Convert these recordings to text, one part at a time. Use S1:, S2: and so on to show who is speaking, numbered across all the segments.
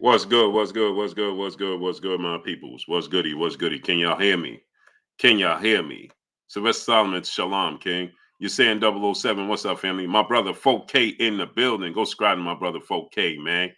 S1: What's good? What's good? What's good? What's good? What's good, my peoples? What's goody? What's goody? Can y'all hear me? Can y'all hear me? Sylvester Solomon, Shalom, King. You're saying 007. What's up, family? My brother Folk K in the building. Go subscribe to my brother Folk K, man.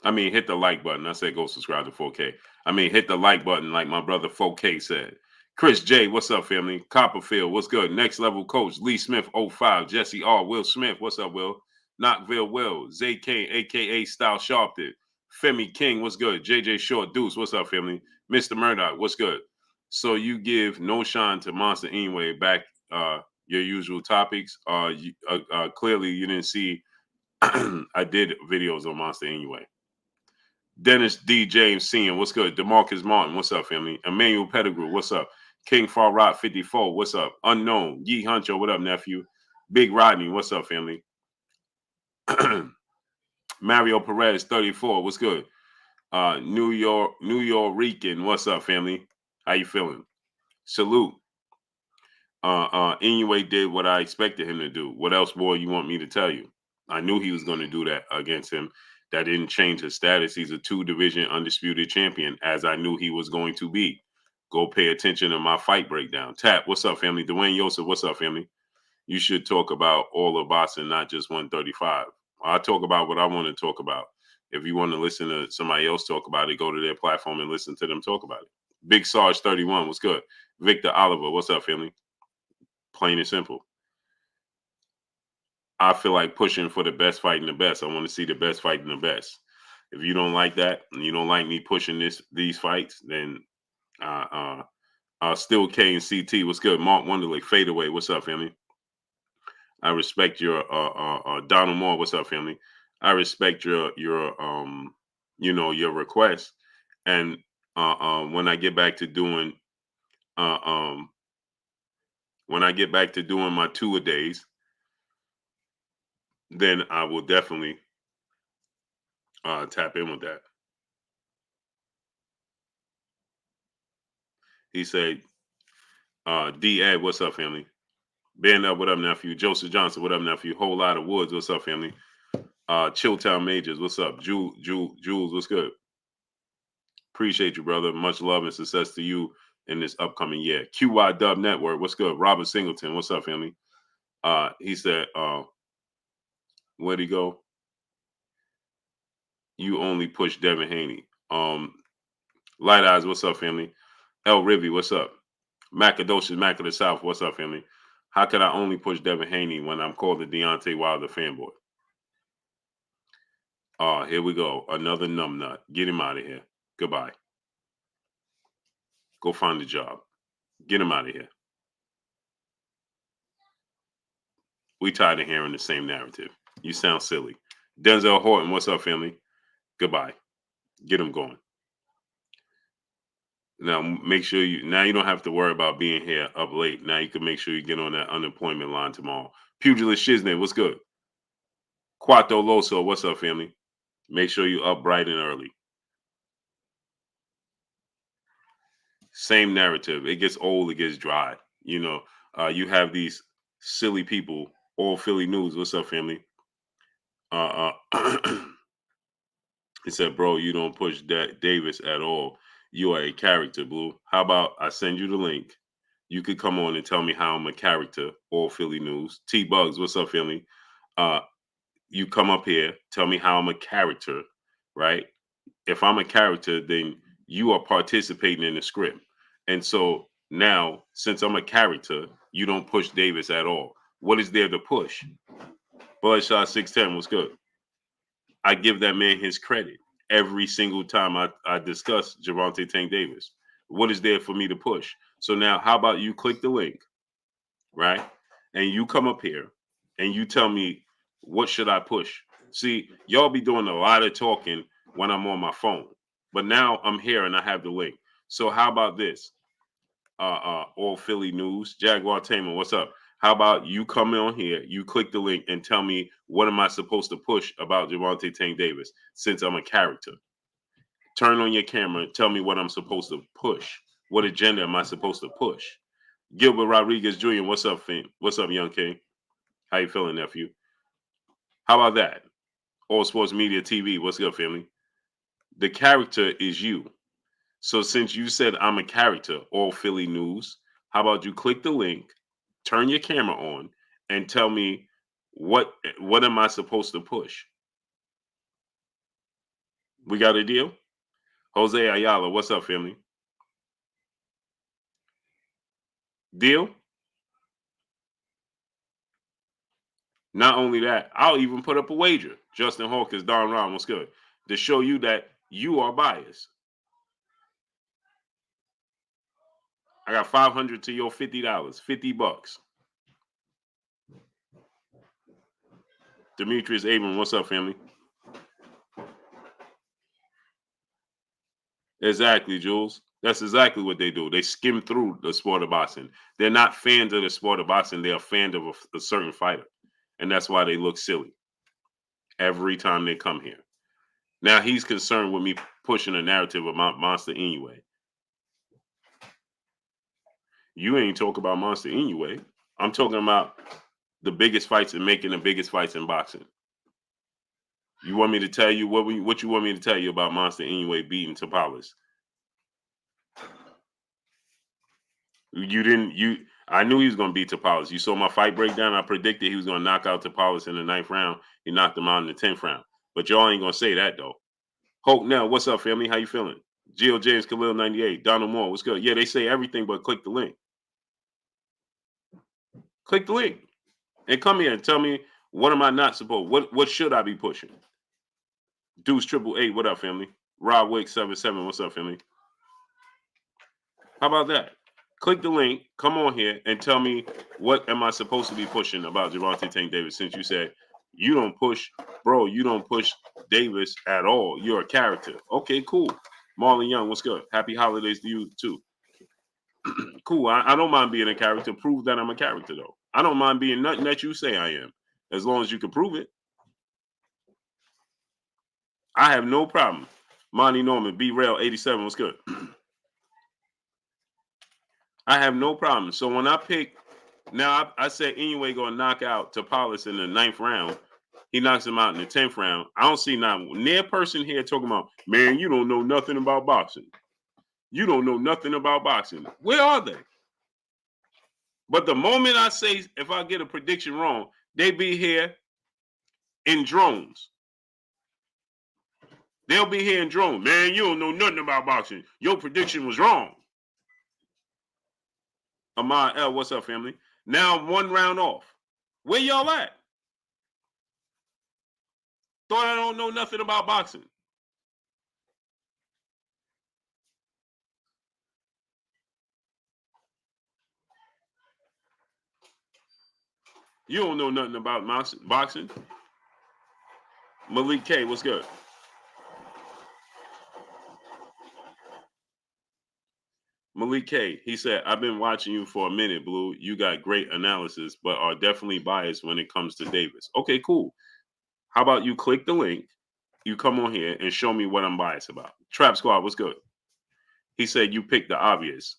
S1: I mean, hit the like button. I said go subscribe to 4K. I mean, hit the like button like my brother 4K said. Chris J, what's up, family? Copperfield, what's good? Next level coach, Lee Smith, '05. Jesse R. Will Smith, what's up, Will? Knoxville Will. Zay Kane, a.k.a. Style Sharpton. Femi King, what's good? JJ Short Deuce, what's up, family? Mr. Murdoch, what's good? So you give no shine to Monster anyway. Back your usual topics. Clearly, you didn't see I did videos on Monster anyway. Dennis D. James Senior, what's good? Demarcus Martin, what's up, family? Emmanuel Pettigrew, what's up? King Far Rock 54, what's up? Unknown, Yee Huncho, what up, nephew? Big Rodney, what's up, family? Mario Perez 34, what's good? New Rican, what's up, family? How you feeling? Salute. Anyway did what I expected him to do. What else, boy, you want me to tell you? I knew he was going to do that against him. That didn't change his status. He's a 2-division undisputed champion, as I knew he was going to be. Go pay attention to my fight breakdown. Tap, what's up, family? Dwayne Yosef, what's up, family? You should talk about all of boxing, not just 135. I talk about what I want to talk about. If you want to listen to somebody else talk about it, go to their platform and listen to them talk about it. Big Sarge 31, what's good? Victor Oliver, what's up, family? Plain and simple. I feel like pushing for the best fight and the best. I want to see the best fight and the best. If you don't like that and you don't like me pushing these fights, then still K and CT. What's good? Mark Wonderley, fade away. What's up, family? I respect your Donald Moore. What's up, family? I respect your your request. And when I get back to doing uh, um when I get back to doing my 2-a-days, then I will definitely tap in with that. He said, D Ed, what's up, family? Band up, what up, nephew? Joseph Johnson, what up, nephew? Whole lot of woods, what's up, family? Chilltown Majors, what's up? Jules, what's good? Appreciate you, brother. Much love and success to you in this upcoming year. QY Dub Network, what's good? Robert Singleton, what's up, family? He said, where'd he go? You only push Devin Haney. Light Eyes, what's up, family? El Rivy, what's up? Macadocious Mac of the South, what's up, family? How could I only push Devin Haney when I'm called the Deontay Wilder fanboy? Here we go. Another numbnut. Get him out of here. Goodbye. Go find a job. Get him out of here. We tired of hearing the same narrative. You sound silly. Denzel Horton, what's up, family? Goodbye. Get him going. Now make sure you don't have to worry about being here up late. Now you can make sure you get on that unemployment line tomorrow. Pugilist Shiznit, what's good? Quato Loso, what's up, family? Make sure you up bright and early. Same narrative. It gets old, it gets dry. You have these silly people, all Philly news. What's up, family? He said, bro, you don't push Davis at all. You are a character, Blue. How about I send you the link? You could come on and tell me how I'm a character, all Philly news. T Bugs, what's up, family? You come up here, tell me how I'm a character, right? If I'm a character, then you are participating in the script. And so now, since I'm a character, you don't push Davis at all. What is there to push? Bloodshot 610, what's good? I give that man his credit every single time I discuss Gervonta Tank Davis. What is there for me to push? So now, how about you click the link, right? And you come up here and you tell me, what should I push? See, y'all be doing a lot of talking when I'm on my phone. But now I'm here and I have the link. So how about this? All Philly news. Jaguar Tamer, what's up? How about you come on here, you click the link and tell me what am I supposed to push about Gervonta Tank Davis since I'm a character? Turn on your camera and tell me what I'm supposed to push. What agenda am I supposed to push? Gilbert Rodriguez Jr., what's up, Finn? What's up, young king? How you feeling, nephew? How about that? All Sports Media TV. What's good, family? The character is you. So since you said I'm a character, All Philly News, how about you click the link, turn your camera on, and tell me what am I supposed to push? We got a deal? Jose Ayala, what's up, family? Deal? Not only that, I'll even put up a wager. Justin Hawkins, Don Ron, what's good? To show you that you are biased. I got 500 to your $50. $50. Demetrius Abram, what's up, family? Exactly, Jules. That's exactly what they do. They skim through the sport of boxing. They're not fans of the sport of boxing. They're fans of a certain fighter. And that's why they look silly every time they come here. Now he's concerned with me pushing a narrative about Monster Inoue. You ain't talk about Monster Inoue. I'm talking about the biggest fights and making the biggest fights in boxing. You want me to tell you what you want me to tell you about Monster Inoue beating Tapales? You didn't you I knew he was gonna beat Tapales. You saw my fight breakdown. I predicted he was gonna knock out Tapales in the 9th round. He knocked him out in the 10th round. But y'all ain't gonna say that though. Hope now, what's up, family? How you feeling? Gio James Khalil 98. Donald Moore, what's good? Yeah, they say everything but click the link. Click the link. And come here and tell me what am I not supposed? What should I be pushing? Deuce 888, what up, family? Rob Wake 77, what's up, family? How about that? Click the link, come on here, and tell me what am I supposed to be pushing about Gervonta Tank Davis, since you said you don't push, bro, you don't push Davis at all. You're a character. Okay, cool. Marlon Young, what's good? Happy holidays to you, too. Cool. I don't mind being a character. Prove that I'm a character, though. I don't mind being nothing that you say I am, as long as you can prove it. I have no problem. Monty Norman, B Rail 87, what's good? I have no problem. So when I pick, now I said anyway, going to knock out Tapales in the 9th round. He knocks him out in the 10th round. I don't see not near person here talking about, man, you don't know nothing about boxing. You don't know nothing about boxing. Where are they? But the moment I say, if I get a prediction wrong, they be here in drones. They'll be here in drones. Man, you don't know nothing about boxing. Your prediction was wrong. Ahmad L, what's up, family? Now I'm 1 round off. Where y'all at? Thought I don't know nothing about boxing. You don't know nothing about boxing. Malik K, what's good? Malik K, he said, I've been watching you for a minute, Blue. You got great analysis, but are definitely biased when it comes to Davis. Okay, cool. How about you click the link, you come on here and show me what I'm biased about. Trap Squad, what's good? He said, you picked the obvious.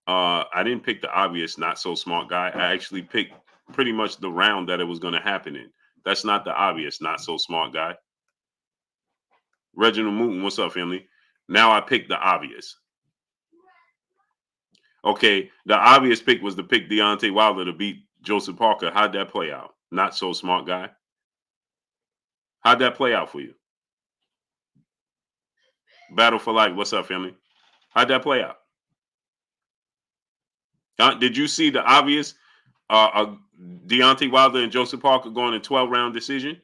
S1: I didn't pick the obvious, not so smart guy. I actually picked pretty much the round that it was going to happen in. That's not the obvious, not so smart guy. Reginald Mooton, what's up, family? Now I picked the obvious. Okay, the obvious pick was to pick Deontay Wilder to beat Joseph Parker. How'd that play out? Not so smart guy. How'd that play out for you? Battle for Life, what's up, family? How'd that play out? Did you see the obvious Deontay Wilder and Joseph Parker going in 12-round decision?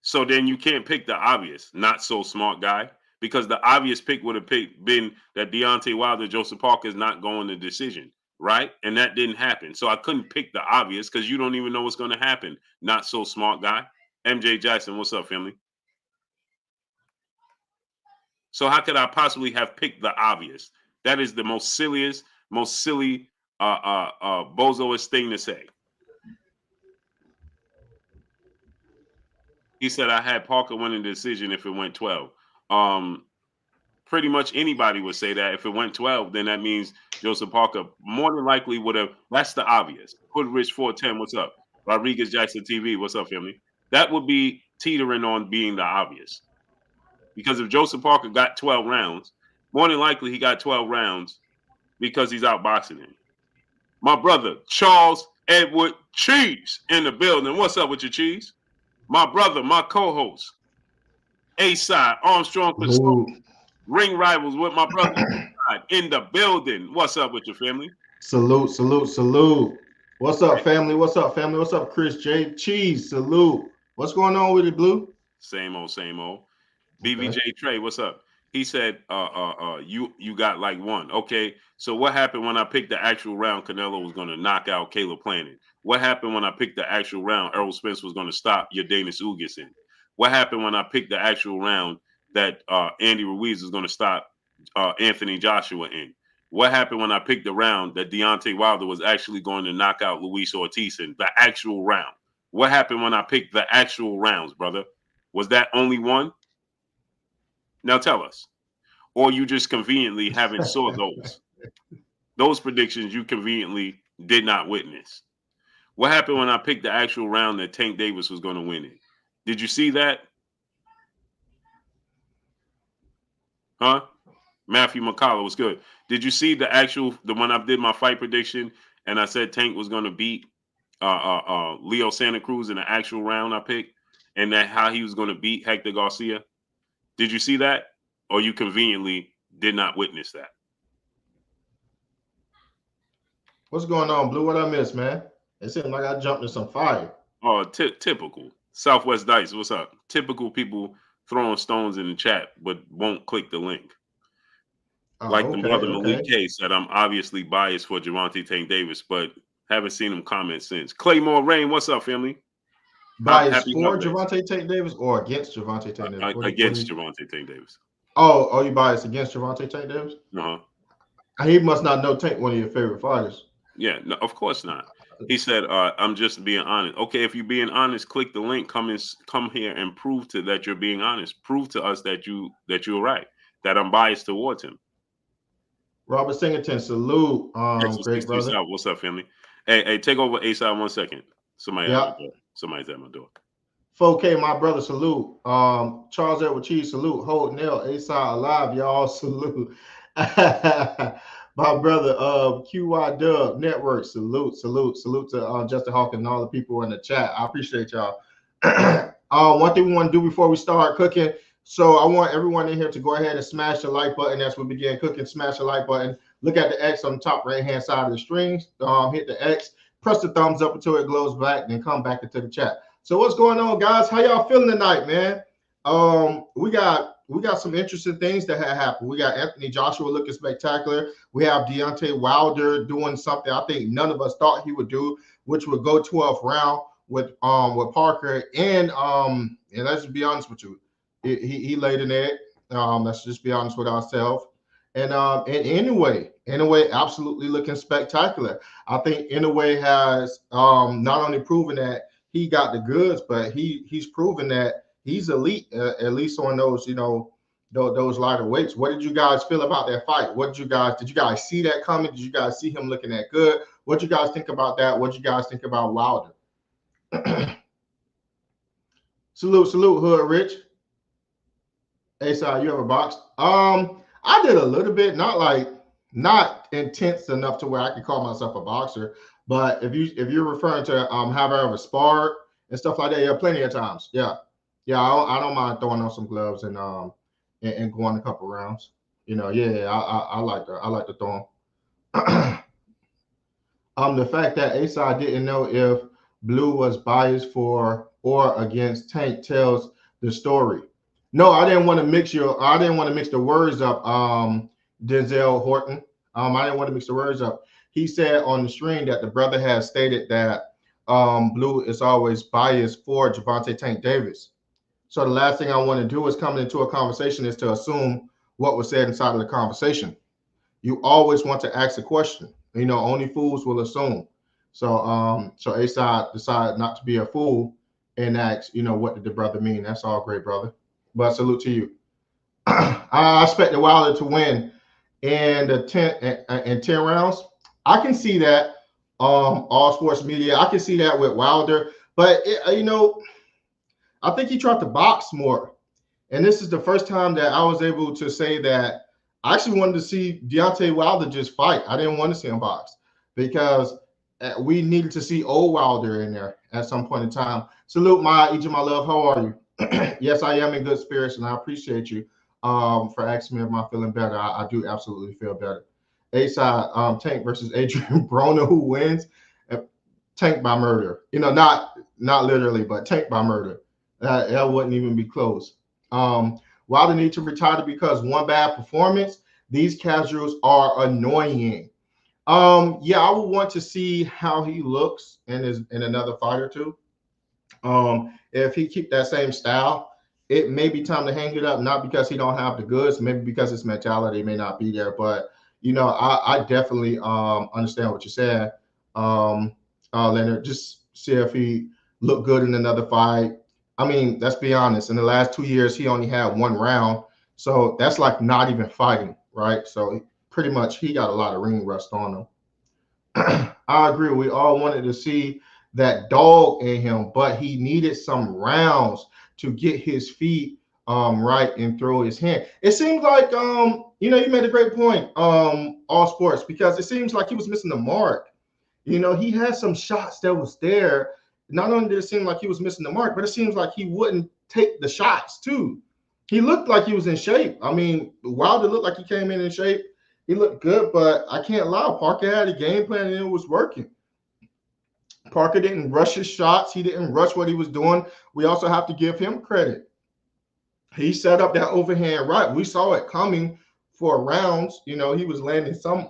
S1: So then you can't pick the obvious, not so smart guy, because the obvious pick would have been that Deontay Wilder, Joseph Parker is not going to decision, right? And that didn't happen. So I couldn't pick the obvious because you don't even know what's going to happen. Not so smart guy. MJ Jackson, what's up, family? So how could I possibly have picked the obvious? That is the most silliest, most silly, bozoist thing to say. He said I had Parker winning the decision if it went 12. pretty much anybody would say that. If it went 12, then that means Joseph Parker more than likely would have. That's the obvious. Hood Rich 410, what's up? Rodriguez Jackson TV, what's up, family? That would be teetering on being the obvious. Because if Joseph Parker got 12 rounds, more than likely he got 12 rounds because he's outboxing him. My brother, Charles Edward Cheese in the building. What's up with your cheese? My brother, my co-host, A-Side, Armstrong, Ring Rivals with my brother in the building. What's up with your family?
S2: Salute, salute, salute. What's up, family? What's up, family? What's up, Chris J? Cheese, salute. What's going on with it, Blue?
S1: Same old, same old.
S2: Okay.
S1: BVJ Trey, what's up? He said, you got like one. Okay, so what happened when I picked the actual round Canelo was going to knock out Caleb Planning? What happened when I picked the actual round Errol Spence was going to stop your Danis Ugas in? What happened when I picked the actual round that Andy Ruiz was going to stop Anthony Joshua in? What happened when I picked the round that Deontay Wilder was actually going to knock out Luis Ortiz in? The actual round. What happened when I picked the actual rounds, brother? Was that only one? Now tell us. Or you just conveniently haven't saw those predictions you conveniently did not witness. What happened when I picked the actual round that Tank Davis was going to win it? Did you see that? Huh? Matthew McCullough was good. Did you see the one I did my fight prediction and I said Tank was going to beat Leo Santa Cruz in the actual round I picked and that how he was going to beat Hector Garcia? Did you see that? Or you conveniently did not witness that?
S2: What's going on, Blue? What I missed, man? It seemed like I jumped in some fire.
S1: Oh, typical. Southwest Dice, what's up? Typical people throwing stones in the chat, but won't click the link. Like the brother Malik K said, I'm obviously biased for Gervonta Tank Davis, but haven't seen him comment since. Claymore Rain, what's up, family?
S2: Biased for Gervonta Tank Davis or against Gervonta Tank Davis?
S1: Against Gervonta Tank Davis.
S2: Oh, you biased against Gervonta Tank Davis?
S1: Uh-huh.
S2: He must not know Tank one of your favorite fighters.
S1: Yeah, no, of course not. He said, I'm just being honest. Okay, if you're being honest, click the link, come here and prove to that you're being honest. Prove to us that you're right, that I'm biased towards him.
S2: Robert Singleton, salute. Great brother.
S1: What's up, family? Hey, take over A-Side 1 second. Somebody's at my door.
S2: 4K, my brother, salute. Charles Edward Cheese, salute. Hold Nail, A-Side alive, y'all, salute. My brother, QY Dub Network, salute to Justin Hawkins and all the people in the chat. I appreciate y'all. One thing we want to do before we start cooking. So I want everyone in here to go ahead and smash the like button as we begin cooking. Smash the like button. Look at the X on the top right-hand side of the screen. Hit the X. Press the thumbs up until it glows black, then come back into the chat. So what's going on, guys? How y'all feeling tonight, man? We got some interesting things that have happened. We got Anthony Joshua looking spectacular. We have Deontay Wilder doing something I think none of us thought he would do, which would go 12th round with Parker. And let's just be honest with you. He laid an egg. Let's just be honest with ourselves. And anyway, absolutely looking spectacular. I think Inoue has not only proven that he got the goods, but he's proven that he's elite, at least on those, those lighter weights. What did you guys feel about that fight? Did you guys see that coming? Did you guys see him looking that good? What did you guys think about that? What did you guys think about Wilder? Salute, Hood Rich. A-Side, you ever boxed? I did a little bit, not intense enough to where I could call myself a boxer. But if you're referring to have I ever sparred and stuff like that, yeah, plenty of times. Yeah. I don't mind throwing on some gloves and going a couple rounds. I like to throw them. The fact that A-Side didn't know if Blue was biased for or against Tank tells the story. No, I didn't want to mix the words up, Denzel Horton. I didn't want to mix the words up. He said on the stream that the brother has stated that Blue is always biased for Gervonta Tank Davis. So the last thing I want to do is come into a conversation is to assume what was said inside of the conversation. You always want to ask a question. Only fools will assume. So A-Side decided not to be a fool and ask, what did the brother mean? That's all great, brother. But salute to you. I expect the Wilder to win in the 10 rounds. I can see that. All sports media, I can see that with Wilder, but I think he tried to box more. And this is the first time that I was able to say that I actually wanted to see Deontay Wilder just fight. I didn't want to see him box because we needed to see old Wilder in there at some point in time. Salute my Egypt, my love. How are you? Yes, I am in good spirits, and I appreciate you for asking me if I'm feeling better. I do absolutely feel better. A side, Tank versus Adrian Broner, who wins? Uh, Tank by murder. Not literally, but Tank by murder. That wouldn't even be close. Wilder need to retire because one bad performance. These casuals are annoying. Yeah, I would want to see how he looks in another fight or two. If he keep that same style, it may be time to hang it up. Not because he don't have the goods, maybe because his mentality may not be there. But I definitely understand what you said, Leonard. Just see if he look good in another fight. I mean, let's be honest. In the last 2 years, he only had one round, so that's like not even fighting, right? So pretty much he got a lot of ring rust on him. I agree. We all wanted to see that dog in him, but he needed some rounds to get his feet right and throw his hand. It seems like you made a great point, all sports, because it seems like he was missing the mark. He had some shots that was there. Not only did it seem like he was missing the mark, but it seems like he wouldn't take the shots too. He looked like he was in shape. I mean, Wilder looked like he came in shape. He looked good, but I can't lie. Parker had a game plan and it was working. Parker didn't rush his shots. He didn't rush what he was doing. We also have to give him credit. He set up that overhand right. We saw it coming for rounds. He was landing some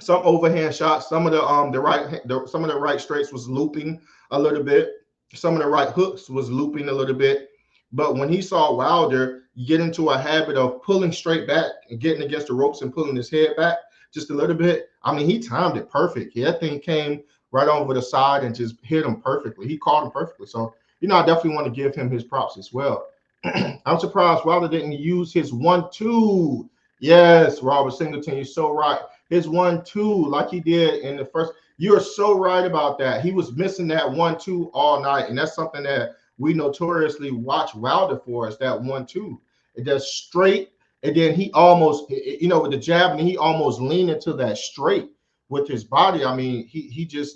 S2: overhand shots. Some of some of the right straights was looping a little bit. Some of the right hooks was looping a little bit. But when he saw Wilder get into a habit of pulling straight back and getting against the ropes and pulling his head back just a little bit, I mean, he timed it perfect. That thing came right over the side and just hit him perfectly. He caught him perfectly. So, I definitely want to give him his props as well. I'm surprised Wilder didn't use his 1-2. Yes, Robert Singleton, you're so right. His 1-2, like he did in the first. You're so right about that. He was missing that 1-2 all night, and that's something that we notoriously watch Wilder for, is that 1-2. It does straight, and then he almost, with the jab, and he almost leaned into that straight with his body. I mean, he just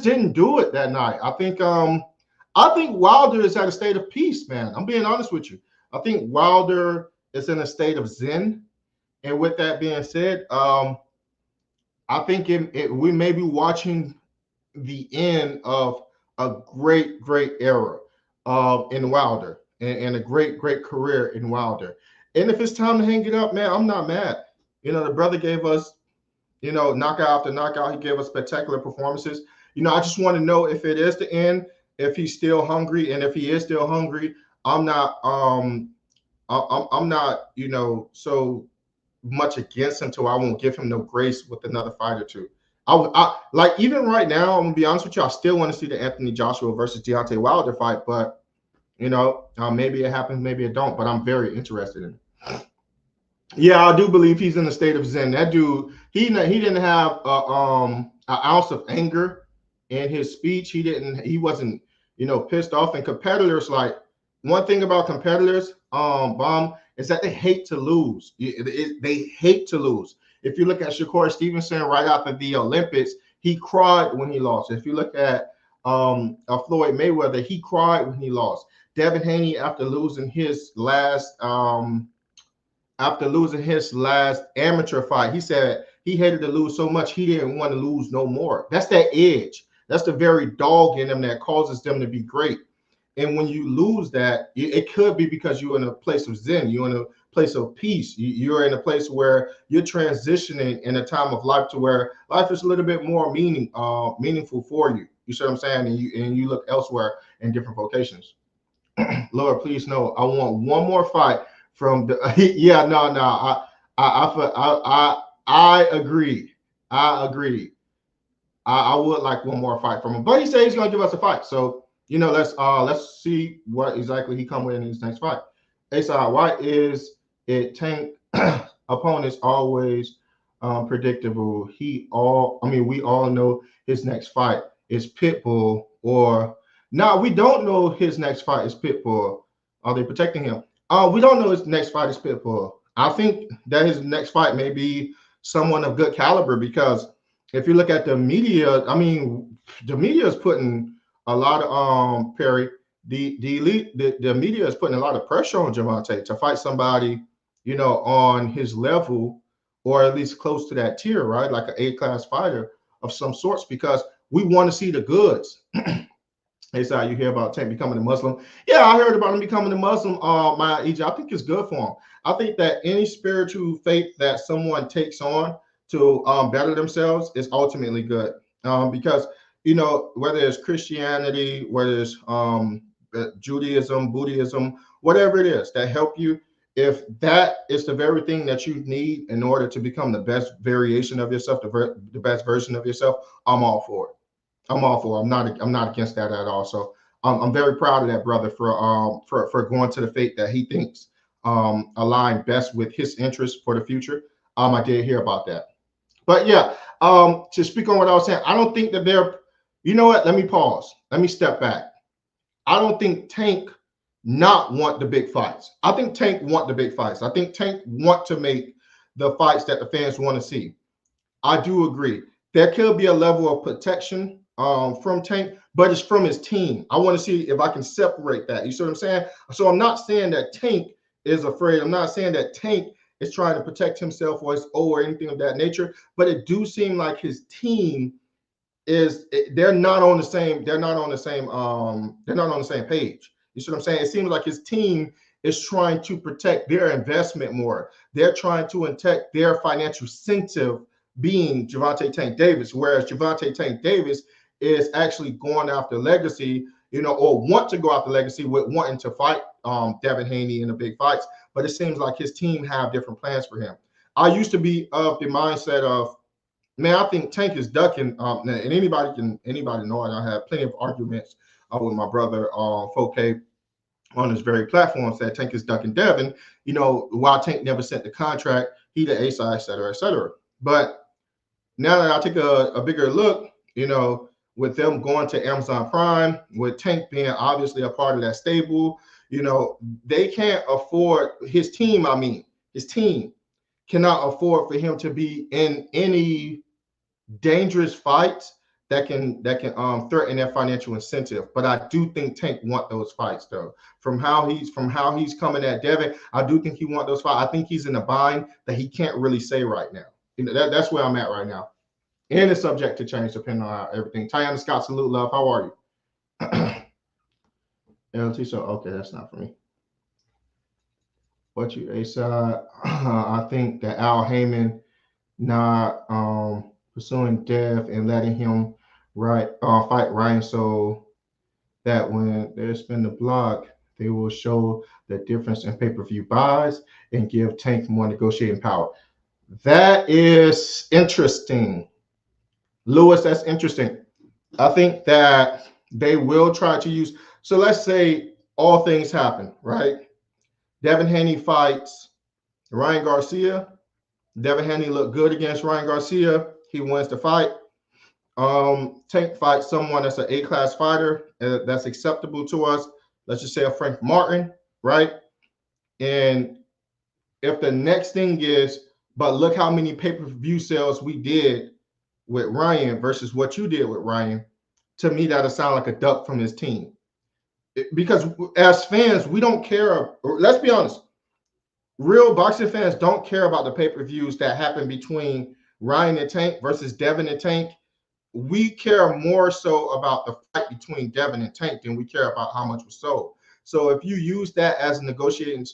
S2: didn't do it that night. I think Wilder is at a state of peace, man. I'm being honest with you. I think Wilder is in a state of zen. And with that being said, I think we may be watching the end of a great, great era in Wilder and a great, great career in Wilder. And if it's time to hang it up, man, I'm not mad. The brother gave us, knockout after knockout. He gave us spectacular performances. I just want to know if it is the end, if he's still hungry, and if he is still hungry, I'm not, I'm not, so much against him till I won't give him no grace with another fight or two. I like, even right now, I'm gonna be honest with you, I still want to see the Anthony Joshua versus Deontay Wilder fight, but maybe it happens, maybe it don't. But I'm very interested in it. Yeah, I do believe he's in a state of zen. That dude, he didn't have an ounce of anger in his speech. He wasn't pissed off. And competitors, like, one thing about competitors, Bomb, is that they hate to lose. They hate to lose. If you look at Shakur Stevenson right after the Olympics, he cried when he lost. If you look at Floyd Mayweather, he cried when he lost. Devin Haney, after losing his last amateur fight, he said he hated to lose so much he didn't want to lose no more. That's that edge. That's the very dog in them that causes them to be great. And when you lose that, it could be because you're in a place of zen. You're in a place of peace. You're in a place where you're transitioning in a time of life to where life is a little bit more meaningful for you. You see what I'm saying? And you look elsewhere in different vocations. Lord, please know, I want one more fight from the. Yeah, no. I agree. I agree. I would like one more fight from him, but he said he's going to give us a fight. So let's see what exactly he come with in his next fight. Ace White is it Tank opponents always predictable. We all know his next fight is Pitbull or now we don't know his next fight is Pitbull. Are they protecting him? We don't know his next fight is Pitbull. I think that his next fight may be someone of good caliber because if you look at the media, the media is putting a lot of Perry the media is putting a lot of pressure on Javante to fight somebody, on his level or at least close to that tier, right? Like an A-class fighter of some sorts, because we want to see the goods. Hey, so you hear about Tank becoming a Muslim? Yeah, I heard about him becoming a Muslim. My Egypt, I think it's good for him. I think that any spiritual faith that someone takes on to better themselves is ultimately good. Because whether it's Christianity, whether it's Judaism, Buddhism, whatever it is that help you, if that is the very thing that you need in order to become the best variation of yourself, the best version of yourself, I'm all for it. I'm all for it. I'm not against that at all. So I'm very proud of that brother for going to the faith that he thinks align best with his interests for the future. I did hear about that. But yeah, to speak on what I was saying, I don't think that they're, you know what? Let me pause. Let me step back. I don't think Tank not want the big fights. I think Tank want the big fights. I think Tank want to make the fights that the fans want to see. I do agree. There could be a level of protection from Tank, but it's from his team. I want to see if I can separate that. You see what I'm saying? So I'm not saying that Tank is afraid. I'm not saying that Tank is trying to protect himself or his O or anything of that nature. But it do seem like his team they're not on the same page. You see what I'm saying? It seems like his team is trying to protect their investment more. They're trying to protect their financial incentive being Javante Tank Davis, whereas Javante Tank Davis is actually going after legacy, or want to go after legacy with wanting to fight Devin Haney in the big fights. But it seems like his team have different plans for him. I used to be of the mindset of, man, I think Tank is ducking, and anybody know it. I had plenty of arguments with my brother Foke on this very platform, said Tank is ducking Devin. While Tank never sent the contract, he the A side, et cetera, et cetera. But now that I take a bigger look, with them going to Amazon Prime, with Tank being obviously a part of that stable, they can't afford his team. His team cannot afford for him to be in any dangerous fights that can threaten their financial incentive. But I do think Tank want those fights though. From how he's coming at Devin, I do think he want those fights. I think he's in a bind that he can't really say right now. That's where I'm at right now. And it's subject to change depending on how everything. Tiana Scott, salute, love. How are you? LT, so okay, that's not for me. What you a side? I think that Al Heyman not pursuing Dev and letting him fight Ryan so that when they spin the block, they will show the difference in pay-per-view buys and give Tank more negotiating power. That is interesting. Lewis, that's interesting. I think that they will try to use. So let's say all things happen, right? Devin Haney fights Ryan Garcia. Devin Haney looked good against Ryan Garcia. He wins the fight. Tank fights someone that's an A-class fighter that's acceptable to us. Let's just say a Frank Martin, right? And if the next thing is, but look how many pay-per-view sales we did with Ryan versus what you did with Ryan, to me, that'll sound like a duck from his team. Because as fans, we don't care. Let's be honest. Real boxing fans don't care about the pay-per-views that happen between Ryan and Tank versus Devin and Tank. We care more so about the fight between Devin and Tank than we care about how much was sold. So if you use that as a negotiation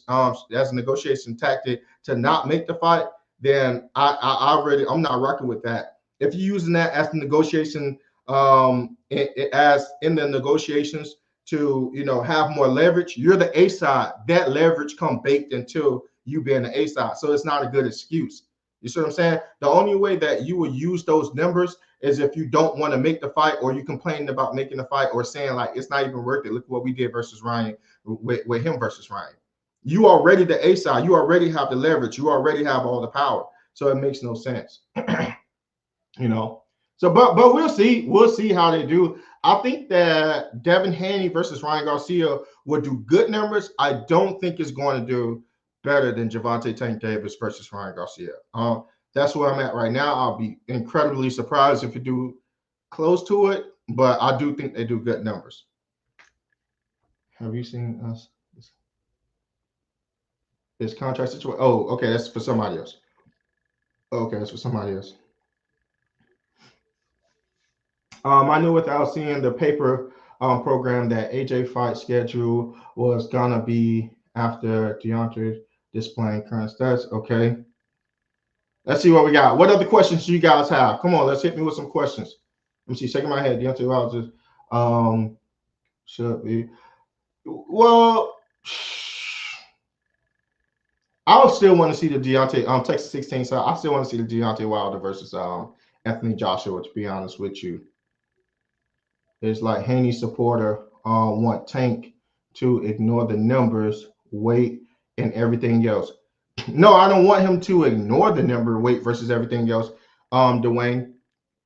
S2: tactic to not make the fight, then I'm not rocking with that. If you're using that as the negotiation, as in the negotiations to have more leverage, you're the A side. That leverage come baked into you being the A side, so it's not a good excuse. You see what I'm saying? The only way that you would use those numbers is if you don't want to make the fight, or you complaining about making the fight, or saying like it's not even worth it. Look what we did versus Ryan with him versus Ryan. You already the A side. You already have the leverage. You already have all the power. So it makes no sense. You know. So, but we'll see. We'll see how they do. I think that Devin Haney versus Ryan Garcia will do good numbers. I don't think it's going to do better than Javante Tank Davis versus Ryan Garcia. That's where I'm at right now. I'll be incredibly surprised if you do close to it, but I do think they do good numbers. Have you seen us? This contract situation? Oh, okay, that's for somebody else. Okay, that's for somebody else. I knew without seeing the paper program that AJ fight schedule was gonna be after Deontay displaying current stats. Okay, let's see what we got. What other questions do you guys have? Come on, let's hit me with some questions. Let me see. Shaking my head. Deontay Wilder should be. Well, I would still want to see the Deontay Texas 16 side. I still want to see the Deontay Wilder versus Anthony Joshua. To be honest with you. It's like Haney supporter want Tank to ignore the numbers, weight, and everything else. No, I don't want him to ignore the number, weight versus everything else. Dwayne,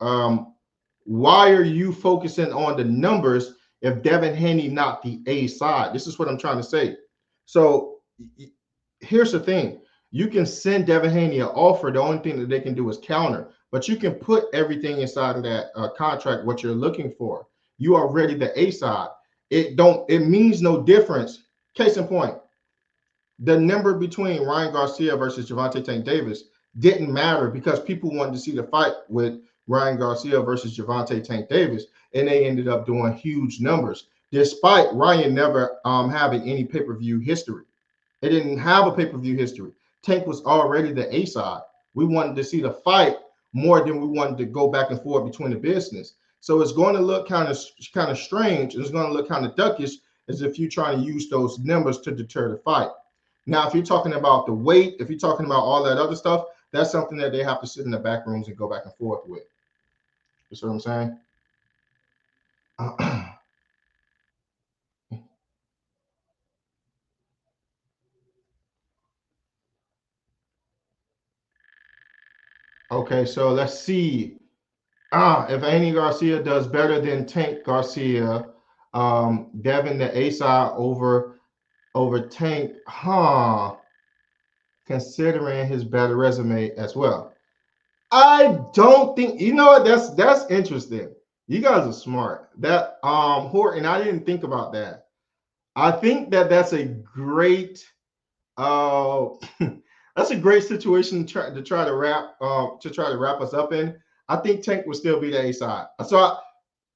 S2: um, why are you focusing on the numbers if Devin Haney not the A side? This is what I'm trying to say. So here's the thing. You can send Devin Haney an offer. The only thing that they can do is counter, but you can put everything inside of that contract, what you're looking for. You are already the A side. It means no difference. Case in point, the number between Ryan Garcia versus Javante Tank Davis didn't matter because people wanted to see the fight with Ryan Garcia versus Javante Tank Davis, and they ended up doing huge numbers, despite Ryan never having any pay-per-view history. It didn't have a pay-per-view history. Tank was already the A side. We wanted to see the fight more than we wanted to go back and forth between the business. So it's going to look kind of strange. It's going to look kind of duckish as if you're trying to use those numbers to deter the fight. Now, if you're talking about the weight, if you're talking about all that other stuff, that's something that they have to sit in the back rooms and go back and forth with. You see what I'm saying? Okay, so let's see. If Andy Garcia does better than Tank Garcia, Devin the A side over Tank, considering his better resume as well. I don't think you know what that's interesting. You guys are smart. That Horton, I didn't think about that. I think that that's a great uh that's a great situation to try to wrap us up in. I think Tank will still be the A side.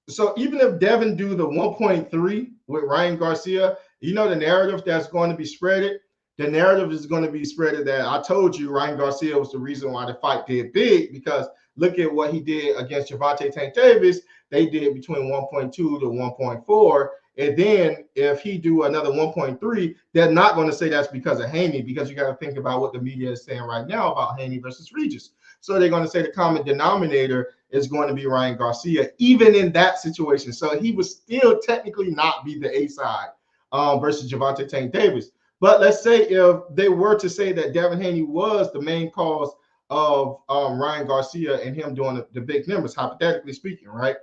S2: So even if Devin do the 1.3 with Ryan Garcia, you know the narrative that's going to be spreaded. The narrative is going to be spreaded that I told you Ryan Garcia was the reason why the fight did big because look at what he did against Javante Tank Davis. They did between 1.2 to 1.4. And then if he do another 1.3, they're not going to say that's because of Haney because you got to think about what the media is saying right now about Haney versus Regis. So they're going to say the common denominator is going to be Ryan Garcia, even in that situation. So he would still technically not be the A side versus Javante Tank Davis. But let's say if they were to say that Devin Haney was the main cause of Ryan Garcia and him doing the big numbers, hypothetically speaking, right?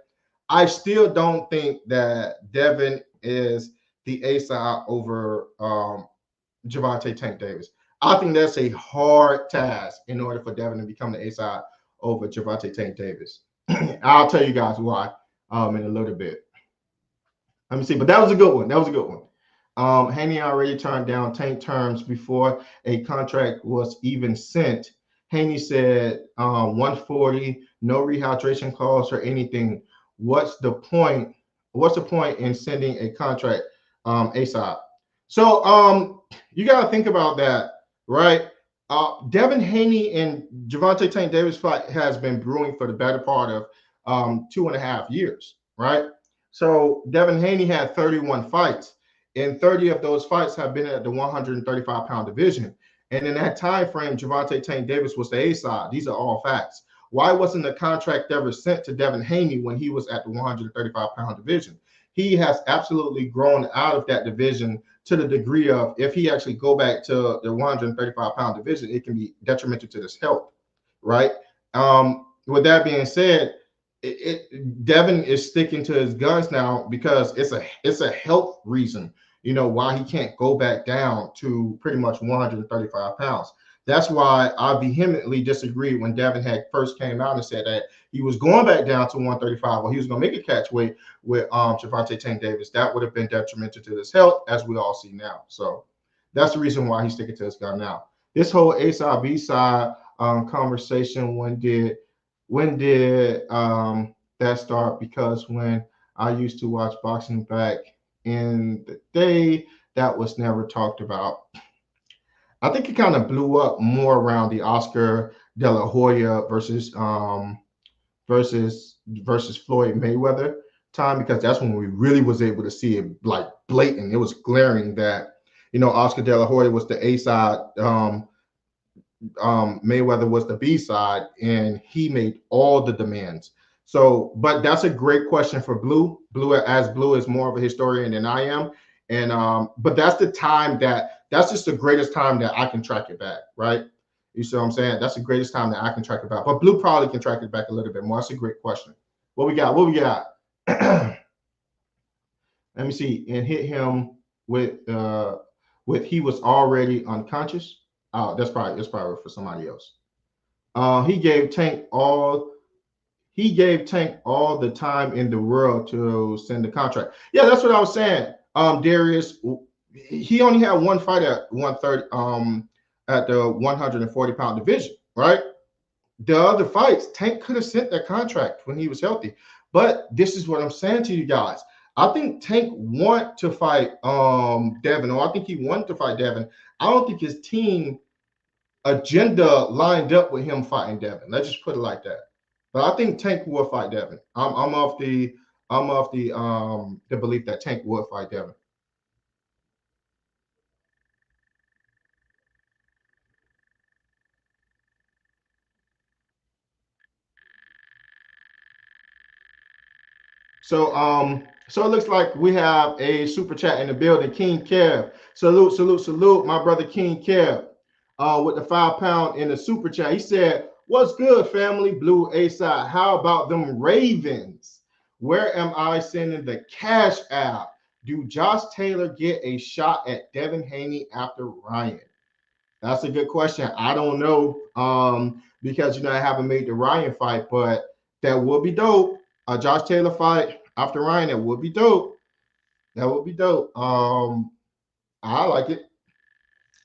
S2: I still don't think that Devin is the A side over Javante Tank Davis. I think that's a hard task in order for Devin to become the A side over Javante Tank Davis. I'll tell you guys why in a little bit. Let me see, but that was a good one. That was a good one. Haney already turned down Tank terms before a contract was even sent. Haney said 140, no rehydration clause or anything. What's the point? What's the point in sending a contract ASAP? So you got to think about that, right? Devin Haney and Javante Tank Davis fight has been brewing for the better part of 2.5 years, right? So Devin Haney had 31 fights, and 30 of those fights have been at the 135-pound division. And in that time frame, Javante Tank Davis was the A side. These are all facts. Why wasn't the contract ever sent to Devin Haney when he was at the 135-pound division? He has absolutely grown out of that division to the degree of if he actually go back to the 135-pound division, it can be detrimental to his health, right? With that being said, Devin is sticking to his guns now because it's a health reason, why he can't go back down to pretty much 135 pounds. That's why I vehemently disagreed when Devin had first came out and said that he was going back down to 135 or he was going to make a catch weight with Gervonta Tank Davis. That would have been detrimental to his health, as we all see now. So that's the reason why he's sticking to his gun now. This whole A side B side conversation, when did that start? Because when I used to watch boxing back in the day, that was never talked about. I think it kind of blew up more around the Oscar De La Hoya versus Floyd Mayweather time, because that's when we really was able to see it like blatant. It was glaring that Oscar De La Hoya was the A side, Mayweather was the B side, and he made all the demands. So, but that's a great question for Blue. Blue is more of a historian than I am, and but that's just the greatest time that I can track it back, right? You see what I'm saying? That's the greatest time that I can track it back. But Blue probably can track it back a little bit more. That's a great question. What we got? What we got? Let me see. And hit him with he was already unconscious. That's probably for somebody else. He gave Tank all the time in the world to send the contract. Yeah, that's what I was saying. Darius, he only had one fight at 130, at the 140-pound division, right? The other fights, Tank could have sent that contract when he was healthy. But this is what I'm saying to you guys. I think Tank want to fight Devin, or I think he wanted to fight Devin. I don't think his team agenda lined up with him fighting Devin. Let's just put it like that. But I think Tank will fight Devin. I'm off the belief that Tank will fight Devin. So it looks like we have a super chat in the building. King Kev. Salute, salute, salute, my brother King Kev. With the 5 pound in the super chat. He said, "What's good, family? Blue A side. How about them Ravens? Where am I sending the cash app? Do Josh Taylor get a shot at Devin Haney after Ryan?" That's a good question. I don't know, because I haven't made the Ryan fight, but that would be dope. A Josh Taylor fight after Ryan, that would be dope. That would be dope. I like it.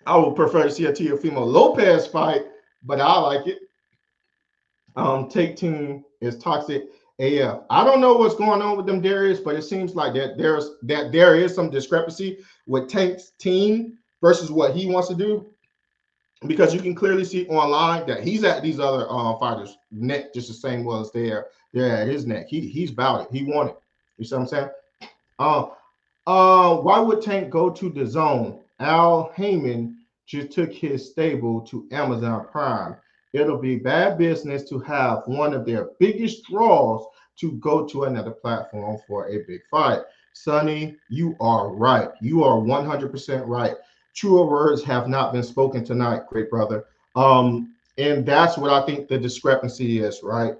S2: I would prefer to see a Teofimo Lopez fight, but I like it. Take team is toxic AF. I don't know what's going on with them, Darius, but it seems like there is some discrepancy with Tank's team versus what he wants to do, because you can clearly see online that he's at these other fighters' neck just the same well as they're at his neck. He's about it. He won it. You see what I'm saying? Uh, why would Tank go to the zone? Al Heyman just took his stable to Amazon Prime. It'll be bad business to have one of their biggest draws to go to another platform for a big fight. Sonny, you are right. You are 100% right. Truer words have not been spoken tonight, great brother. And that's what I think the discrepancy is, right?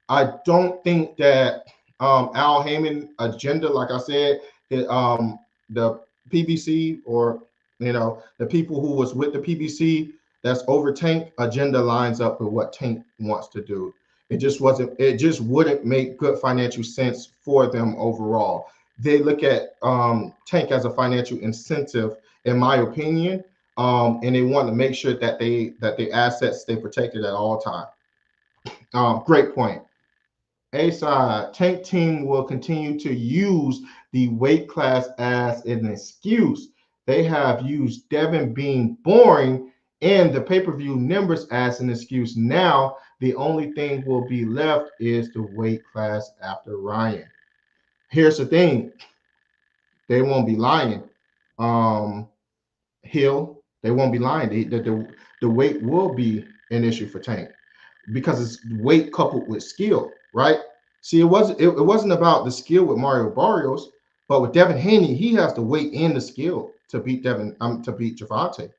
S2: I don't think that Al Heyman agenda, like I said, the PBC, or the people who was with the PBC that's over Tank agenda lines up with what Tank wants to do. It just wasn't. It just wouldn't make good financial sense for them overall. They look at Tank as a financial incentive, in my opinion, and they want to make sure that the assets stay protected at all time. Great point. A side, Tank team will continue to use the weight class as an excuse. They have used Devin being boring and the pay-per-view numbers as an excuse. Now, the only thing will be left is the weight class after Ryan. Here's the thing. They won't be lying. Um, Hill, they won't be lying. The weight will be an issue for Tank, because it's weight coupled with skill, right? See, it wasn't about the skill with Mario Barrios. But with Devin Haney, he has the weight and the skill to beat to beat Javante,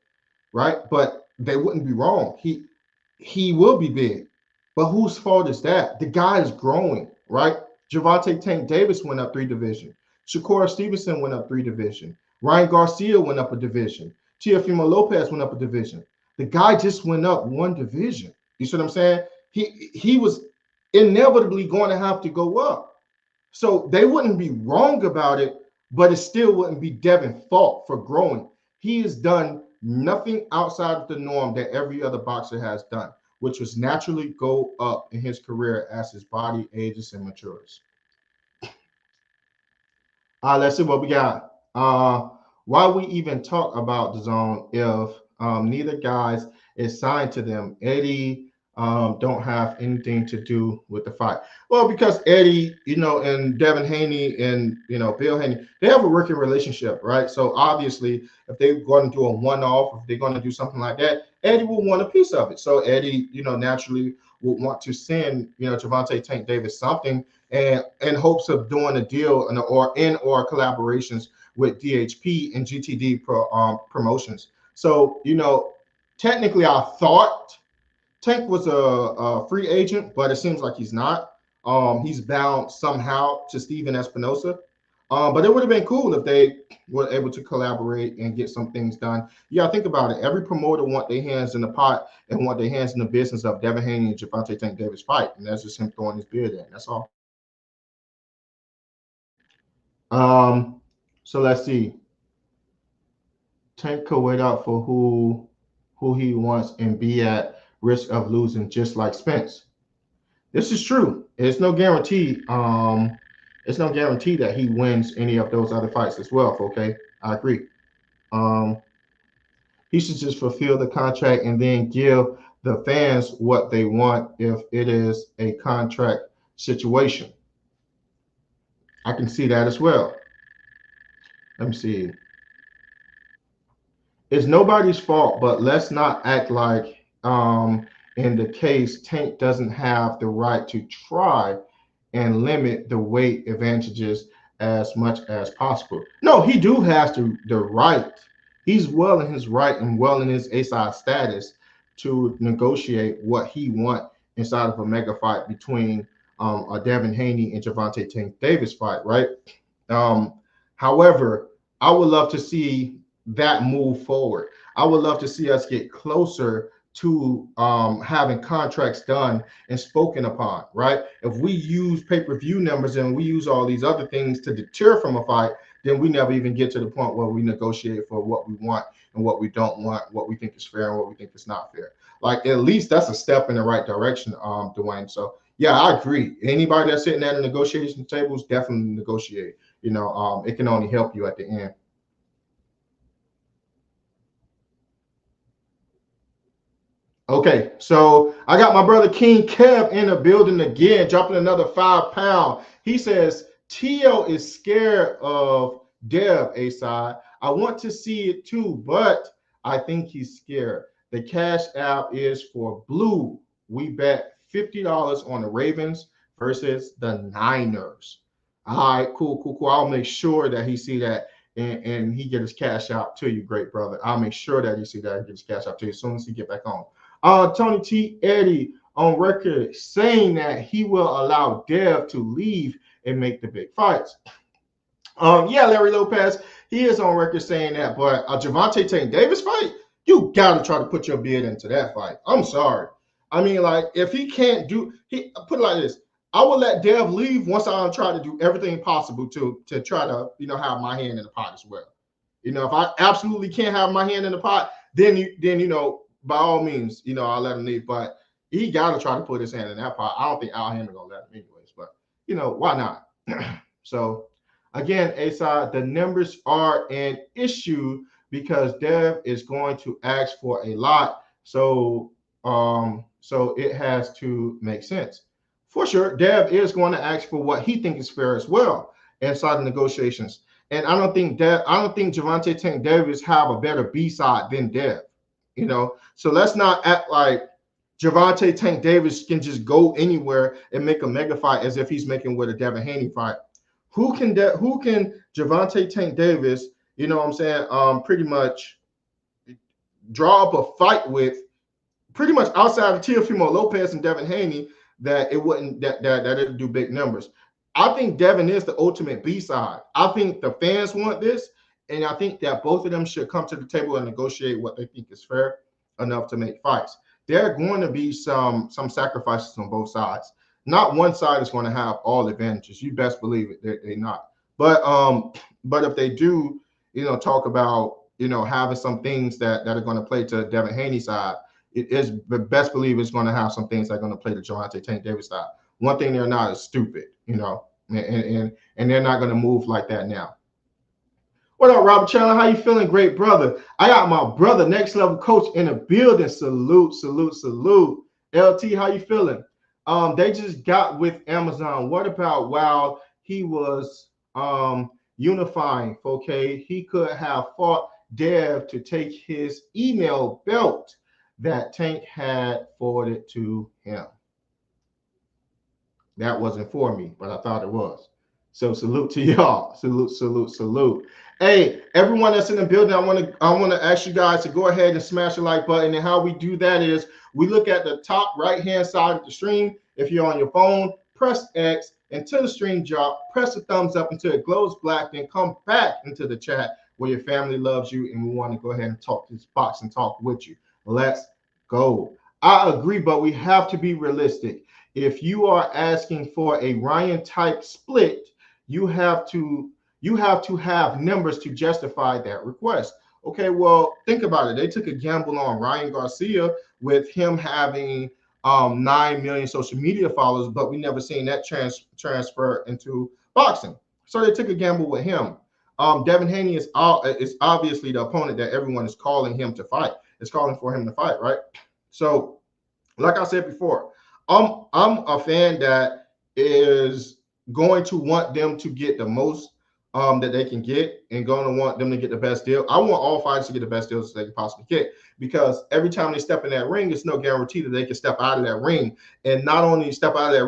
S2: right? But they wouldn't be wrong. He will be big. But whose fault is that? The guy is growing, right? Javante Tank Davis went up 3 division. Shakur Stevenson went up 3 division. Ryan Garcia went up a division. Teofimo Lopez went up a division. The guy just went up 1 division. You see what I'm saying? He was inevitably going to have to go up. So they wouldn't be wrong about it, but it still wouldn't be Devin's fault for growing. He has done nothing outside of the norm that every other boxer has done, which was naturally go up in his career as his body ages and matures. Let's see what we got. Why we even talk about the zone if neither guys is signed to them? Eddie don't have anything to do with the fight. Well, because Eddie, and Devin Haney and Bill Haney, they have a working relationship, right? So obviously, if they're going to do a one-off, if they're going to do something like that, Eddie will want a piece of it. So Eddie, naturally would want to send, Javante Tank Davis something and in hopes of doing a deal or collaborations with DHP and GTD promotions. So, technically I thought Tank was a free agent, but it seems like he's not. He's bound somehow to Steven Espinosa. But it would have been cool if they were able to collaborate and get some things done. Yeah, think about it. Every promoter want their hands in the pot and want their hands in the business of Devin Haney and Javante Tank Davis fight. And that's just him throwing his beard in. That's all. So let's see. Tank could wait out for who he wants and be at risk of losing, just like Spence. This is true. It's no guarantee. It's no guarantee that he wins any of those other fights as well. Okay, I agree. Um, he should just fulfill the contract and then give the fans what they want if it is a contract situation. I can see that as well. Let me see. It's nobody's fault, but let's not act like in the case Tank doesn't have the right to try and limit the weight advantages as much as possible. No, he do has the right. He's well in his right and well in his A-side status to negotiate what he want inside of a mega fight between a Devin Haney and Javante Tank Davis fight, right? Um, However, I would love to see that move forward. I would love to see us get closer to having contracts done and spoken upon, right? If we use pay-per-view numbers and we use all these other things to deter from a fight, then we never even get to the point where we negotiate for what we want and what we don't want, what we think is fair and what we think is not fair. Like at least that's a step in the right direction, Dwayne. So yeah, I agree. Anybody that's sitting at the negotiation tables definitely negotiate. It can only help you at the end. Okay, so I got my brother King Kev in the building again, dropping another 5 pound. He says Tio is scared of Dev A side. I want to see it too, but I think he's scared. The cash app is for Blue. We bet $50 on the Ravens versus the Niners. All right, cool, cool, cool. I'll make sure that he see that and he get his cash out to you, great brother. I'll make sure that he see that and get his cash out to you as soon as he get back on. Tony T. Eddie on record saying that he will allow Dev to leave and make the big fights. Yeah, Larry Lopez, he is on record saying that, but a Javante Tank Davis fight, you gotta try to put your bid into that fight. I'm sorry. I mean, like, if he can't do, he put it like this. I will let Dev leave once I try to do everything possible to try to, have my hand in the pot as well. If I absolutely can't have my hand in the pot, then by all means, I'll let him leave. But he got to try to put his hand in that pot. I don't think Al Hammond gonna let him anyways. But why not? So again, A-side, the numbers are an issue because Dev is going to ask for a lot. So it has to make sense. For sure, Dev is going to ask for what he thinks is fair as well inside the negotiations. And I don't think Javante Tank Davis have a better B side than Dev. So let's not act like Javante Tank Davis can just go anywhere and make a mega fight as if he's making with a Devin Haney fight. Who can Javante Tank Davis, you know what I'm saying, pretty much draw up a fight with, pretty much outside of Teofimo Lopez and Devin Haney, that it wouldn't that it'd do big numbers. I think Devin is the ultimate B side. I think the fans want this, and I think that both of them should come to the table and negotiate what they think is fair enough to make fights. There are going to be some sacrifices on both sides. Not one side is going to have all advantages. You best believe it. They're not. But if they do, talk about having some things that are going to play to Devin Haney's side, it is the best believe it's going to have some things that are going to play to Javante Tank Davis style. One thing they're not is stupid, and they're not going to move like that now. What up, Robert Chandler? How you feeling, great brother? I got my brother, next level coach, in the building. Salute, salute, salute. LT, how you feeling? They just got with Amazon. What about while he was unifying? Okay, he could have fought Dev to take his email belt that Tank had forwarded to him. That wasn't for me, but I thought it was. So salute to y'all. Salute, salute, salute. Hey, everyone that's in the building, I want to ask you guys to go ahead and smash the like button. And how we do that is we look at the top right-hand side of the stream. If you're on your phone, press X, until the stream drop, press the thumbs up until it glows black, then come back into the chat where your family loves you and we want to go ahead and talk this box and talk with you. Let's go. I agree, but we have to be realistic. If you are asking for a Ryan type split, you have to have numbers to justify that request. Okay, well, think about it. They took a gamble on Ryan Garcia with him having 9 million social media followers, but we never seen that transfer into boxing. So they took a gamble with him. Devin Haney is obviously the opponent that everyone is calling him to fight. It's calling for him to fight, right? So, like I said before, I'm a fan that is going to want them to get the most that they can get, and going to want them to get the best deal. I want all fighters to get the best deals they can possibly get, because every time they step in that ring, it's no guarantee that they can step out of that ring, and not only step out of that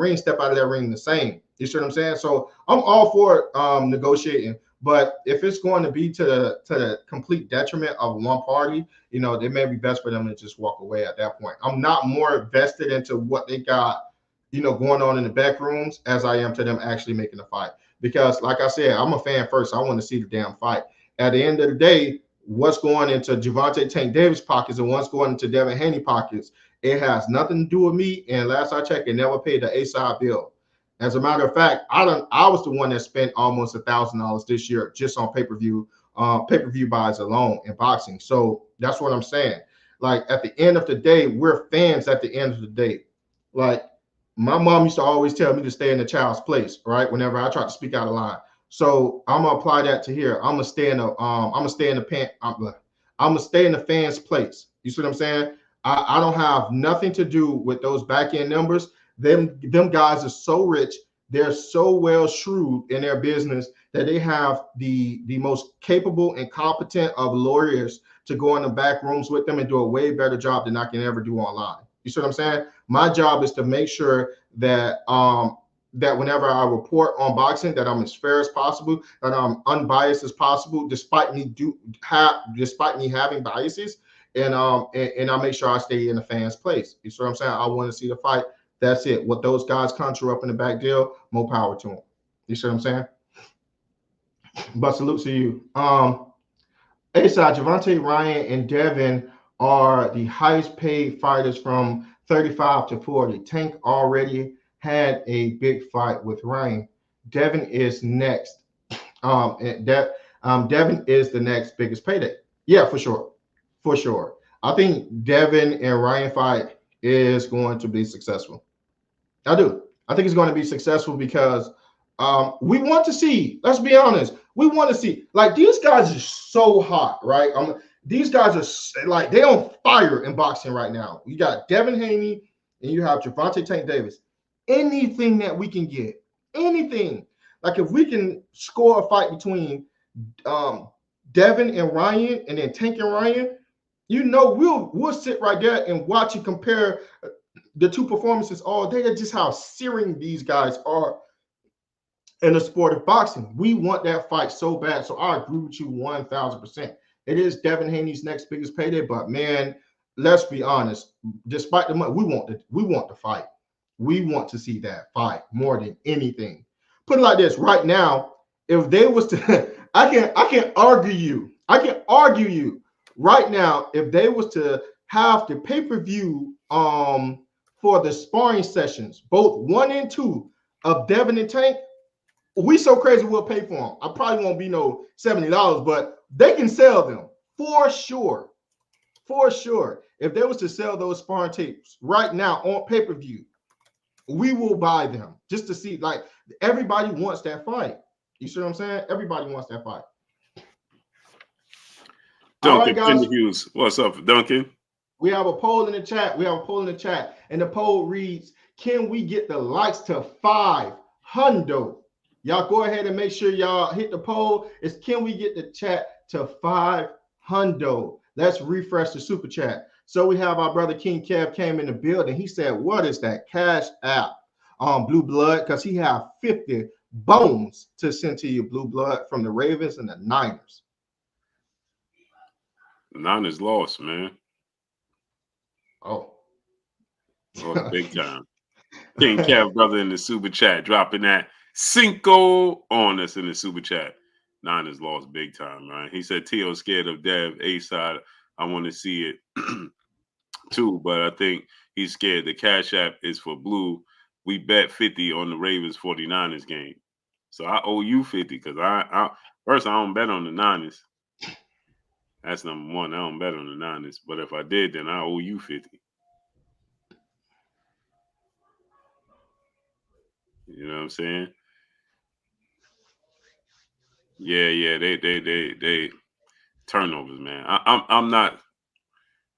S2: ring the same. You see what I'm saying? So I'm all for negotiating, but if it's going to be to the complete detriment of one party, it may be best for them to just walk away at that point. I'm not more vested into what they got, going on in the back rooms as I am to them actually making a fight. Because, like I said, I'm a fan first. I want to see the damn fight. At the end of the day, what's going into Javante Tank Davis pockets and what's going into Devin Haney pockets, it has nothing to do with me. And last I checked, it never paid the A-side bill. As a matter of fact, I was the one that spent almost $1,000 this year just on pay-per-view buys alone in boxing. So that's what I'm saying. Like, at the end of the day, we're fans at the end of the day. Like, my mom used to always tell me to stay in the child's place, right? Whenever I tried to speak out of line. So I'm gonna apply that to here. I'm gonna stay in the fans' place. You see what I'm saying? I don't have nothing to do with those back end numbers. Them guys are so rich. They're so well shrewd in their business that they have the most capable and competent of lawyers to go in the back rooms with them and do a way better job than I can ever do online. You see what I'm saying? My job is to make sure that that whenever I report on boxing, that I'm as fair as possible, that I'm unbiased as possible, despite me having biases, and I make sure I stay in the fans' place. You see what I'm saying? I want to see the fight. That's it. What those guys conjure up in the back deal, more power to them. You see what I'm saying? But salute to you. A-side, Javante, Ryan, and Devin are the highest paid fighters from 35 to 40. Tank already had a big fight with Ryan. Devin is next. Devin is the next biggest payday. Yeah, for sure. For sure. I think Devin and Ryan fight is going to be successful. I do. I think it's going to be successful because we want to see, let's be honest, we want to see, like, these guys are so hot, right? These guys are like, they on fire in boxing right now. You got Devin Haney and you have Javante Tank Davis. Anything that we can get, anything. Like, if we can score a fight between Devin and Ryan, and then Tank and Ryan, we'll sit right there and watch and compare the two performances all day. Just how searing these guys are in the sport of boxing. We want that fight so bad. So I agree with you 1,000%. It is Devin Haney's next biggest payday, but man, let's be honest. Despite the money, we want the fight. We want to see that fight more than anything. Put it like this: right now, if they was to, I can argue you. I can argue you right now if they was to have the pay per view for the sparring sessions, both 1 and 2 of Devin and Tank, we so crazy we'll pay for them. I probably won't be no $70, but they can sell them for sure. For sure. If they was to sell those sparring tapes right now on pay-per-view, we will buy them just to see. Like, everybody wants that fight. You see what I'm saying? Everybody wants that fight. All right,
S1: Duncan
S2: guys.
S1: Hughes, what's up, Duncan?
S2: We have a poll in the chat. And the poll reads: can we get the likes to 500? Y'all go ahead and make sure y'all hit the poll. It's can we get the chat to 500? Let's refresh the super chat. So we have our brother King Kev came in the building. He said, what is that Cash App on Blue Blood? Because he have 50 bones to send to you, Blue Blood, from the Ravens and the Niners.
S1: Niners lost, man.
S2: Oh.
S1: Lost big time. King Kev brother in the super chat dropping that Cinco on us in the super chat. Niners lost big time, right? He said Tio scared of Dev A side. I want to see it too, but I think he's scared. The Cash App is for Blue. We bet 50 on the Ravens 49ers game. So I owe you 50 because I first I don't bet on the Niners. That's number one. I don't bet on the Niners. But if I did, then I owe you 50. You know what I'm saying? Yeah. They turnovers, man. I'm not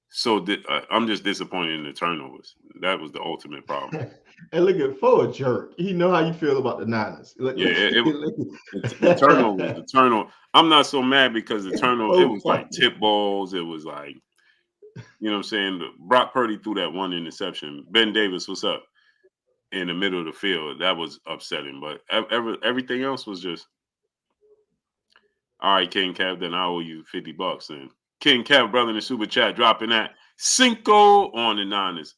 S1: so I'm just disappointed in the turnovers. That was the ultimate problem.
S2: And look at for a jerk. He know how you feel about the Niners.
S1: Yeah, the turnovers, the turnover. I'm not so mad because the turnover. It was like tip balls. It was like, you know what I'm saying. Brock Purdy threw that one interception. Ben Davis, what's up? In the middle of the field, that was upsetting. But everything else was just all right. King Kev, then I owe you $50. Then King Kev, brother in the super chat, dropping that Cinco on the Niners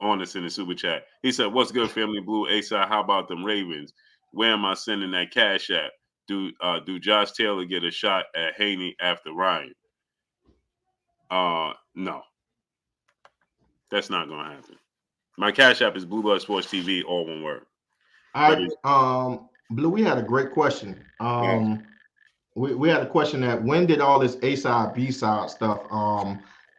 S1: on us in the super chat. He said, "What's good, family blue? A-side, how about them Ravens? Where am I sending that cash at? Do Josh Taylor get a shot at Haney after Ryan? No, that's not gonna happen. My cash app is Blue Blood Sports TV, all one word.
S2: Blue, we had a great question. We had a question that when did all this A side, B side stuff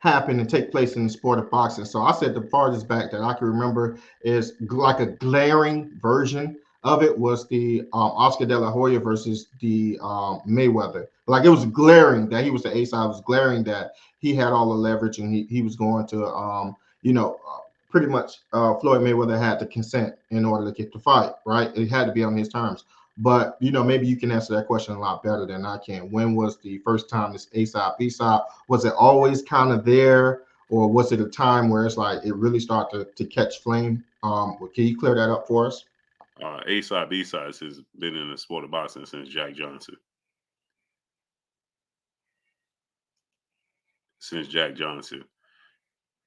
S2: happen and take place in the sport of boxing? So I said the farthest back that I can remember is like a glaring version of it was the Oscar De La Hoya versus the Mayweather. Like, it was glaring that he was the A side. It was glaring that he had all the leverage and he was going to pretty much Floyd Mayweather had to consent in order to get the fight, right? It had to be on his terms. But, maybe you can answer that question a lot better than I can. When was the first time this A side, B side? Was it always kind of there? Or was it a time where it's like it really started to catch flame? Can you clear that up for us?
S1: A side, B sides has been in the sport of boxing since Jack Johnson.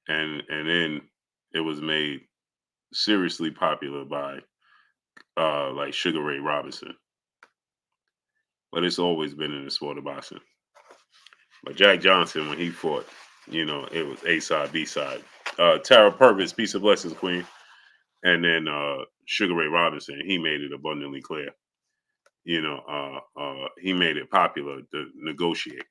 S1: And then it was made seriously popular by like Sugar Ray Robinson. But it's always been in the sport of boxing. But Jack Johnson, when he fought, it was A side, B side. Tara Purvis, peace of blessings, Queen. And then Sugar Ray Robinson, he made it abundantly clear. He made it popular to negotiate.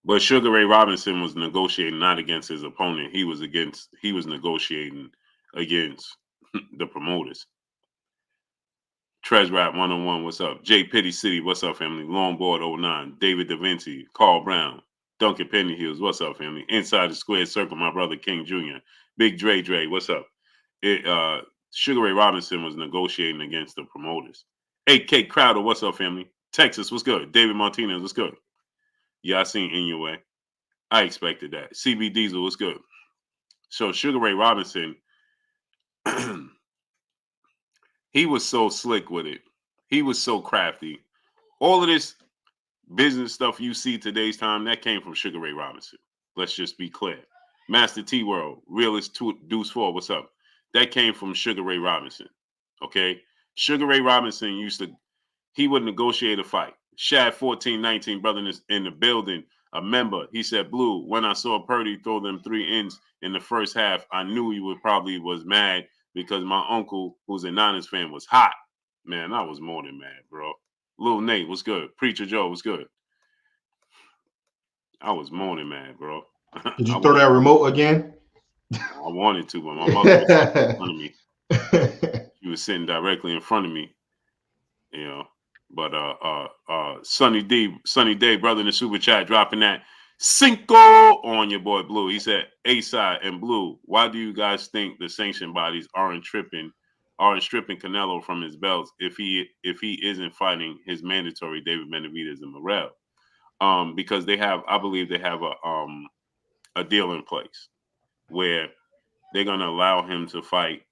S1: But Sugar Ray Robinson was negotiating not against his opponent. He was negotiating against the promoters. Trez Rap 101, what's up? J Pitty City, what's up, family? Longboard 09, David Da Vinci, Carl Brown, Duncan Penny Hills, what's up, family? Inside the Square Circle, my brother King Jr., Big Dre, what's up? Sugar Ray Robinson was negotiating against the promoters. AK Crowder, what's up, family? Texas, what's good? David Martinez, what's good? Yeah, I seen In Your Way. I expected that. CB Diesel, what's good? So Sugar Ray Robinson, he was so slick with it. He was so crafty. All of this business stuff you see today's time, that came from Sugar Ray Robinson. Let's just be clear. Master T World, Realist Deuce 4, what's up? That came from Sugar Ray Robinson. Okay? Sugar Ray Robinson he would negotiate a fight. Shad 1419, brother in the building, a member. He said, Blue, when I saw Purdy throw them 3 ends in the first half, I knew he was mad because my uncle, who's a Niners fan, was hot. Man, I was more than mad, bro. Lil Nate, what's good? Preacher Joe, what's good? I was more than mad, bro.
S2: Did you throw that remote again?
S1: I wanted to, but my mother was sitting in front of me. She was sitting directly in front of me, you know. But Sunny Day, brother in the super chat, dropping that Cinco on your boy Blue. He said, A-side and Blue, why do you guys think the sanction bodies aren't stripping Canelo from his belts if he isn't fighting his mandatory David Benavidez and Morrell? Because I believe they have a deal in place where they're gonna allow him to fight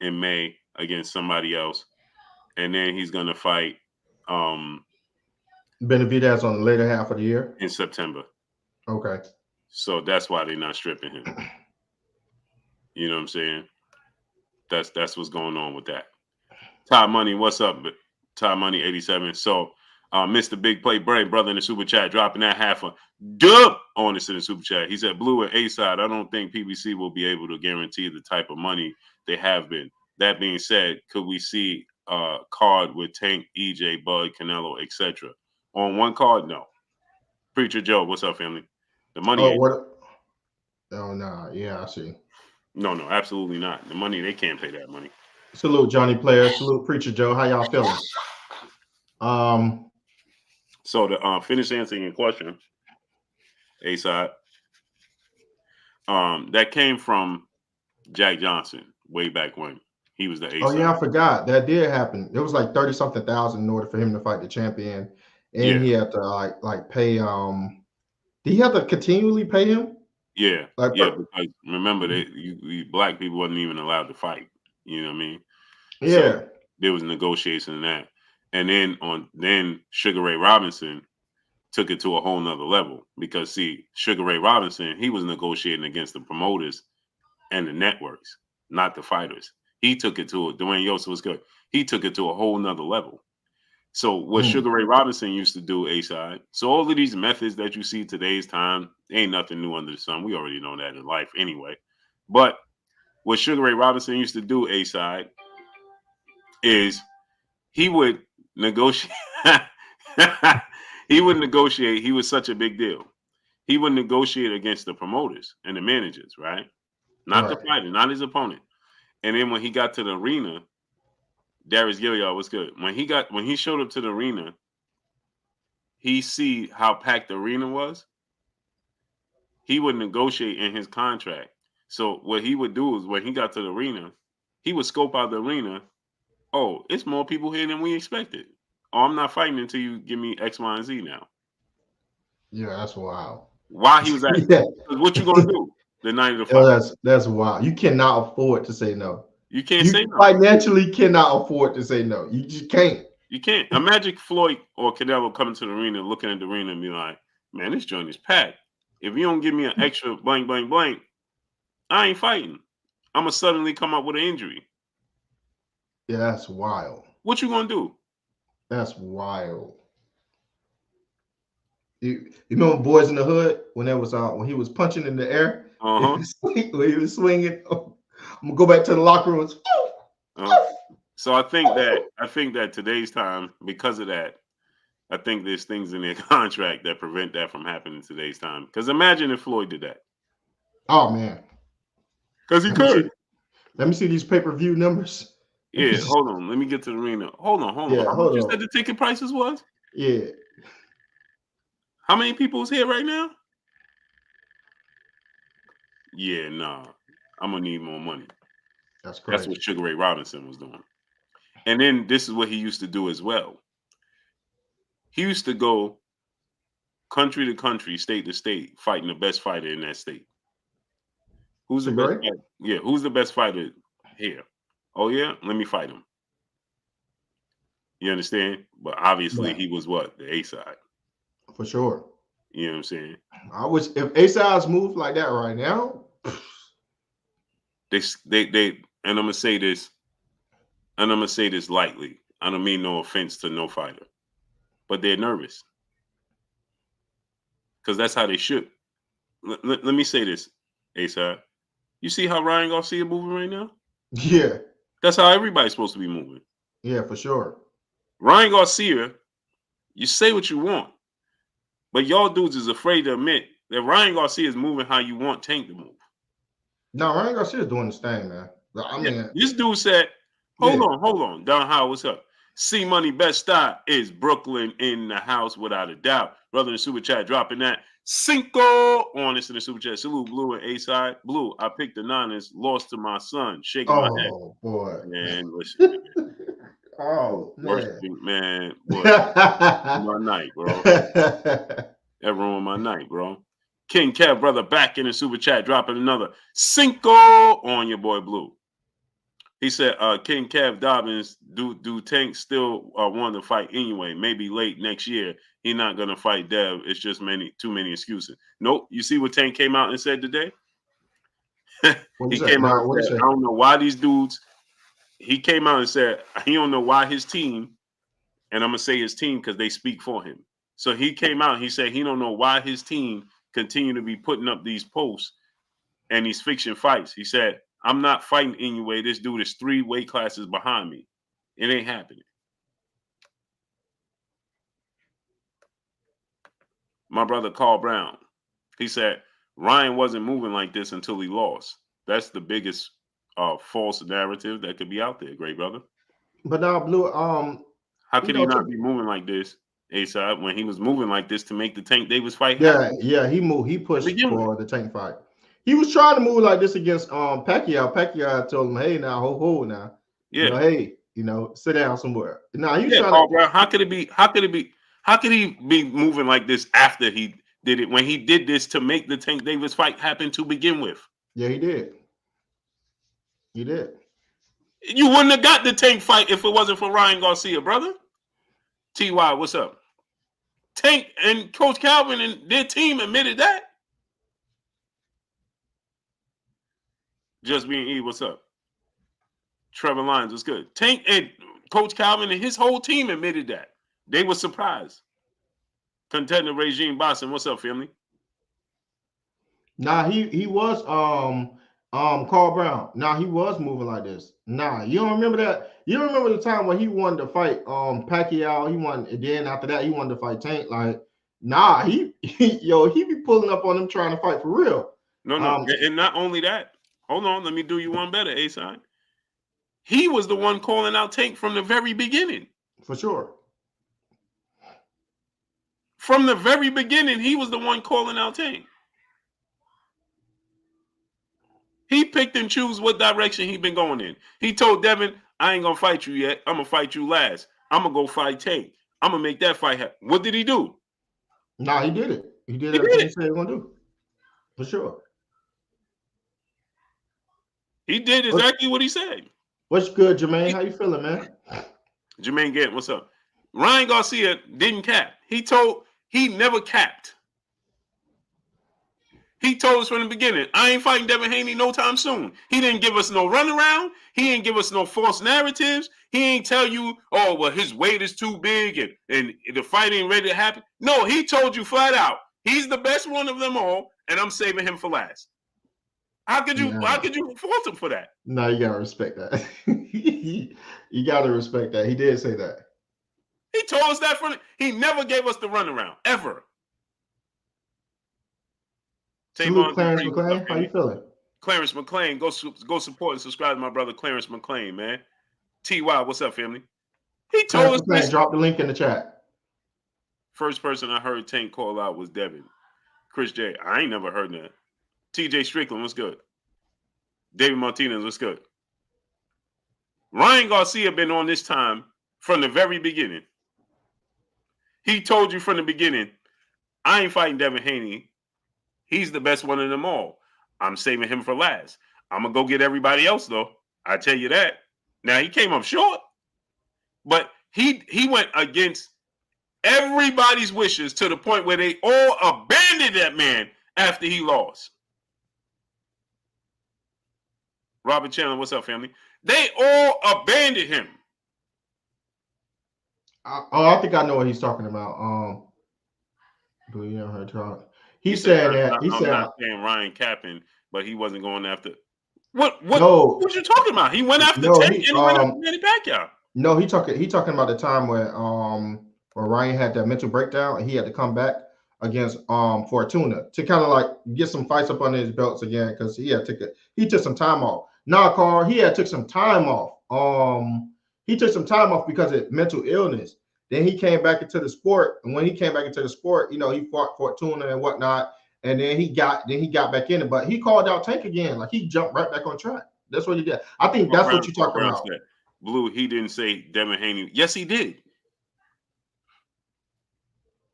S1: in May against somebody else, and then he's gonna fight
S2: Benavidez on the later half of the year
S1: in September.
S2: Okay.
S1: So that's why they're not stripping him. You know what I'm saying? That's what's going on with that. Todd Money, what's up? Todd Money 87. So Mr. Big Play Brain, brother in the super chat, dropping that half a dub on us in the super chat. He said, Blue and A-side, I don't think PBC will be able to guarantee the type of money they have been. That being said, could we see a card with Tank, EJ, Bud, Canelo, etc.? On one card, no. Preacher Joe, what's up, family? The money ain't.
S2: Oh, nah. Yeah, I see.
S1: No, absolutely not. The money, they can't pay that money.
S2: Salute, Johnny Player. Salute, Preacher Joe. How y'all feeling?
S1: So to finish answering your question, A-side, that came from Jack Johnson way back when he was the A-side.
S2: Oh yeah, I forgot that did happen. It was like 30-something thousand in order for him to fight the champion, and he had to like pay. Did he have to continually pay him?
S1: Yeah, because remember you black people wasn't even allowed to fight. You know what I mean?
S2: Yeah.
S1: So there was negotiation in that, and then Sugar Ray Robinson took it to a whole nother level because see, Sugar Ray Robinson, he was negotiating against the promoters and the networks, not the fighters. He took it to Dwayne Yost was good. He took it to a whole nother level. So what Sugar Ray Robinson used to do, A-side. So all of these methods that you see today's time ain't nothing new under the sun. We already know that in life anyway. But what Sugar Ray Robinson used to do, A-side, is he would negotiate. He would negotiate. He was such a big deal. He would negotiate against the promoters and the managers, right? Not the fighter, not his opponent. And then when he got to the arena, Darius Gilliard was good. When he showed up to the arena, he see how packed the arena was. He would negotiate in his contract. So what he would do is when he got to the arena, he would scope out the arena. Oh, it's more people here than we expected. Oh, I'm not fighting until you give me X, Y, and Z now.
S2: Yeah, that's wild.
S1: Why he was at?
S2: Yeah.
S1: What you gonna do the night of the fight?
S2: That's wild. You cannot afford to say no.
S1: You can't say no.
S2: Financially cannot afford to say no. You just can't.
S1: You can't. Imagine Floyd or Canelo coming to the arena, looking at the arena and be like, man, this joint is packed. If you don't give me an extra blank, blank, blank, I ain't fighting. I'm going to suddenly come up with an injury.
S2: Yeah, that's wild.
S1: What you going to do?
S2: That's wild. You remember Boys in the Hood when he was punching in the air? When he was swinging. Oh, I'm going to go back to the locker rooms.
S1: So I think that today's time, because of that, I think there's things in their contract that prevent that from happening in today's time. Because imagine if Floyd did that.
S2: Oh man,
S1: because he could.
S2: Let me see these pay-per-view numbers.
S1: Yeah, hold on. Let me get to the arena. Hold on.
S2: Yeah,
S1: How much you said the ticket prices was?
S2: Yeah.
S1: How many people is here right now? Yeah, nah. I'm gonna need more money.
S2: That's
S1: That's
S2: crazy.
S1: what Sugar Ray Robinson was doing. And then this is what he used to do as well. He used to go country to country, state to state, fighting the best fighter in that state. Who's the
S2: Sugar
S1: best
S2: Ray?
S1: fighter? Yeah, who's the best fighter here? Oh yeah, let me fight him. You understand? But obviously
S2: Yeah,
S1: he was what? The A side.
S2: for sure.
S1: You know what I'm saying?
S2: I wish if A-Sides moved like that right now.
S1: They and I'm gonna say this, and I'm gonna say this lightly. I don't mean no offense to no fighter, but they're nervous because that's how they should. Let me say this, A side. You see how Ryan Garcia moving right now?
S2: Yeah,
S1: That's how everybody's supposed to be moving.
S2: yeah, for sure.
S1: Ryan Garcia, you say what you want, but y'all dudes is afraid to admit that Ryan Garcia is moving how you want Tank to move.
S2: No, Ryan Garcia's doing this thing, man. I
S1: Yeah.
S2: mean,
S1: This dude said,
S2: yeah.
S1: hold on. Don Howard, what's up? C Money best stop is Brooklyn in the house without a doubt. Brother in the super chat dropping that. Cinco on this in the super chat. Salute Blue and A side. Blue, I picked the Niners, lost to my son, shaking my head.
S2: Oh boy.
S1: Man, listen, man.
S2: Oh
S1: Worst
S2: man.
S1: thing, man, boy, my night, bro. That ruined my night, bro. King Kev, brother, back in the super chat, dropping another Cinco on your boy Blue. He said, King Kev Dobbins, do Tank still want to fight anyway? Maybe late next year. He not gonna fight Dev. It's just too many excuses. Nope. You see what Tank came out and said today?
S2: What you
S1: He
S2: say?
S1: came out
S2: Now
S1: and
S2: what you
S1: said,
S2: say?
S1: I don't know why these dudes. He came out and said he don't know why his team, and I'm gonna say his team because they speak for him. So he came out. He said he don't know why his team continue to be putting up these posts and these fiction fights. He said, I'm not fighting anyway. This dude is 3 weight classes behind me. It ain't happening. My brother Carl Brown, he said Ryan wasn't moving like this until he lost. That's the biggest false narrative that could be out there, great brother.
S2: But now Blue,
S1: How
S2: you
S1: could he
S2: know,
S1: not be moving like this, A-Side, when he was moving like this to make the Tank Davis fight
S2: yeah,
S1: happen
S2: yeah, he moved, he
S1: to
S2: pushed
S1: begin with?
S2: for the Tank fight. He was trying to move like this against Pacquiao. Pacquiao told him, hey now, ho now,
S1: Yeah.
S2: hey, sit down somewhere. Now he was
S1: Yeah,
S2: trying to
S1: Carl Brown. How could it be? How could he be moving like this after he did it when he did this to make the Tank Davis fight happen to begin with?
S2: yeah, he did. He did.
S1: You wouldn't have got the Tank fight if it wasn't for Ryan Garcia, brother. TY, what's up? Tank and Coach Calvin and their team admitted that. Just being E, what's up? Trevor Lyons, what's good? Tank and Coach Calvin and his whole team admitted that. They were surprised. Contender Regime Boston, what's up, family?
S2: Nah, he was Carl Brown. Nah, he was moving like this. Nah, you don't remember that? You don't remember the time when he wanted to fight Pacquiao? He wanted, and then after that he wanted to fight Tank. Like, nah, he be pulling up on him trying to fight for real.
S1: No, and not only that. Hold on, let me do you one better, A-Side. He was the one calling out Tank from the very beginning.
S2: For sure.
S1: From the very beginning, he was the one calling out Tank. He picked and choose what direction he been going in. He told Devin, I ain't gonna fight you yet. I'm gonna fight you last. I'm gonna go fight Tank. I'm gonna make that fight happen. What did he do?
S2: Nah, he did it. He did
S1: He did
S2: everything he
S1: it.
S2: said he was gonna do. For sure.
S1: He did exactly what he said.
S2: What's good, Jermaine? How you feeling, man?
S1: Jermaine Gant, what's up? Ryan Garcia didn't cap. He never capped. He told us from the beginning, I ain't fighting Devin Haney no time soon. He didn't give us no runaround. He didn't give us no false narratives. He ain't tell you, oh, well, his weight is too big and the fight ain't ready to happen. No, he told you flat out, he's the best one of them all, and I'm saving him for last. How could you fault him for that?
S2: No, you gotta respect that. You gotta respect that. He did say that.
S1: He told us that he never gave us the runaround, ever.
S2: Salute,
S1: Tavon
S2: Clarence
S1: Dupree, what's up,
S2: McClain. How you feeling?
S1: Clarence McClain, go support and subscribe to my brother Clarence McClain, man. TY, what's up, family? He told
S2: Clarence
S1: us
S2: McClain,
S1: this.
S2: drop the link in the chat.
S1: First person I heard Tank call out was Devin. Chris J. I ain't never heard that. TJ Strickland, what's good? David Martinez, what's good? Ryan Garcia been on this time from the very beginning. He told you from the beginning, I ain't fighting Devin Haney. He's the best one of them all. I'm saving him for last. I'm gonna go get everybody else though. I tell you that. Now he came up short, but he went against everybody's wishes to the point where they all abandoned that man after he lost. Robert Chandler, what's up, family? They all abandoned him.
S2: I think I know what he's talking about. Do you know her talk? He said that. He said,
S1: I'm not saying Ryan capping, but he wasn't going after. What?
S2: No,
S1: What you talking about? He went after
S2: no,
S1: Tank and he went after Manny Pacquiao.
S2: No, he talking about the time where Ryan had that mental breakdown and he had to come back against Fortuna to kind of like get some fights up under his belts again because he took some time off. Nah, Carl, he had took some time off. He took some time off because of mental illness. Then he came back into the sport, and when he came back into the sport, he fought Fortuna and whatnot, and then he got back in it. But he called out Tank again, like he jumped right back on track. That's what he did. I think that's what you're talking about.
S1: Blue, he didn't say Devin Haney. Yes, he did.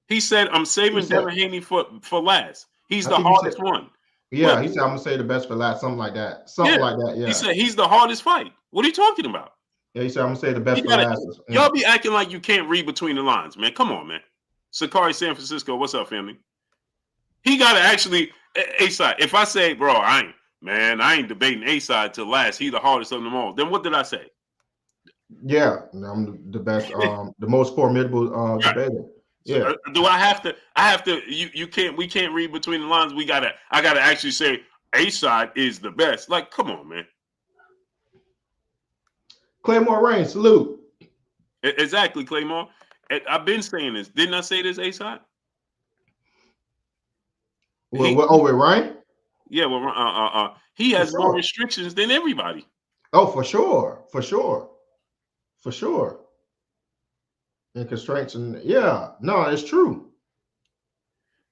S1: He said, I'm saving Devin Haney for last. He's the hardest one.
S2: Yeah, he said, I'm going to say the best for last, something like that. Yeah.
S1: He said, he's the hardest fight. What are you talking about?
S2: Yeah, he said, I'm going to say the best for last.
S1: Y'all be acting like you can't read between the lines, man. Come on, man. Sakari, San Francisco, what's up, family? He got to actually, A-side. If I say, bro, I ain't debating A-side till last. He the hardest of them all. Then what did I say?
S2: Yeah, I'm the best, the most formidable debater. Yeah.
S1: So, do I have to? We can't read between the lines. I gotta actually say A-side is the best. Like, come on, man.
S2: Claymore Rain, salute.
S1: Exactly, Claymore. I've been saying this. Didn't I say this, A-side?
S2: With Ryan?
S1: Yeah, well, he has more restrictions than everybody.
S2: Oh, for sure. And constraints, and it's true.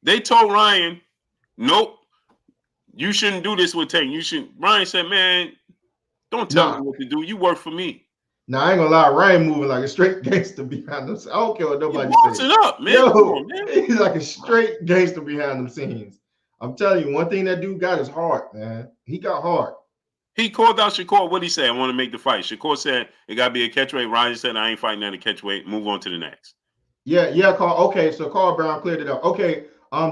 S1: They told Ryan, nope, you shouldn't do this with Tank. Ryan said, man, don't tell me what to do. You work for me.
S2: Now, I ain't gonna lie, Ryan moving like a straight gangster behind them. I don't care what nobody says.
S1: It up, man. Come on, man.
S2: He's like a straight gangster behind them scenes. I'm telling you, one thing that dude got is heart, man. He got heart.
S1: He called out Shakur. What'd he say? I want to make the fight. Shakur said it got to be a catchweight. Ryan said, I ain't fighting at a catchweight. Move on to the next.
S2: Yeah, Carl. Okay, so Carl Brown cleared it up. Okay,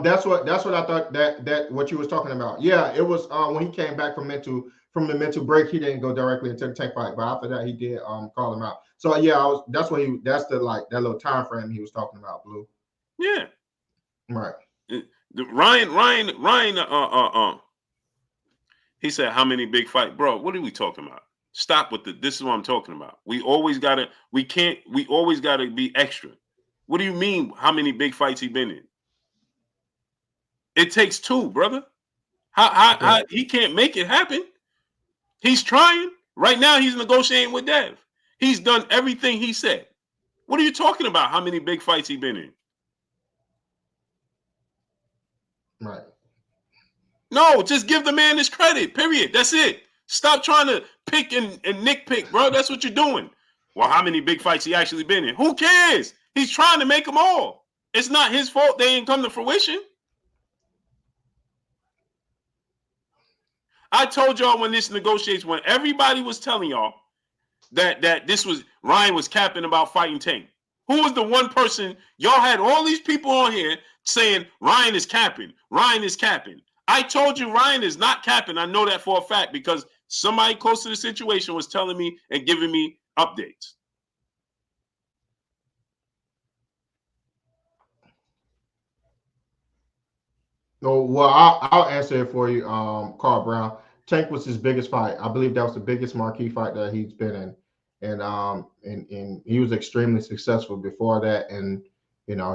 S2: that's what I thought that what you was talking about. Yeah, it was when he came back from the mental break, he didn't go directly into the Tank fight, but after that he did call him out. So yeah, that's that little time frame he was talking about, Blue.
S1: Yeah.
S2: Right.
S1: Ryan, he said, how many big fights? Bro, what are we talking about? Stop with this is what I'm talking about. We always gotta be extra. What do you mean how many big fights he been in? It takes two, brother. How he can't make it happen? He's trying. Right now, he's negotiating with Dev. He's done everything he said. What are you talking about? How many big fights he been in?
S2: Right.
S1: No, just give the man his credit, period. That's it. Stop trying to pick and nitpick, bro. That's what you're doing. Well, how many big fights he actually been in? Who cares? He's trying to make them all. It's not his fault they ain't come to fruition. I told y'all when this negotiates, when everybody was telling y'all that this was Ryan was capping about fighting Tank. Who was the one person? Y'all had all these people on here saying Ryan is capping. Ryan is capping. I told you Ryan is not capping. I know that for a fact because somebody close to the situation was telling me and giving me updates.
S2: No, well, I'll answer it for you, Carl Brown. Tank was his biggest fight. I believe that was the biggest marquee fight that he's been in, and he was extremely successful before that. And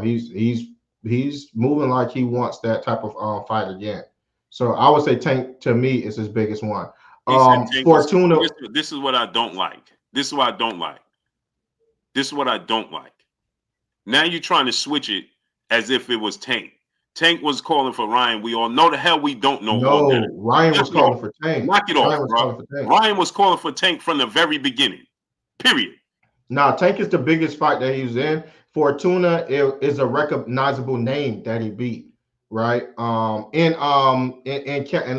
S2: he's moving like he wants that type of fight again. So I would say Tank to me is his biggest one. Fortuna.
S1: This is what I don't like. This is what I don't like. This is what I don't like. Now you're trying to switch it as if it was Tank. Tank was calling for Ryan. We all know the hell we don't know.
S2: No, Ryan was calling for Tank.
S1: Knock it off, bro. Ryan was calling for Tank from the very beginning. Period.
S2: Now, Tank is the biggest fight that he was in. Fortuna is a recognizable name that he beat, right? And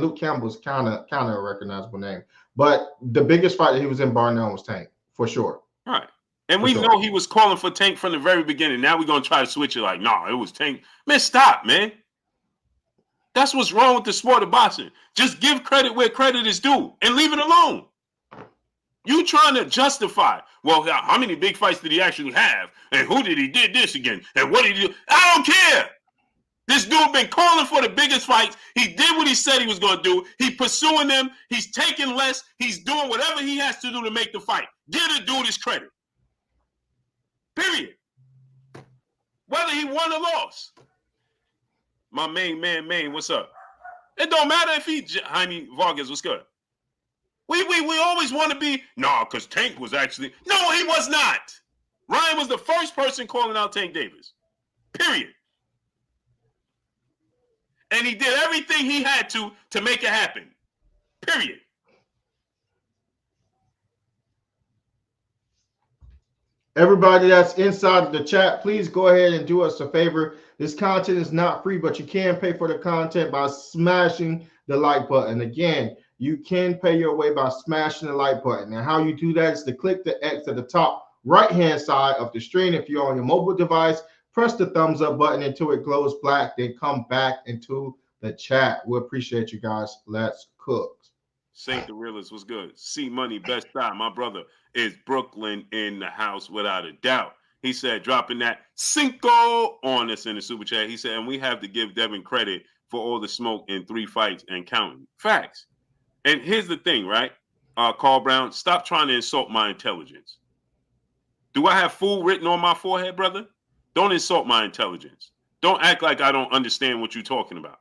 S2: Luke Campbell's kind of a recognizable name. But the biggest fight that he was in, bar none, was Tank for sure.
S1: Right. And
S2: For
S1: we
S2: sure.
S1: know he was calling for Tank from the very beginning. Now we're gonna try to switch it like, nah, it was Tank. Man, stop, man. That's what's wrong with the sport of boxing. Just give credit where credit is due and leave it alone. You trying to justify, well, how many big fights did he actually have? And who did he did this again? And what did he do? I don't care. This dude been calling for the biggest fights. He did what he said he was going to do. He's pursuing them. He's taking less. He's doing whatever he has to do to make the fight. Give the dude his credit. Period. Whether he won or lost. My main man, what's up? It don't matter if he, Haney Vargas, what's good? We always want to be, because Tank was actually, no, he was not. Ryan was the first person calling out Tank Davis. Period. And he did everything he had to make it happen. Period.
S2: Everybody that's inside the chat, please go ahead and do us a favor. This content is not free, but you can pay for the content by smashing the like button. Again, you can pay your way by smashing the like button. And how you do that is to click the X at the top right-hand side of the screen. If you're on your mobile device, press the thumbs up button until it glows black, then come back into the chat. We appreciate you guys. Let's cook.
S1: Saint the Realist was good. C Money, best time. My brother is Brooklyn in the house without a doubt. He said, dropping that cinco on us in the super chat. He said, and we have to give Devin credit for all the smoke in 3 fights and counting. Facts. And here's the thing, right? Carl Brown, stop trying to insult my intelligence. Do I have fool written on my forehead, brother? Don't insult my intelligence. Don't act like I don't understand what you're talking about.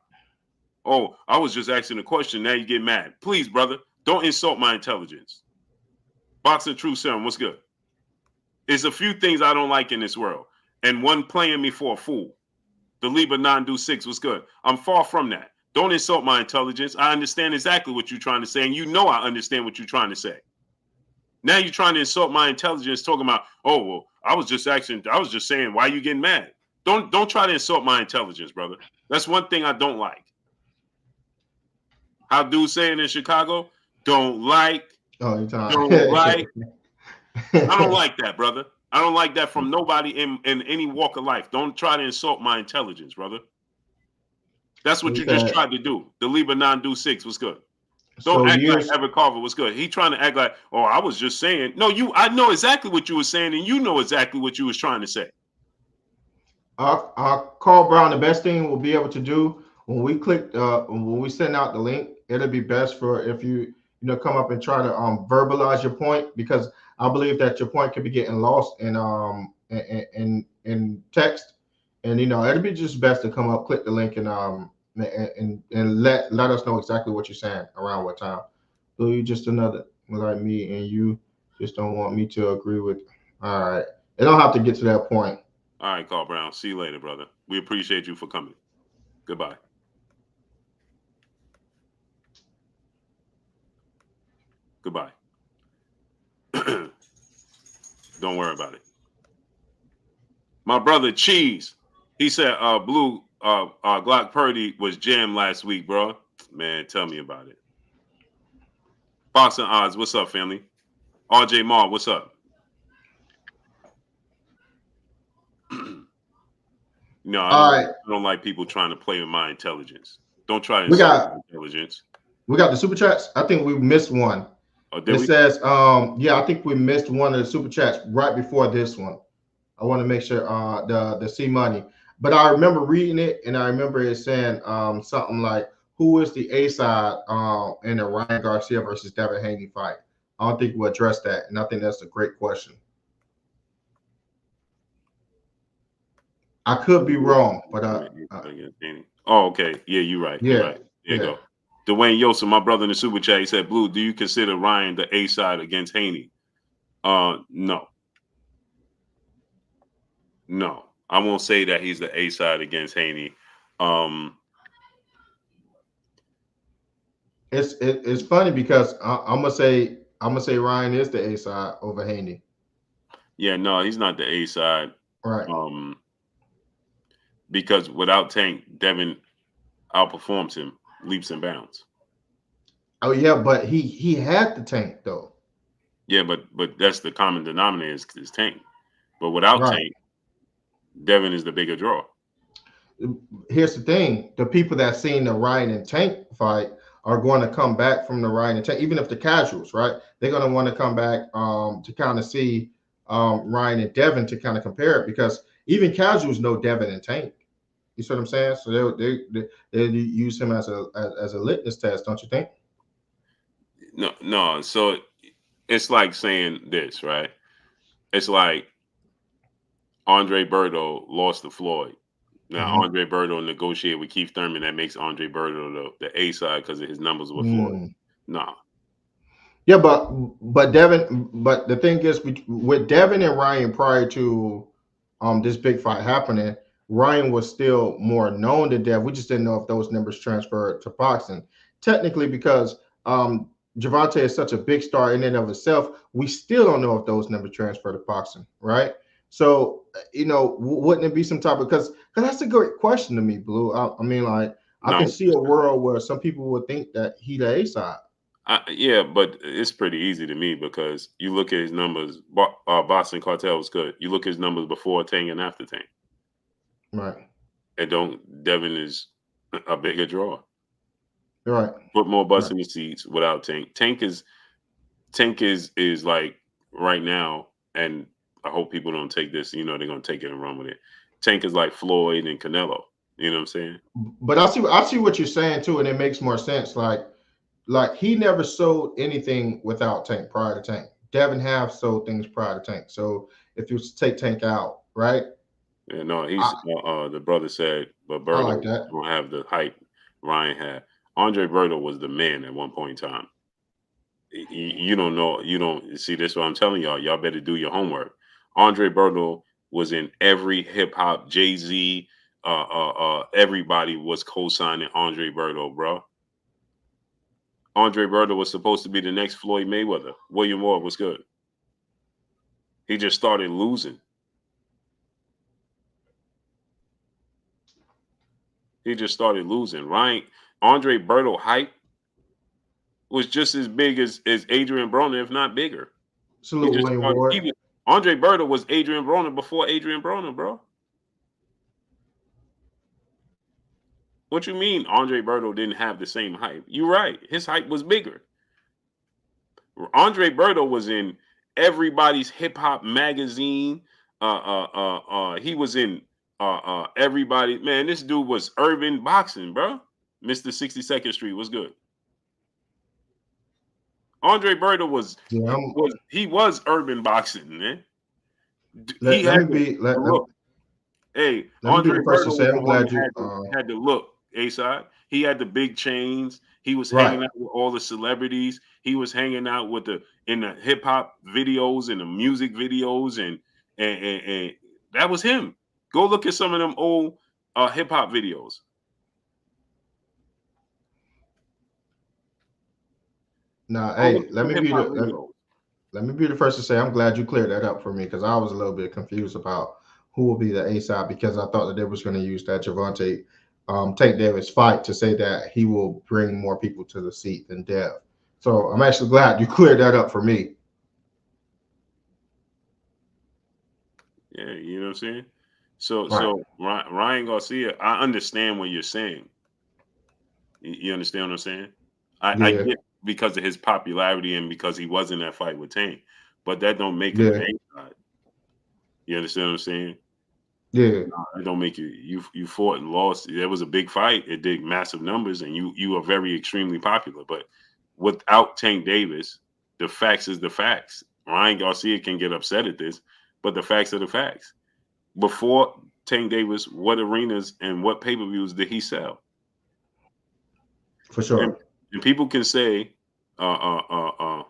S1: Oh, I was just asking a question. Now you get mad. Please, brother, don't insult my intelligence. Boxing True Serum, what's good? There's a few things I don't like in this world. And one playing me for a fool. The Liba 9-6, what's good? I'm far from that. Don't insult my intelligence. I understand exactly what you're trying to say. And you know I understand what you're trying to say. Now you're trying to insult my intelligence, talking about, oh, well, I was just saying, why are you getting mad? Don't try to insult my intelligence, brother. That's one thing I don't like. How dudes saying in Chicago, don't like. I don't like that, brother. I don't like that from nobody in any walk of life. Don't try to insult my intelligence, brother. That's what you just tried to do. The Liba 9-6 was good. Don't act like Everett Carver was good. He trying to act like, oh, I was just saying. No, I know exactly what you were saying, and you know exactly what you was trying to say.
S2: Carl Brown, the best thing we'll be able to do when we send out the link, it'll be best for if you come up and try to verbalize your point, because I believe that your point could be getting lost in text, and it'll be just best to come up, click the link, and let us know exactly what you're saying around what time. So you just another like me, and you just don't want me to agree with. All right, it don't have to get to that point.
S1: All right, Carl Brown. See you later, brother. We appreciate you for coming. Goodbye. Goodbye. Don't worry about it. My brother Cheese, he said Blue Glock Purdy was jammed last week, bro. Man, tell me about it. Boxing Odds, what's up, family? RJ Mar, what's up? No, I don't like people trying to play with my intelligence. Don't try to insult my intelligence.
S2: We got the super chats. I think we missed one. It says, I think we missed one of the super chats right before this one. I want to make sure the C Money. But I remember reading it, and I remember it saying something like, who is the A side in the Ryan Garcia versus Devin Haney fight? I don't think we'll address that, and I think that's a great question. I could be wrong, but
S1: oh, okay. Yeah, you're right.
S2: Yeah,
S1: you're right. There you go. Dwayne Yosa, my brother in the super chat, he said, Blue, do you consider Ryan the A side against Haney? No. No, I won't say that he's the A side against Haney.
S2: It's funny because I'm gonna say Ryan is the A side over Haney.
S1: Yeah, no, he's not the A side.
S2: Right.
S1: Um, because without Tank, Devin outperforms him leaps and bounds.
S2: Oh yeah, but he had the tank though.
S1: Yeah, but that's the common denominator is Tank. But without
S2: Right.
S1: Tank, Devin is the bigger draw.
S2: Here's the thing: the people that seen the Ryan and Tank fight are going to come back from the Ryan and Tank, even if the casuals, right? They're going to want to come back to kind of see Ryan and Devin to kind of compare it because even casuals know Devin and Tank. You see what I'm saying? So they use him as a litmus test, don't you think?
S1: No, no. So it's like saying this, right? It's like Andre Berto lost to Floyd. Now
S2: Mm-hmm.
S1: Andre Berto negotiated with Keith Thurman. That makes Andre Berto the A side because of his numbers with Floyd.
S2: Mm.
S1: Nah,
S2: Yeah, but the thing is, with Devin and Ryan prior to this big fight happening, Ryan was still more known than Dev. We just didn't know if those numbers transferred to boxing. Technically, because Javante is such a big star in and of itself, we still don't know if those numbers transfer to boxing, right? So, wouldn't it be some type of because that's a great question to me, Blue. I mean, like, I
S1: no.
S2: can see a world where some people would think that he the A side,
S1: Yeah, but it's pretty easy to me because you look at his numbers. Boston Cartel was good. You look at his numbers before Tank and after Tank,
S2: right?
S1: and don't Devin is a bigger draw.
S2: Right,
S1: Put more butts
S2: right.
S1: in the seats without Tank. Tank is like right now, and I hope people don't take this. They're gonna take it and run with it. Tank is like Floyd and Canelo. You know what I'm saying?
S2: But I see what you're saying too, and it makes more sense. Like he never sold anything without Tank prior to Tank. Devin have sold things prior to Tank. So if you take Tank out, right?
S1: Yeah, no,
S2: I,
S1: he's the brother said, but
S2: I like
S1: Berto
S2: that.
S1: don't have the hype Ryan had. Andre Berto was the man at one point in time. You don't know. You don't see this. What I'm telling y'all. Y'all better do your homework. Andre Berto was in every hip hop. Jay Z. Everybody was co-signing Andre Berto, bro. Andre Berto was supposed to be the next Floyd Mayweather. William Ward was good. He just started losing. He just started losing. Ryan Andre Berto hype was just as big as Adrian Broner, if not bigger. He
S2: Salute
S1: just
S2: William
S1: started.
S2: Ward.
S1: Andre Berto was Adrian Broner before Adrian Broner, bro. What you mean Andre Berto didn't have the same hype? You're right. His hype was bigger. Andre Berto was in everybody's hip hop magazine. He was in everybody. Man, this dude was urban boxing, bro. Mr. 62nd Street was good. Andre Berto
S2: Yeah,
S1: was urban boxing, man. He
S2: let, let
S1: had
S2: me be
S1: the
S2: let, let,
S1: look. Hey,
S2: let me be
S1: Andre
S2: the first to
S1: Berto
S2: say
S1: was the
S2: I'm
S1: one
S2: glad
S1: that
S2: you
S1: had the look. A side, he had the big chains. He was
S2: right.
S1: hanging out with all the celebrities. He was hanging out with the in the hip hop videos and the music videos, and that was him. Go look at some of them old hip hop videos.
S2: Now,
S1: Go look
S2: hey,
S1: at some hip hop videos.
S2: let me be the first to say I'm glad you cleared that up for me because I was a little bit confused about who will be the A side because I thought that they was going to use that Javante Tank Davis fight to say that he will bring more people to the seat than Dev. So I'm actually glad you cleared that up for me.
S1: Yeah, you know what I'm saying. So
S2: Right.
S1: so Ryan Garcia, I understand what you're saying. You understand what I'm saying? I
S2: Yeah.
S1: get because of his popularity and because he was in that fight with Tank, but that don't make him an
S2: Yeah.
S1: A side. You understand what I'm saying?
S2: Yeah.
S1: That don't make you fought and lost. There was a big fight. It did massive numbers, and you are very extremely popular. But without Tank Davis, the facts is the facts. Ryan Garcia can get upset at this, but the facts are the facts. Before Tank Davis, what arenas and what pay per views did he sell?
S2: For
S1: And,
S2: sure.
S1: and people can say, uh, uh, uh,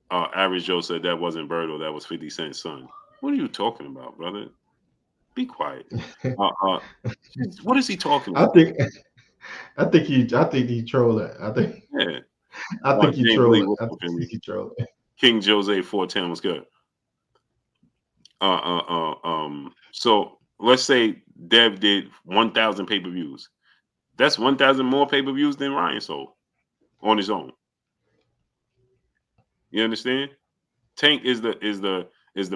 S1: uh, Average Joe said that wasn't Birdo, that was 50 Cent's son. What are you talking about, brother? Be quiet. Uh, uh, what is he talking
S2: I
S1: about?
S2: think I think he trolling.
S1: Yeah.
S2: I think he
S1: James Lee,
S2: trolling.
S1: what's
S2: I
S1: up,
S2: think
S1: Henry?
S2: he trolling.
S1: King Jose 410 was good. So let's say Dev did 1,000 pay-per-views. That's 1,000 more pay-per-views than Ryan sold on his own. You understand? Tank is the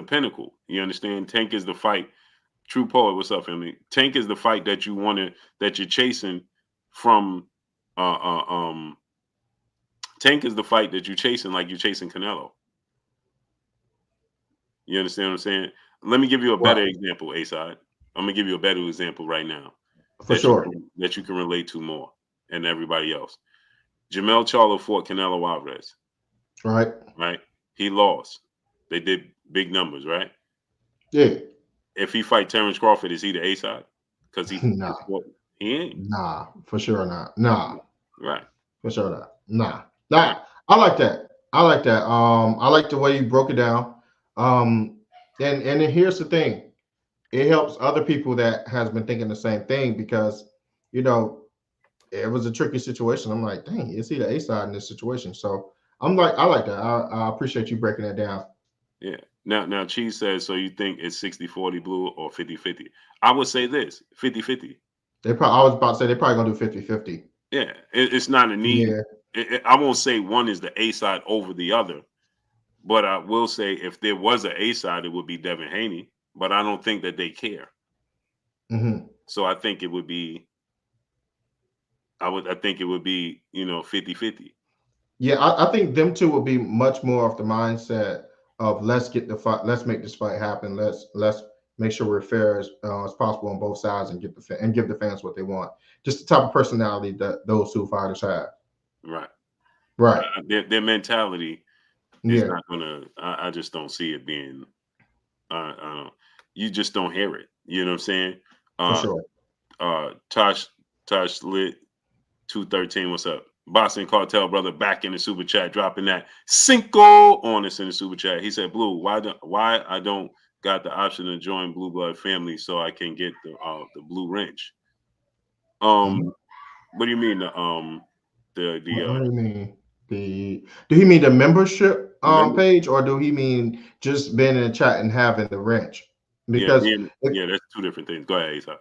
S1: pinnacle. You understand? Tank is the fight. True poet, what's up, family? Tank is the fight that you wanted, that you're chasing from. Uh, uh, um, Tank is the fight that you're chasing, like you're chasing Canelo. You understand what I'm saying? Let me give you a
S2: Right.
S1: better example, A side. I'm gonna give you a better example right now
S2: For sure.
S1: that you can relate to more, and everybody else. Jamel Charlo fought Canelo Alvarez,
S2: Right.
S1: right? He lost. They did big numbers, right?
S2: Yeah.
S1: If he fight Terrence Crawford, is he the A side? Because he
S2: Nah.
S1: fought, he ain't.
S2: Nah. For sure not. Nah.
S1: Right.
S2: For sure not. Nah.
S1: Right.
S2: Nah. I like that. I like that. I like the way you broke it down. Um, and then here's the thing. It helps other people that has been thinking the same thing because you know it was a tricky situation. I'm like, dang, is he the A side in this situation? So I'm like, I like that. I appreciate you breaking that down.
S1: Yeah. Now Cheese says, so you think it's 60-40 blue or 50-50? I would say this, 50-50.
S2: They probably I was about to say they probably gonna do 50-50.
S1: Yeah. It's not a need.
S2: Yeah.
S1: I won't say one is the A side over the other, but I will say if there was an A side, it would be Devin Haney. But I don't think that they care.
S2: Hmm.
S1: So I think it would be, I think it would be, 50-50.
S2: Yeah, I think them two will be much more of the mindset of let's get the fight, let's make this fight happen. Let's make sure we're fair as possible on both sides and and give the fans what they want. Just the type of personality that those two fighters have.
S1: Right.
S2: Right.
S1: Their mentality is
S2: Yeah,
S1: not gonna. I just don't see it being. You just don't hear it. You know what I'm saying?
S2: for
S1: Uh,
S2: sure.
S1: Tosh lit 213. What's up? Boston Cartel brother back in the super chat, dropping that cinco on us in the super chat. He said, "Blue, why I don't got the option to join Blue Blood family so I can get the blue wrench?"
S2: Mhm.
S1: Um, what do you mean the
S2: What do you mean? Do he mean the membership
S1: member?
S2: page or do he mean just being in the chat and having the wrench?
S1: Yeah,
S2: Because
S1: yeah, that's two different things. Go ahead, Asa.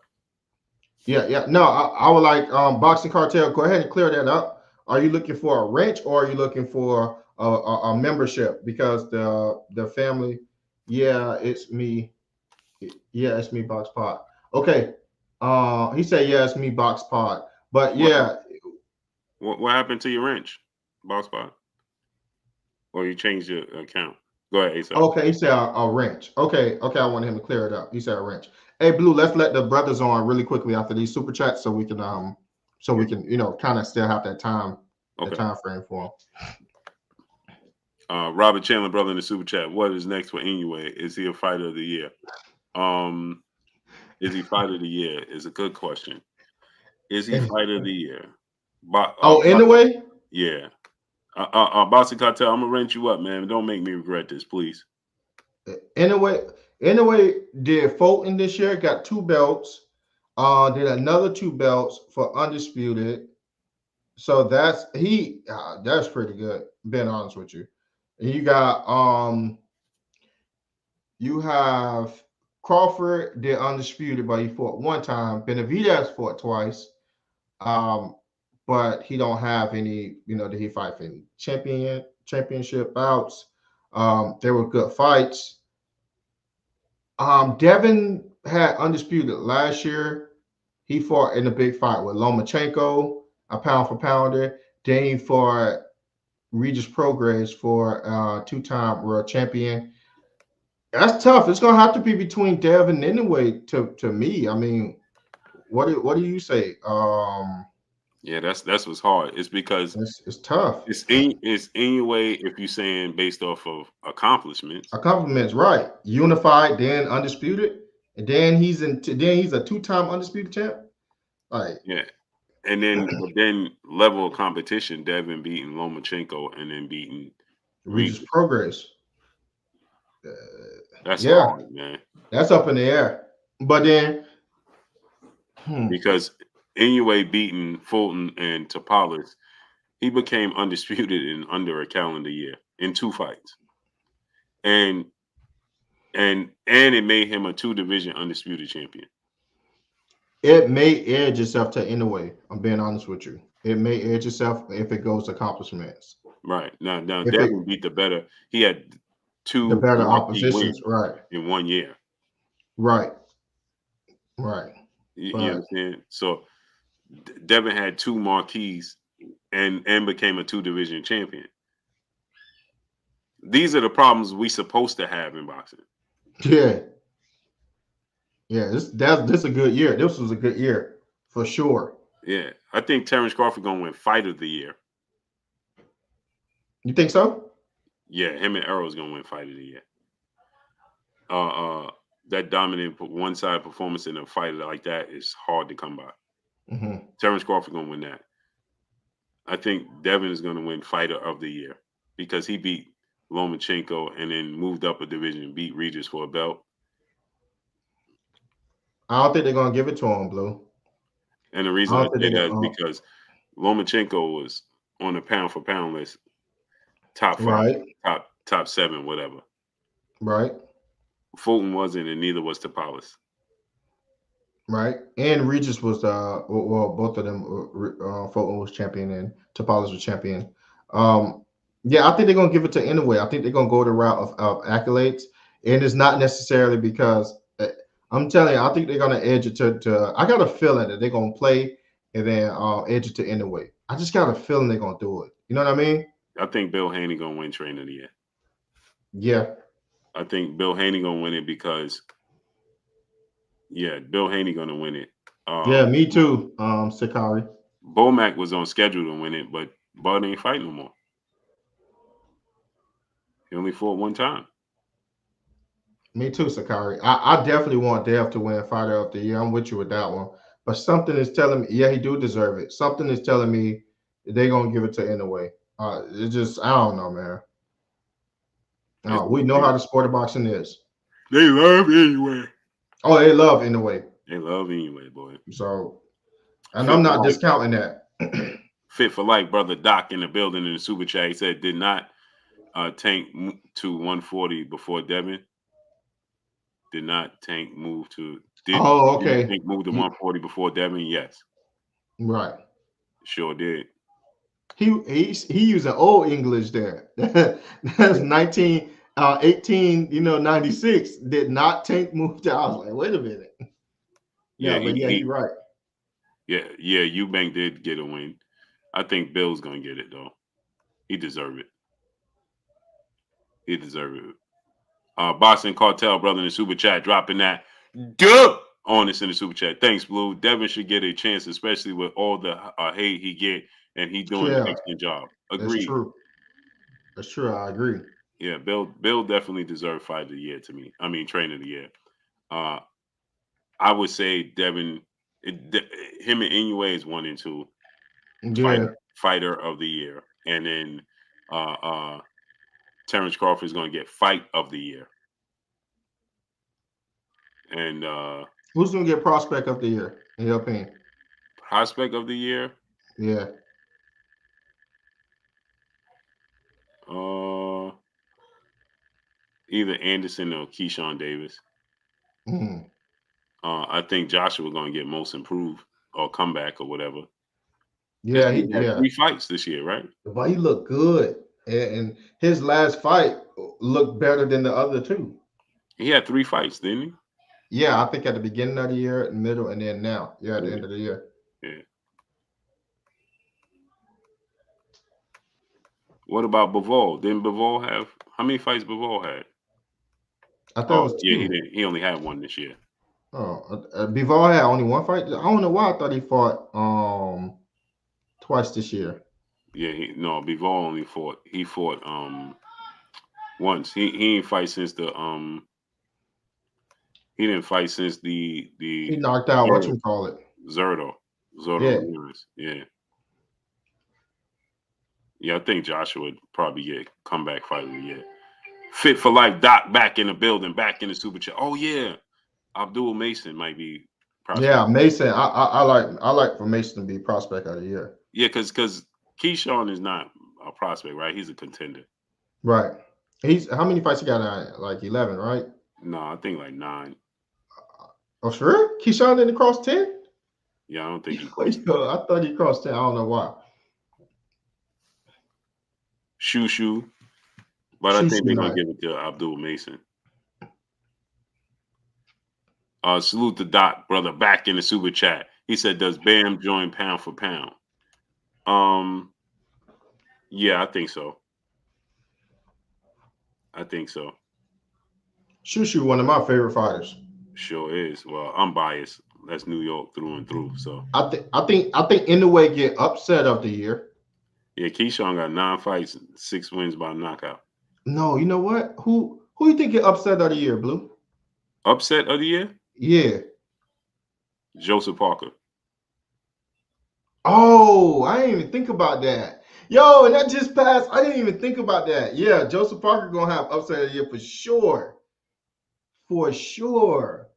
S2: yeah, yeah. No, I would like Boxing Cartel. Go ahead and clear that up. Are you looking for a wrench or are you looking for a membership? Because the family, yeah, it's me. Yeah, it's me, Box Pod. Okay. He said, yeah, it's me, Box Pod. But
S1: What
S2: yeah,
S1: what happened to your wrench, boss spot? Or you changed your account? Go ahead, Asa.
S2: okay, he said a wrench. Okay, okay, I want him to clear it up. He said a wrench. Hey, Blue, let's let the brothers on really quickly after these super chats so we can kind of still have that
S1: Okay.
S2: time frame for them.
S1: Robert Chandler, brother in the super chat. What is next for Inoue? Is he a fighter of the year? Um, is he fighter of the year? Is a good question. Is he fighter of the year?
S2: Oh, anyway,
S1: Yeah. Bossy Cartel, I'm gonna rent you up, man. Don't make me regret this, please.
S2: anyway, anyway, did Fulton this year got 2 belts. Did another 2 belts for undisputed. So that's pretty good. Being honest with you, and you have Crawford did undisputed, but he fought one time. Benavidez fought twice. Um, but he don't have any, did he fight for any championship bouts? There were good fights. Devin had undisputed last year. He fought in a big fight with Lomachenko, a pound for pounder. Then he fought Regis Prograis for two-time world champion. That's tough. It's gonna have to be between Devin anyway. To me, I mean, what do you say?
S1: Yeah, that's what's hard. It's because
S2: It's tough.
S1: it's anyway if you're saying based off of accomplishments.
S2: Compliments, right? Unified, then undisputed, and then he's a two-time undisputed champ. Like
S1: Yeah. And then but then level of competition, Devin beating Lomachenko and then beating
S2: Regis
S1: Regis.
S2: Progress.
S1: That's
S2: Yeah,
S1: hard, man.
S2: that's up in the air. But then, hmm,
S1: Because anyway beating Fulton and Topalis, he became undisputed in under a calendar year in 2 fights. And and it made him a 2 division undisputed champion.
S2: It may edge itself to anyway. I'm being honest with you. It may edge itself if it goes accomplishments.
S1: Right. Now
S2: If it
S1: Devin beat the better. He had
S2: the
S1: 2
S2: better
S1: marquee
S2: oppositions,
S1: wins
S2: right,
S1: in 1 year.
S2: right, right.
S1: You
S2: But
S1: understand? So Devin had 2 marquees and became a 2 division champion. These are the problems we supposed to have in boxing.
S2: yeah, yeah. This a good year. This was a good year for sure.
S1: Yeah, I think Terrence Crawford gonna win Fight of the Year.
S2: You think so?
S1: Yeah, him and Errol's gonna win Fight of the Year. Uh, that dominant one side performance in a fight like that is hard to come by.
S2: Hmm.
S1: Terrence Crawford gonna win that. I think Devin is gonna win Fighter of the Year because he beat Lomachenko and then moved up a division and beat Regis for a belt.
S2: I don't think they're gonna give it to him, Blue.
S1: And the
S2: I
S1: reason I
S2: don't think
S1: say
S2: they're
S1: that is
S2: gonna.
S1: because Lomachenko was on the pound for pound list, top 5,
S2: Right,
S1: top 7, whatever.
S2: right,
S1: Fulton wasn't, and neither was Tapales.
S2: right. And Regis was well, both of them. Fulton was champion and Tapales was champion. Um, yeah, I think they're gonna give it to anyway. I think they're gonna go the route of accolades, and it's not necessarily because I'm telling you, I think they're gonna edge it to. I got a feeling that they're gonna play and then edge it to anyway. I just got a feeling they're gonna do it. You know what I mean?
S1: I think Bill Haney gonna win Trainer of the Year.
S2: Yeah,
S1: I think Bill Haney gonna win it because Bill Haney gonna win it.
S2: yeah, me too. Sakari.
S1: Bomac was on schedule to win it, but Bud ain't fighting no more. He only fought 1 time.
S2: Me too, Sakari. I definitely want Dev to win Fighter of the Year. I'm with you with that one. But something is telling me, yeah, he do deserve it. Something is telling me they're gonna give it to anyway. It's just I don't know, man.
S1: It's,
S2: We know how the sport of boxing is.
S1: they love anyway.
S2: Oh, they love anyway.
S1: They love anyway, boy.
S2: So, and
S1: Fit
S2: I'm
S1: for
S2: not
S1: life.
S2: discounting that.
S1: Fit for life, brother Doc in the building in the super chat. He said did not Tank to 140 before Devin. Did not Tank move to
S2: Oh,
S1: did
S2: okay.
S1: Tank move to
S2: You,
S1: 140 before Devin? Yes,
S2: right.
S1: sure did.
S2: He using old English there. That's 18, 96. Did not Tank move to. I was like, wait a minute.
S1: Yeah,
S2: Yeah, but yeah, you're right.
S1: yeah. Eubank did get a win. I think Bill's gonna get it though. He deserved it. He deserved it. Boston Cartel, brother, in the super chat, dropping that duh on us in the super chat. Thanks, Blue. Devin should get a chance, especially with all the hate he get, and he doing an
S2: Yeah,
S1: excellent job.
S2: that's
S1: Agreed.
S2: true. That's true. I agree.
S1: Yeah, Bill definitely deserved Fight of the Year to me. I mean, Trainer of the Year. Uh, I would say Devin, him and Inoue is 1 and 2.
S2: Yeah.
S1: Fighter of the Year, and then uh, uh, Terrence Crawford is going to get Fight of the Year, and
S2: Who's gonna get prospect of the year in your opinion?
S1: Prospect of the Year.
S2: Yeah.
S1: Uh, Either Anderson or Keyshawn Davis.
S2: Mhm.
S1: I think Joshua going to get most improved or comeback or whatever. Because
S2: Yeah,
S1: he had
S2: yeah.
S1: 3 fights this year, right?
S2: But he looked good. And his last fight looked better than the other two.
S1: He had 3 fights, didn't
S2: Yeah, I think at the beginning of the year, middle, and then now. Yeah, at the
S1: he?
S2: end of the year.
S1: Yeah. What about Bivol? Didn't Bivol have how many fights Bivol had?
S2: I thought it
S1: Oh
S2: was
S1: yeah, he
S2: two.
S1: didn't. He only had 1 this year.
S2: Oh, Bivol had only one fight. I don't know why I thought he fought twice this year.
S1: Yeah, no, Bivol only fought. He fought once. He ain't fight since the he didn't fight since
S2: He
S1: the
S2: knocked out
S1: Zerto
S2: whatchamacallit.
S1: Zerto
S2: Yeah.
S1: Ramirez. Yeah, yeah. I think Joshua would probably get comeback fight of the year. Fit for life. Doc back in the building. Back in the super chat. Oh yeah, Abdul Mason might be prospect.
S2: Yeah, Mason. I like for Mason to be prospect of the year.
S1: Yeah, because Keyshawn is not a prospect, right? He's a contender.
S2: Right. He's how many fights he got now? Like 11, right?
S1: No, I think like 9.
S2: Oh, sure? Keyshawn didn't cross 10?
S1: Yeah, I don't think he crossed
S2: Yo,
S1: 10.
S2: I thought he crossed 10. I don't know why.
S1: Shoo, but I
S2: Shoo
S1: think
S2: shoo
S1: they're gonna
S2: night.
S1: give it to Abdul Mason. Salute to Doc, brother, back in the super chat. He said, "Does Bam join pound for pound?" Um, yeah, I think so. I think so.
S2: Shoo shoo, one of my favorite fighters.
S1: Sure is. Well, I'm biased. That's New York through and through. So
S2: I think in the way get upset of the year.
S1: yeah, Keyshawn got 9 fights, 6 wins by knockout.
S2: No, you know what? Who you think get upset of the year, Blue?
S1: Upset of the year,
S2: Yeah.
S1: Joseph Parker.
S2: Oh, I didn't even think about that. Yo, and that just passed. I didn't even think about that. Yeah, Joseph Parker gonna have upset of the year for sure. For sure.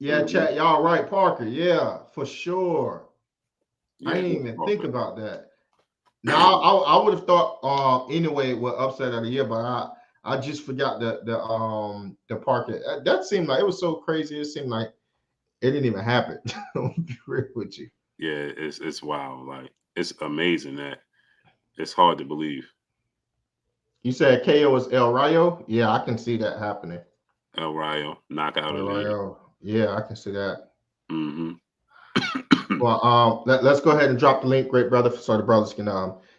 S2: Yeah,
S1: Hmm.
S2: chat, y'all right, Parker. Yeah, for sure. I
S1: Yeah,
S2: didn't
S1: Joseph
S2: even think
S1: Parker.
S2: about that. Now I would have thought anyway what upset of the year, but I just forgot the Parker. That seemed like it was so crazy. It seemed like it didn't even happen. I'll be real with you.
S1: Yeah, it's wild. Like it's amazing that it's hard to believe.
S2: You said KO is El Rayo? Yeah, I can see that happening.
S1: El Rayo knockout
S2: El
S1: of the year.
S2: Rayo. Yeah, I can see that.
S1: Hmm.
S2: Well, let's go ahead and drop the link, great brother, so the brothers can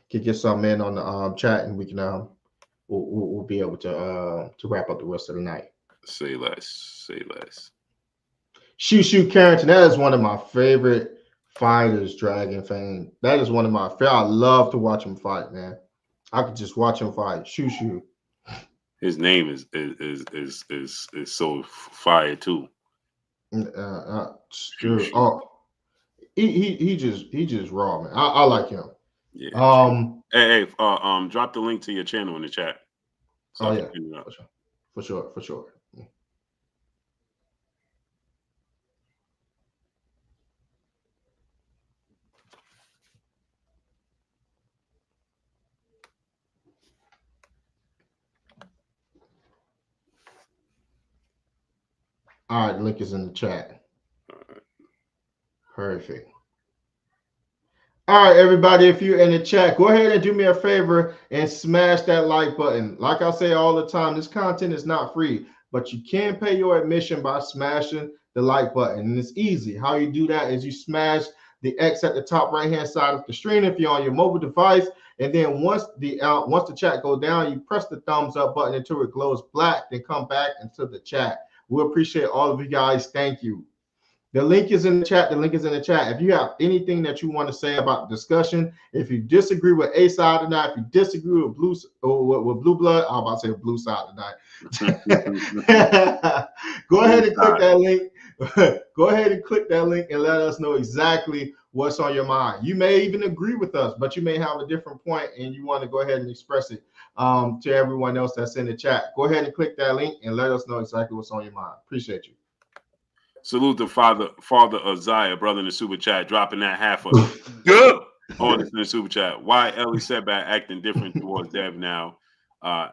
S2: get some in on the chat, and we can we'll be able to wrap up the rest of the night.
S1: Say less. Say less.
S2: Shoo Shoo Carrington, that is one of my favorite fighters, Dragon fan. That is one of my favorite. I love to watch him fight, man. I could just watch him fight. Shoo Shoo.
S1: His name is so fire too. Shoo
S2: Dude,
S1: shoo.
S2: oh, he just raw, man. I like him.
S1: Yeah. Shoo.
S2: Um,
S1: Hey, drop the link to your channel in the chat so
S2: oh
S1: I can
S2: yeah,
S1: pin it up.
S2: for sure, for sure, for sure. All right, the link is in the chat. Perfect. All right, everybody, if you're in the chat, go ahead and do me a favor and smash that like button. Like I say all the time, this content is not free, but you can pay your admission by smashing the like button. And it's easy. How you do that is you smash the X at the top right-hand side of the screen if you're on your mobile device. And then once the chat goes down, you press the thumbs up button until it glows black, then come back into the chat. We appreciate all of you guys. Thank you. The link is in the chat. The link is in the chat. If you have anything that you want to say about the discussion, if you disagree with A side tonight, if you disagree with blue or with blue blood, I'm about to say blue side tonight. Go
S1: Blue
S2: ahead and click
S1: side.
S2: that link. Go ahead and click that link and let us know exactly what's on your mind. You may even agree with us, but you may have a different point and you want to go ahead and express it to everyone else that's in the chat. Go ahead and click that link and let us know exactly what's on your mind. Appreciate you.
S1: Salute to Father Uzziah, brother in the super chat, dropping that half a dub on us in the super chat. Why Ellie Setback acting different towards Dev now?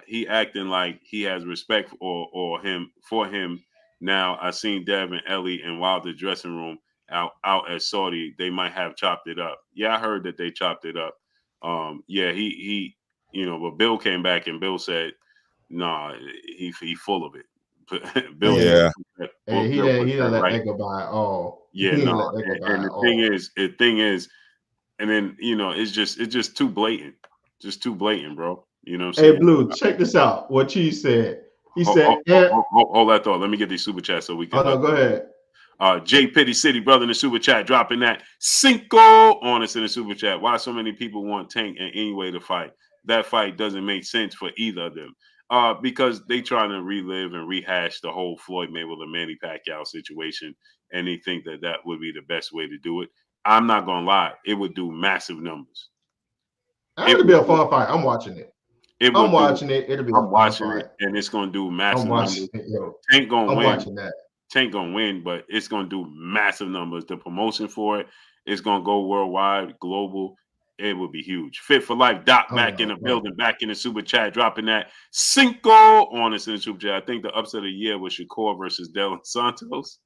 S1: He acting like he has respect for him now. I seen Dev and Ellie in Wilder dressing room out at Saudi. They might have chopped it up. Yeah, I heard that they chopped it up. Yeah, he but Bill came back and Bill said, "Nah, he full of it." Bill
S2: Hey,
S1: Bill
S3: Yeah.
S2: Hey, he
S1: Bill
S2: didn't
S1: put
S2: he
S1: that
S2: didn't let
S1: right.
S2: that go by at all. He
S1: Yeah,
S2: didn't
S1: no,
S2: let that go by
S1: and
S2: at all.
S1: the thing is, and then it's just too blatant, bro. You know what I'm
S2: Hey,
S1: saying?
S2: Blue, check this out. What Cheese said. He said,
S1: Hold that thought. Let me get these super chats so we
S2: "Oh
S1: can
S2: no,
S1: let.
S2: go ahead."
S1: J Pitty City brother in the super chat dropping that cinco on us in the super chat. Why so many people want Tank and anyway to fight? That fight doesn't make sense for either of them. Because they trying to relive and rehash the whole Floyd Mayweather Manny Pacquiao situation, and they think that that would be the best way to do it. I'm not gonna lie, it would do massive numbers. It
S2: That'll be
S1: would
S2: a
S1: do.
S2: fun fight. I'm watching it.
S1: It
S2: I'm
S1: would do.
S2: watching it. It'll be a
S1: I'm
S2: fun
S1: watching
S2: fight.
S1: it, and it's gonna do
S2: I'm
S1: massive
S2: watching
S1: numbers.
S2: it, yo.
S1: Tank gonna
S2: I'm
S1: win.
S2: watching that.
S1: Tank gonna win, but it's gonna do massive numbers. The promotion for it is gonna go worldwide, global. It would be huge. Fit for Life. Doc back in the
S2: Bro.
S1: building, back in the super chat, dropping that Cinco on us in the super chat. I think the upset of the year was Shakur versus Dylan Santos.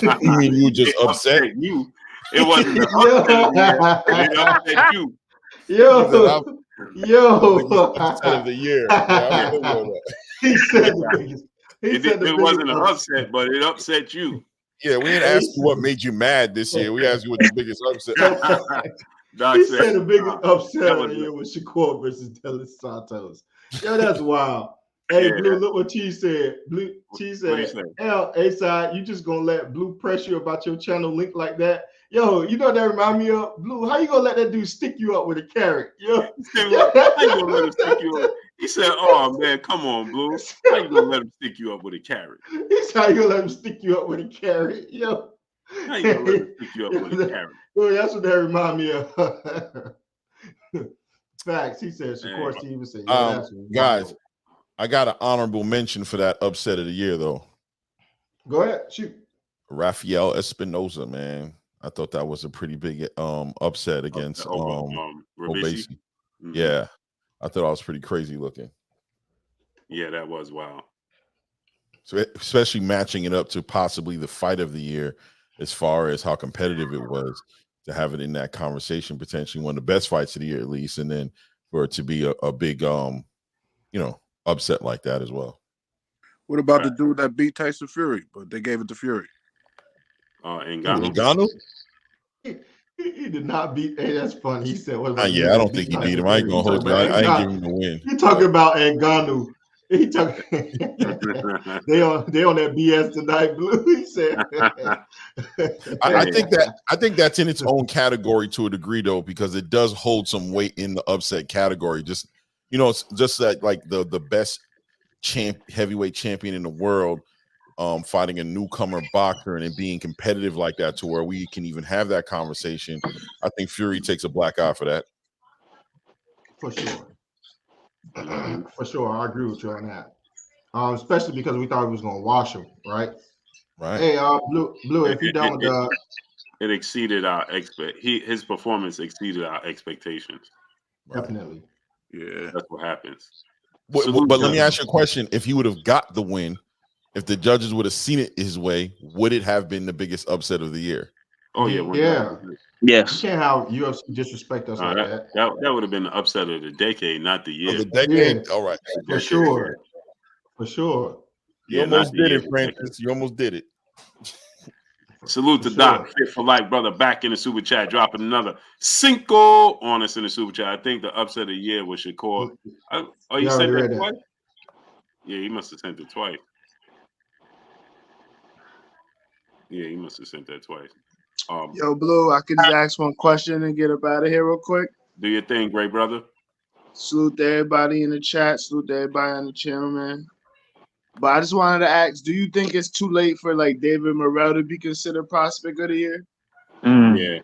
S3: You mean you just
S1: It
S3: upset?
S1: you. It wasn't the upset of the year, but it upset you.
S3: Biggest upset of the year. Yeah, I'm familiar with that.
S2: He said the biggest.
S1: It wasn't an upset, but it upset you.
S3: Yeah, we didn't ask you what made you mad this year. We asked you what the biggest upset.
S1: Doc
S2: He said the biggest upset
S1: that
S2: of
S1: was
S2: the year
S1: it.
S2: was Shakur versus Dylan Santos. Yo, that's wild. Hey,
S1: Yeah.
S2: Blue, look what T said. Blue, T
S1: What'd he
S2: said,
S1: say?
S2: A-side, you just gonna let Blue press you about your channel link like that? Yo, you know what that remind me of? Blue, how you gonna let that dude stick you up with a carrot? Yo,
S1: He said, how you gonna let him stick you up? He said, "Oh man, come on, Blue. How you gonna let him stick you up with a carrot?
S2: He's how you gonna let him stick you up with a carrot? Yo,
S1: How you gonna let him stick you up with a carrot?"
S2: Yo, that's what that remind me of. Facts. He said, Shakur Stevenson. Yo, that's
S3: guys,
S2: wild.
S3: I got an honorable mention for that upset of the year, though.
S2: Go ahead, shoot.
S3: Rafael Espinoza, man. I thought that was a pretty big upset against
S1: Rabisi.
S3: Mm-hmm. Yeah, I thought I was pretty crazy looking.
S1: Yeah, that was wild.
S3: So especially matching it up to possibly the fight of the year, as far as how competitive it was, to have it in that conversation, potentially one of the best fights of the year at least, and then for it to be a big upset like that as well.
S4: What about the dude that beat Tyson Fury, but they gave it to Fury?
S3: Ngannou?
S2: He did not beat. Hey, that's funny. He said, "What about?"
S3: Yeah, I don't think he beat him. I ain't gonna hold you. I ain't giving him the win.
S2: You talking about Ngannou? He talking. they on that BS tonight, Blue. He said.
S3: I think that's in its own category to a degree, though, because it does hold some weight in the upset category. Just it's just that like the best heavyweight champion in the world fighting a newcomer boxer and it being competitive like that to where we can even have that conversation. I think Fury takes a black eye for that.
S2: For sure. For sure. I agree with you on that. Especially because we thought he was going to wash him, right?
S3: Right.
S2: Hey, Blue, if you done with
S1: it exceeded our his performance exceeded our expectations.
S2: Definitely.
S4: Yeah.
S1: That's what happens.
S3: But let me ask you a question. If he would have got the win, if the judges would have seen it his way, would it have been the biggest upset of the year?
S1: Oh yeah.
S2: Yes. You can't have UFC disrespect us like that.
S1: That would have been the upset of the decade, not the year.
S3: Of the decade?
S2: Yeah.
S3: All right.
S2: For sure. For sure.
S3: You almost did it, Francis. You almost did it.
S1: Salute to Doc, Fit for Life, brother, back in the super chat, dropping another Cinco on us in the super chat. I think the upset of the year was Shakur. You sent that twice? Yeah, he must have sent it twice. Yeah, he must have sent that twice.
S5: Yo, Blue, I can just ask one question and get up out of here real quick.
S1: Do your thing, great brother.
S5: Salute to everybody in the chat. Salute to everybody on the channel, man. But I just wanted to ask, do you think it's too late for like David Morrell to be considered prospect of the year?
S1: Yeah.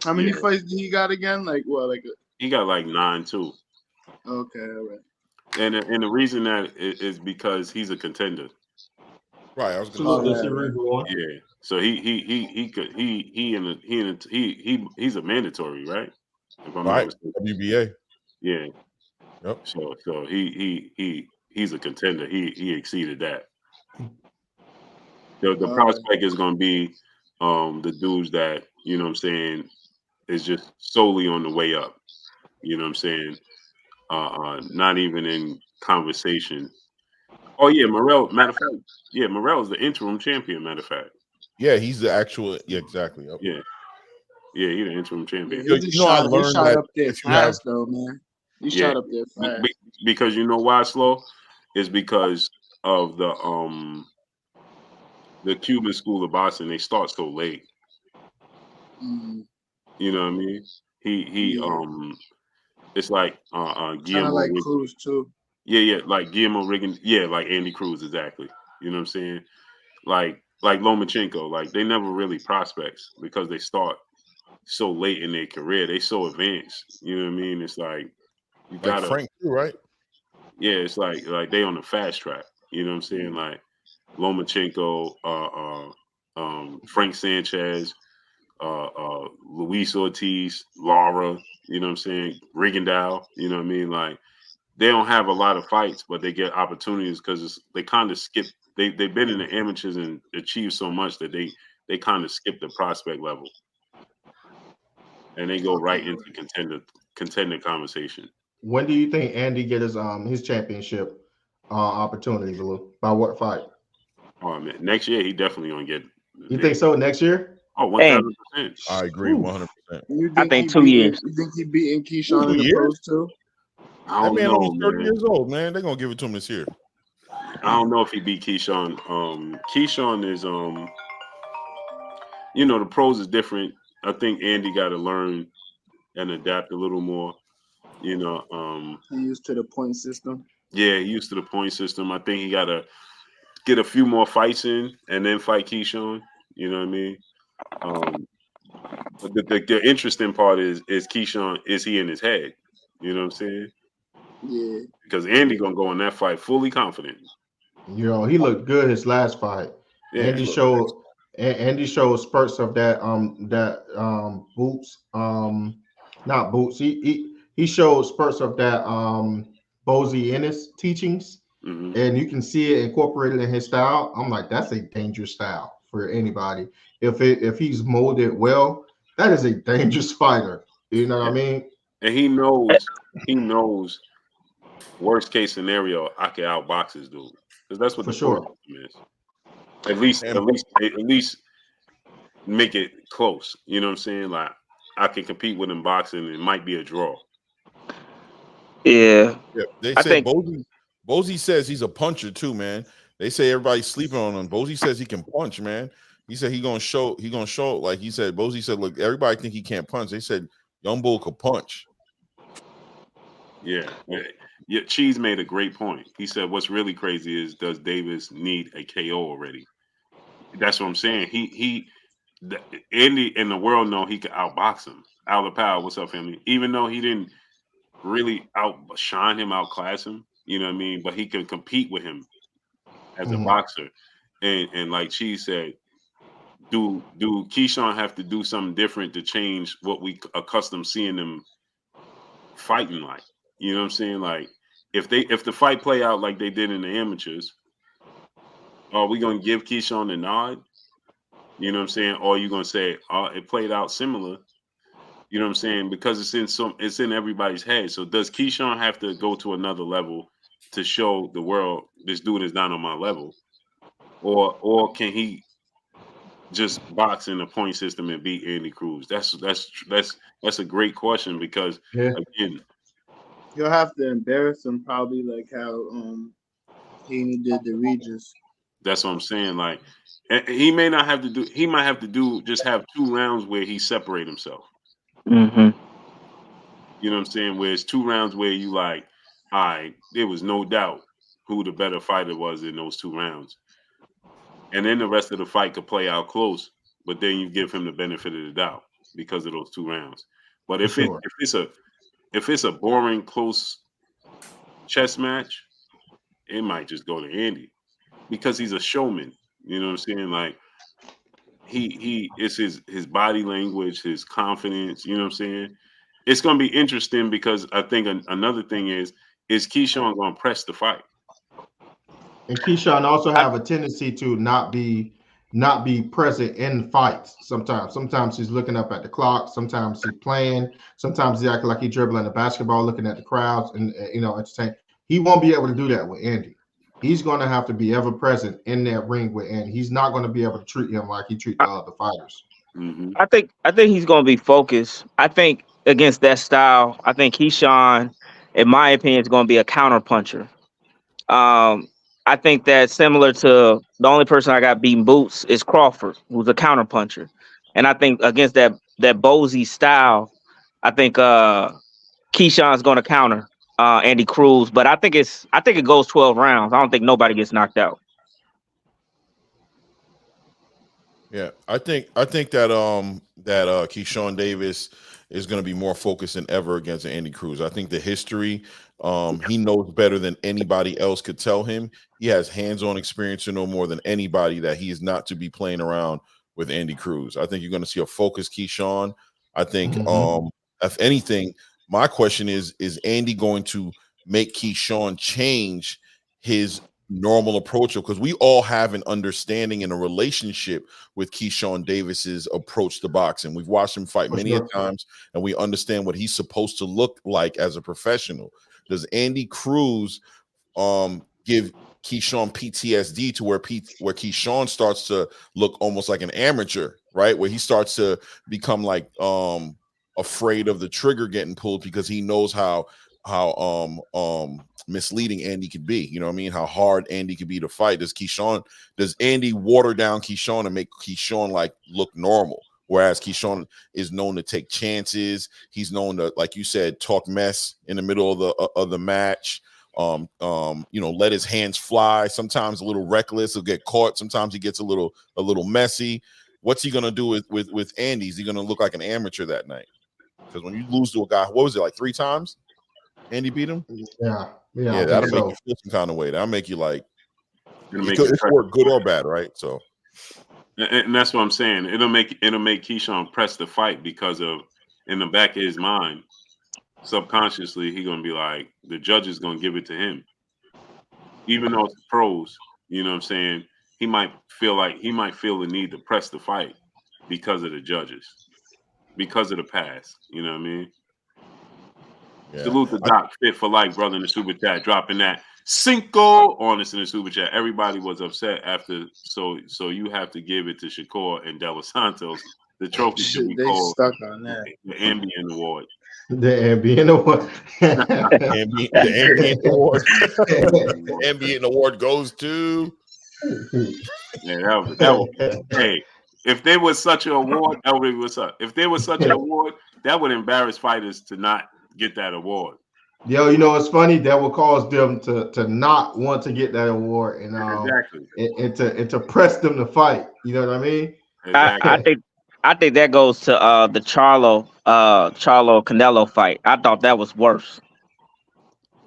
S5: How many fights did he got again?
S1: He got like 9 too.
S5: Okay, all right.
S1: And the reason that is because he's a contender.
S3: Right. I was gonna say.
S1: Yeah. So he's a mandatory, right? If I'm
S3: right. WBA.
S1: Yeah.
S3: Yep.
S1: So he's a contender. He exceeded that. The prospect is going to be the dudes that, you know what I'm saying, is just solely on the way up. You know what I'm saying? Not even in conversation. Oh yeah, Morrell. Matter of fact, yeah, Morrell is the interim champion. Matter of fact.
S3: Yeah, he's the actual. Yeah, exactly. Yep.
S1: Yeah, he's the interim champion.
S3: I learned that
S5: up there fast, though, man. He shot up there fast.
S1: Because you know why slow? Is because of the Cuban school of boxing. They start so late. You know what I mean? He it's like Guillermo
S5: like Cruz too.
S1: Yeah, like Guillermo Riggin. Yeah, like Andy Cruz, exactly. You know what I'm saying? Like Lomachenko, like they never really prospects because they start so late in their career. They so advanced. You know what I mean? It's like you gotta
S3: Frank too, right?
S1: Yeah, it's like they on the fast track. You know what I'm saying? Like Lomachenko, Frank Sanchez, Luis Ortiz, Lara, you know what I'm saying, Rigondeaux, you know what I mean? Like they don't have a lot of fights, but they get opportunities because they kind of skip. They've been in the amateurs and achieved so much that they kind of skip the prospect level and they go right into contender conversation.
S2: When do you think Andy get his championship opportunities? By what fight?
S1: Oh man, next year he definitely gonna get.
S2: You think so? Next year?
S1: Oh,
S6: Hey,
S1: 1000%.
S3: I agree
S2: Ooh.
S3: 100%.
S5: You
S6: I
S5: think
S6: think
S5: he
S6: 2
S5: beating?
S6: years.
S5: You think he beating Keyshawn
S3: 2
S5: in the
S3: years?
S5: pros too?
S1: I
S3: That
S1: don't
S3: man
S1: know,
S3: only 30
S1: man.
S3: years old, man. They're gonna give it to him this year.
S1: I don't know if he beat Keyshawn. Keyshawn is you know, the pros is different. I think Andy got to learn and adapt a little more. You know,
S5: He used to the point system.
S1: yeah, he used to the point system. I think he got to get a few more fights in and then fight Keyshawn. You know what I mean? But the interesting part is Keyshawn, is he in his head? You know what I'm saying?
S5: Yeah.
S1: Because Andy gonna go in that fight fully confident.
S2: You know, he looked good his last fight.
S1: Yeah,
S2: Andy showed Andy showed spurts of that boots not boots. He showed spurts of that Bozy Ennis teachings,
S1: hmm
S2: and you can see it incorporated in his style. I'm like, that's a dangerous style for anybody. If he's molded well, that is a dangerous fighter. You know what I mean?
S1: and he knows worst case scenario, I can outbox this dude because that's what
S2: For
S1: the point
S2: sure.
S1: is. At least,
S3: And
S1: at least, at least make it close. You know what I'm saying? Like I can compete with him boxing. It might be a draw.
S6: Yeah,
S3: yeah, they
S6: I
S3: say
S6: think.
S3: Bozy says he's a puncher too, man. They say everybody's sleeping on him. Bozy says he can punch, man. He said he gonna show like he said. Bozy said, look, everybody think he can't punch. They said young bull could punch.
S1: Yeah. Yeah. Cheese made a great point. He said, "What's really crazy is does Davis need a KO already?" That's what I'm saying. Andy in the world know he could outbox him. Out of power. What's up, family? Even though he didn't really outshine him, outclass him. You know what I mean? But he could compete with him as a
S2: Mhm.
S1: boxer. And like Cheese said, do Keyshawn have to do something different to change what we accustomed seeing them fighting like? You know what I'm saying? Like if the fight play out like they did in the amateurs, are we gonna give Keyshawn the nod? You know what I'm saying? Or are you gonna say, oh, it played out similar? You know what I'm saying? Because it's in everybody's head. So does Keyshawn have to go to another level to show the world this dude is not on my level? Or can he just box in the point system and beat Andy Cruz? That's a great question because
S2: Yeah.
S1: again,
S5: He'll have to embarrass him probably like how Haney did the Regis.
S1: that's what I'm saying. Like he may not have to do he might have to do just have 2 rounds where he separate himself.
S6: Hmm.
S1: You know what I'm saying? Where it's 2 rounds where you like, all right, there was no doubt who the better fighter was in those 2 rounds. And then the rest of the fight could play out close, but then you give him the benefit of the doubt because of those 2 rounds. But
S2: For sure.
S1: if it's a boring close chess match, it might just go to Andy because he's a showman. You know what I'm saying? Like he it's his body language, his confidence. You know what I'm saying? It's gonna be interesting because I think another thing is Keyshawn gonna press the fight?
S2: And Keyshawn also
S6: I,
S2: have a tendency to not be present in fights. Sometimes he's looking up at the clock. Sometimes he's playing. Sometimes he's acting like he's dribbling the basketball, looking at the crowds, and entertain. He won't be able to do that with Andy. He's going to have to be ever present in that ring with Andy. He's not going to be able to treat him like he treat the
S6: I,
S2: other fighters.
S1: Mm-hmm.
S6: I think he's gonna be focused. I think against that style, I think Keyshawn, in my opinion, is gonna be a counter puncher. Um, I think that similar to the only person I got beating boots is Crawford, who's a counter puncher. And I think against that Bozy style, I think Keyshawn's gonna counter Andy Cruz. But I think it goes 12 rounds. I don't think nobody gets knocked out.
S3: Yeah, I think that Keyshawn Davis is going to be more focused than ever against Andy Cruz. I think the history, he knows better than anybody else could tell him. He has hands-on experience to know more than anybody that he is not to be playing around with Andy Cruz. I think you're going to see a focused Keyshawn. I think,
S2: Mhm.
S3: if anything, my question is Andy going to make Keyshawn change his normal approach? Because we all have an understanding and a relationship with Keyshawn Davis's approach to boxing. We've watched him fight
S2: For
S3: many a
S2: sure.
S3: times, and we understand what he's supposed to look like as a professional. Does Andy Cruz give Keyshawn PTSD to where Keyshawn starts to look almost like an amateur, right? Where he starts to become like afraid of the trigger getting pulled because he knows how misleading Andy could be. You know what I mean? How hard Andy could be to fight. Does Andy water down Keyshawn and make Keyshawn like look normal? Whereas Keyshawn is known to take chances. He's known to, like you said, talk mess in the middle of the match. Let his hands fly. Sometimes a little reckless. He'll get caught. Sometimes he gets a little messy. What's he gonna do with Andy? Is he gonna look like an amateur that night? Because when you lose to a guy, what was it, like 3 times? Andy beat him.
S2: Yeah,
S3: Yeah,
S2: I think
S3: that'll make
S2: so.
S3: you feel some kind of way. That'll make you like
S1: It'll
S3: it
S1: make
S3: could,
S1: you
S3: it could work good or bad, right? So
S1: and that's what I'm saying. It'll make Keyshawn press the fight because of, in the back of his mind, subconsciously, he gonna be like, the judge is gonna give it to him, even though it's pros. You know what I'm saying? He might feel the need to press the fight because of the judges, because of the past. You know what I mean?
S3: yeah.
S1: Salute the Doc Fit for Life, brother, in the super chat, dropping that Cinco on us in the super chat. Everybody was upset after, so you have to give it to Shakur and De Los Santos. The trophy should be
S5: They
S1: called
S5: stuck on that.
S1: the Ambient Award.
S2: The ambient one.
S3: The ambient award. The ambient award goes to.
S1: Yeah, that was hey. If there was such an award, that would be what's up. If there was such an award, that would embarrass fighters to not get that award.
S2: Yo, you know what's funny? That will cause them to not want to get that award
S1: Exactly.
S2: and to press them to fight. You know what I mean?
S1: Exactly.
S6: I think that goes to the Charlo Canelo fight. I thought that was worse.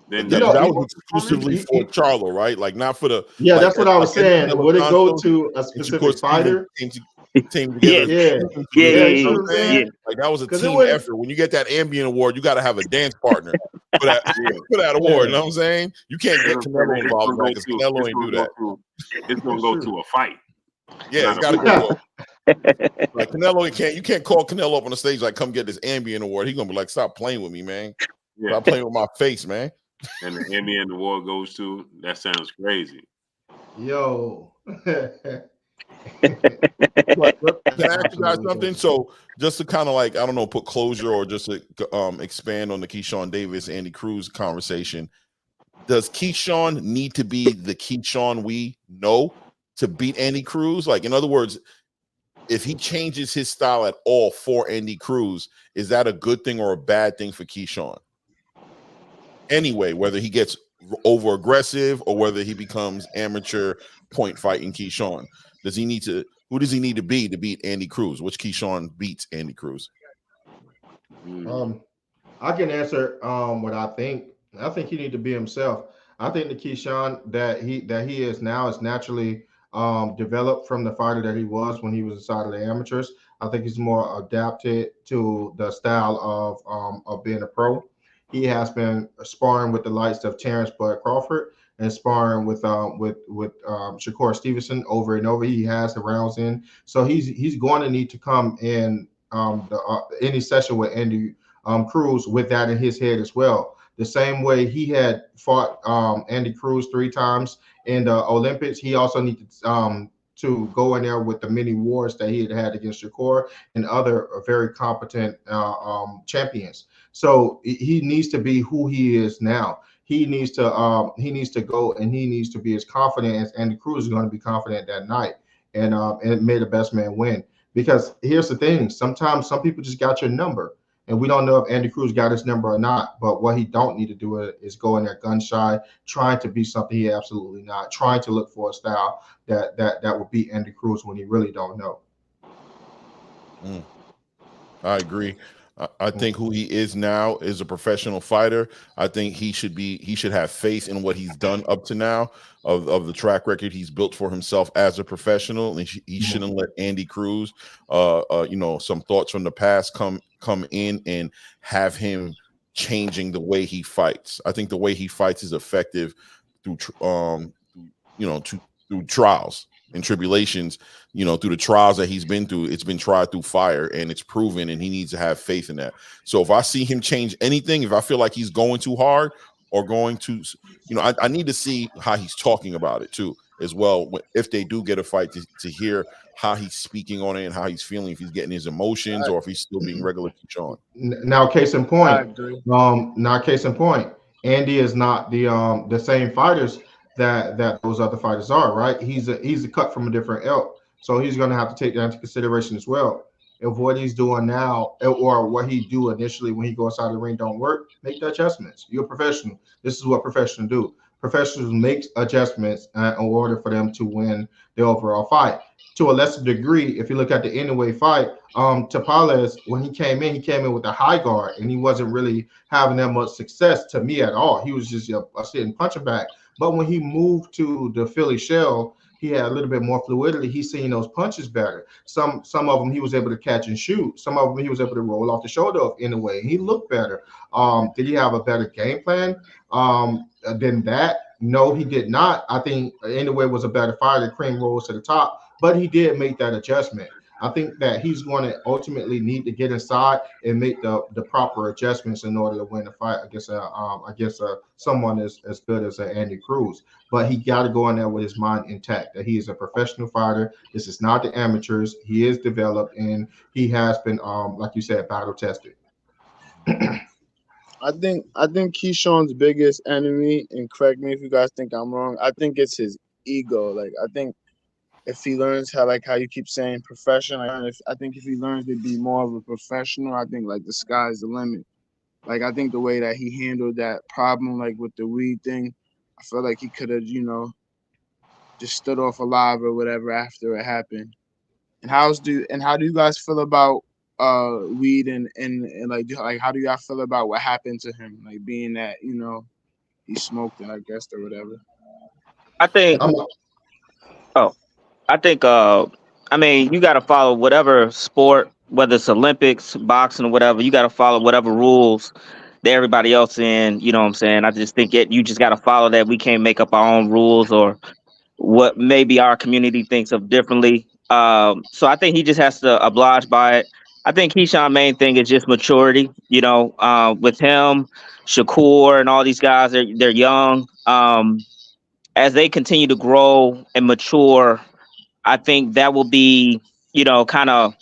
S1: Then
S2: You know,
S3: That
S2: it-
S3: was exclusively for Charlo, right? Like not for the
S2: yeah,
S3: like
S2: that's what I was
S3: like
S2: saying.
S3: Antonio
S2: Would it go
S3: Santos
S2: to a
S3: and
S2: specific
S3: Shakur
S2: fighter?
S3: came
S6: Yeah,
S3: together.
S2: Yeah,
S3: To
S6: yeah,
S3: do
S2: yeah,
S3: that,
S2: you
S3: you
S2: see
S3: know
S2: what
S3: what
S2: I'm
S3: I'm saying?
S2: saying?
S3: Like that was a
S2: Because it
S3: team
S2: wouldn't.
S3: effort. When you get that ambient award, you got to have a dance partner for that
S1: yeah.
S3: for that award.
S2: Yeah,
S3: You know what I'm saying? You can't get Canelo involved in that because Canelo ain't do that.
S1: It's gonna
S2: that's
S1: go
S2: true.
S1: to a fight.
S3: Yeah, it's
S1: Not a
S3: got to
S1: fight.
S3: go to like Canelo. You can't call Canelo up on the stage like, come get this ambient award. He's gonna be like, stop playing with me, man.
S1: Yeah.
S3: Stop playing with my face, man.
S1: And the Ambient Award goes to, that sounds crazy.
S2: Yo.
S3: But
S2: That's
S3: can I ask you guys
S2: absolutely
S3: something?
S2: crazy.
S3: So just to kind of like, I don't know, put closure or just to expand on the Keyshawn Davis, Andy Cruz conversation. Does Keyshawn need to be the Keyshawn we know to beat Andy Cruz? Like, in other words, if he changes his style at all for Andy Cruz, is that a good thing or a bad thing for Keyshawn? Anyway, whether he gets over aggressive or whether he becomes amateur point fighting Keyshawn, does he need to? Who does he need to beat Andy Cruz? Which Keyshawn beats Andy Cruz?
S2: I can answer what I think. I think he need to be himself. I think the Keyshawn that he is now is naturally developed from the fighter that he was when he was inside of the amateurs. I think he's more adapted to the style of being a pro. He has been sparring with the likes of Terrence Bud Crawford and sparring with Shakur Stevenson over and over. He has the rounds in, so he's going to need to come in any session with Andy Cruz with that in his head as well. The same way he had fought Andy Cruz 3 times in the Olympics, he also needed to go in there with the many wars that he had against Shakur and other very competent champions. So he needs to be who he is now. He needs to go and he needs to be as confident as Andy Cruz is going to be confident that night, and may the best man win. Because here's the thing: sometimes some people just got your number. And we don't know if Andy Cruz got his number or not. But what he don't need to do is go in there gun shy, trying to be something he absolutely not, trying to look for a style that will beat Andy Cruz when he really don't know.
S3: I agree. I think who he is now is a professional fighter. I think he should have faith in what he's done up to now of the track record he's built for himself as a professional, and he shouldn't let Andy Cruz, some thoughts from the past come in and have him changing the way he fights. I think the way he fights is effective through through trials and tribulations, through the trials that he's been through. It's been tried through fire, and it's proven, and he needs to have faith in that. So if I see him change anything, if I feel like he's going too hard or going to, I need to see how he's talking about it too, as well. If they do get a fight, to hear how he's speaking on it and how he's feeling, if he's getting his emotions or if he's still being regular to Sean.
S2: Now, case in point, Andy is not the same fighters that those other fighters are, right? He's a cut from a different ilk, so he's going to have to take that into consideration as well. If what he's doing now or what he do initially when he goes outside the ring don't work, make the adjustments. You're a professional. This is what professionals do. Professionals make adjustments in order for them to win the overall fight. To a lesser degree, if you look at the Anyway fight, Tapales, when he came in with a high guard, and he wasn't really having that much success to me at all. He was just a sitting punching back. But when he moved to the Philly shell, he had a little bit more fluidity. He's seeing those punches better. Some of them he was able to catch and shoot. Some of them he was able to roll off the shoulder in a way. He looked better. Did he have a better game plan than that? No, he did not. I think Anyway was a better fighter. Cream rolls to the top, but he did make that adjustment. I think that he's going to ultimately need to get inside and make the proper adjustments in order to win the fight against someone as good as Andy Cruz. But he got to go in there with his mind intact that he is a professional fighter. This is not the amateurs. He is developed, and he has been, like you said, battle tested.
S5: I think Keyshawn's biggest enemy, and correct me if you guys think I'm wrong, I think it's his ego. Like, I think if he learns how you keep saying professional, I think if he learns to be more of a professional, I think like the sky's the limit. Like, I think the way that he handled that problem, like with the weed thing, I feel like he could have, just stood off alive or whatever after it happened. And how do you guys feel about weed and how do y'all feel about what happened to him? Like, being that, he smoked it, I guess, or whatever.
S6: I think. You got to follow whatever sport, whether it's Olympics, boxing, or whatever. You got to follow whatever rules that everybody else in. You know what I'm saying? I just think you just got to follow that. We can't make up our own rules or what maybe our community thinks of differently. So I think he just has to oblige by it. I think Keyshawn's main thing is just maturity. With him, Shakur, and all these guys, they're young. As they continue to grow and mature, I think that will be, kind of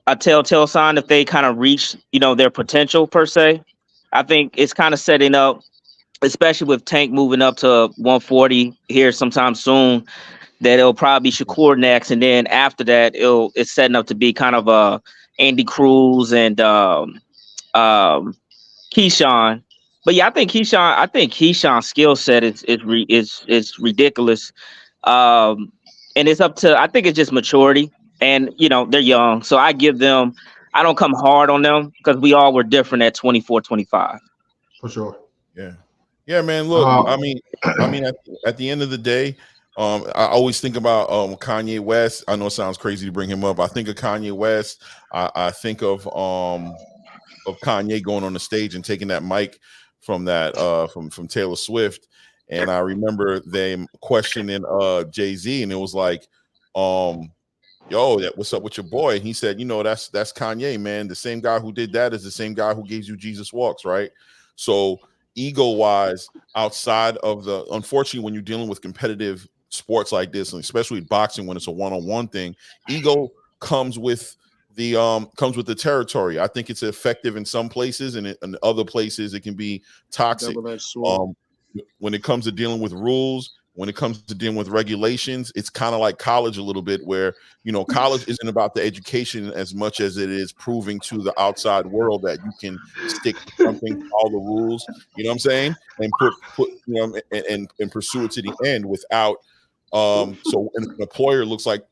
S6: a telltale sign if they kind of reach, their potential per se. I think it's kind of setting up, especially with Tank moving up to 140 here sometime soon, that it'll probably be Shakur next, and then after that, it's setting up to be kind of Andy Cruz and Keyshawn. But yeah, I think Keyshawn's skill set is ridiculous. And it's up to, I think it's just maturity, and they're young, so I don't come hard on them because we all were different at 24, 25.
S2: For sure.
S3: Yeah, man. Look, I mean, at the end of the day, I always think about Kanye West. I know it sounds crazy to bring him up. I think of Kanye West. I think of Kanye going on the stage and taking that mic from from Taylor Swift. And I remember them questioning Jay-Z, and it was like, what's up with your boy? And he said, that's Kanye, man. The same guy who did that is the same guy who gave you Jesus Walks, right? So ego-wise, outside of unfortunately, when you're dealing with competitive sports like this, and especially boxing when it's a one-on-one thing, ego comes with the territory. I think it's effective in some places, and in other places it can be toxic. When it comes to dealing with rules, when it comes to dealing with regulations, it's kind of like college a little bit, where college isn't about the education as much as it is proving to the outside world that you can stick to something, all the rules, you know what I'm saying, and put and pursue it to the end without So an employer looks like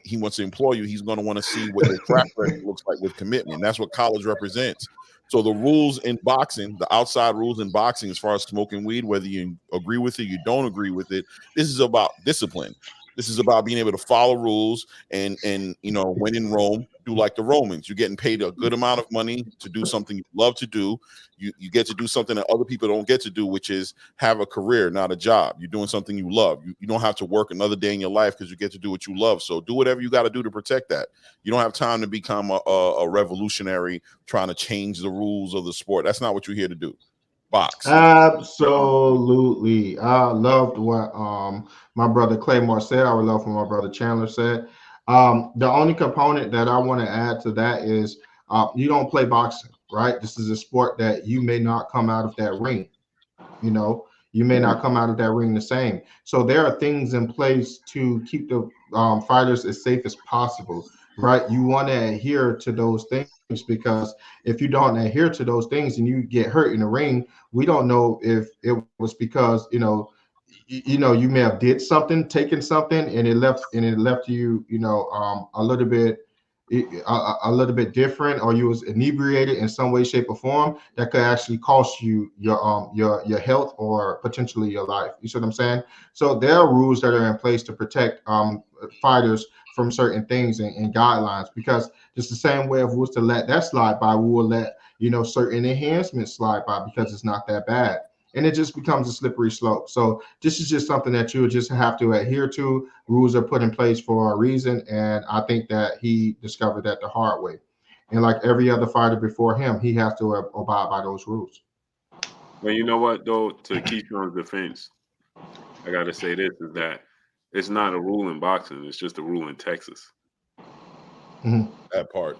S3: he wants to employ you. He's going to want to see what your track record looks like with commitment. That's what college represents. So the rules in boxing, the outside rules in boxing, as far as smoking weed, whether you agree with it, you don't agree with it, this is about discipline. This is about being able to follow rules and when in Rome, do like the Romans. You're getting paid a good amount of money to do something you love to do. You get to do something that other people don't get to do, which is have a career, not a job. You're doing something you love. You don't have to work another day in your life because you get to do what you love. So do whatever you got to do to protect that. You don't have time to become a revolutionary trying to change the rules of the sport. That's not what you're here to do. Box.
S2: Absolutely. I loved what my brother Claymore said. I would love what my brother Chandler said. The only component that I want to add to that is you don't play boxing, right? This is a sport that you may not come out of that ring. You may not come out of that ring the same. So there are things in place to keep the fighters as safe as possible, right? You want to adhere to those things, because if you don't adhere to those things and you get hurt in the ring, we don't know if it was because you may have did something, taken something, and it left you a little bit a little bit different, or you was inebriated in some way, shape, or form that could actually cost you your health or potentially your life. You see what I'm saying? So there are rules that are in place to protect fighters from certain things and guidelines, because just the same way if we was to let that slide by, we will let certain enhancements slide by because it's not that bad. And it just becomes a slippery slope. So this is just something that you would just have to adhere to. Rules are put in place for a reason, and I think that he discovered that the hard way. And like every other fighter before him, he has to abide by those rules.
S1: Well, you know what though? To Keyshawn's defense, I gotta say this is that it's not a rule in boxing. It's just a rule in Texas.
S3: That part.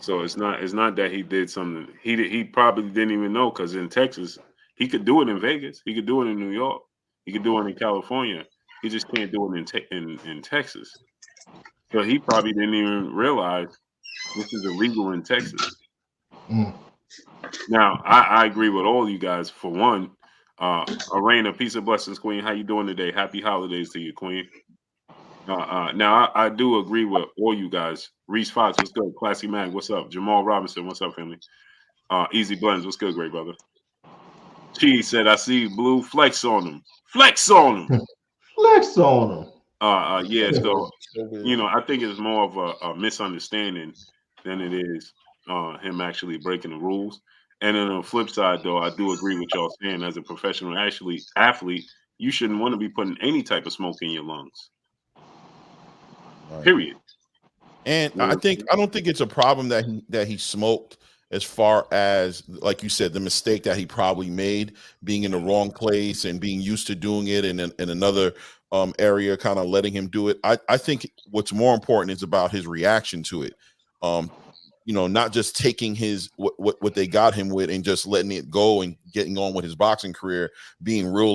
S1: So it's not that he did something. He probably didn't even know, because in Texas he could do it in Vegas. He could do it in New York. He could do it in California. He just can't do it in Texas. So he probably didn't even realize this is illegal in Texas. Now I agree with all you guys. For one, Arena, peace and blessings, Queen. How you doing today? Happy holidays to you, Queen. Now I do agree with all you guys. Reese Fox, what's good? Classy Mag, what's up? Jamal Robinson, what's up, family? Easy Blends, what's good, great brother? Cheese said, I see Blue, flex on him. Flex on him.
S2: Flex on him.
S1: Yeah, so I think it's more of a misunderstanding than it is him actually breaking the rules. And then on the flip side, though, I do agree with y'all saying, as a professional athlete, you shouldn't want to be putting any type of smoke in your lungs. Right. Period.
S3: And I don't think it's a problem that he smoked, as far as, like you said, the mistake that he probably made, being in the wrong place and being used to doing it in another area, kind of letting him do it. I think what's more important is about his reaction to it. Not just taking his what they got him with and just letting it go and getting on with his boxing career, being real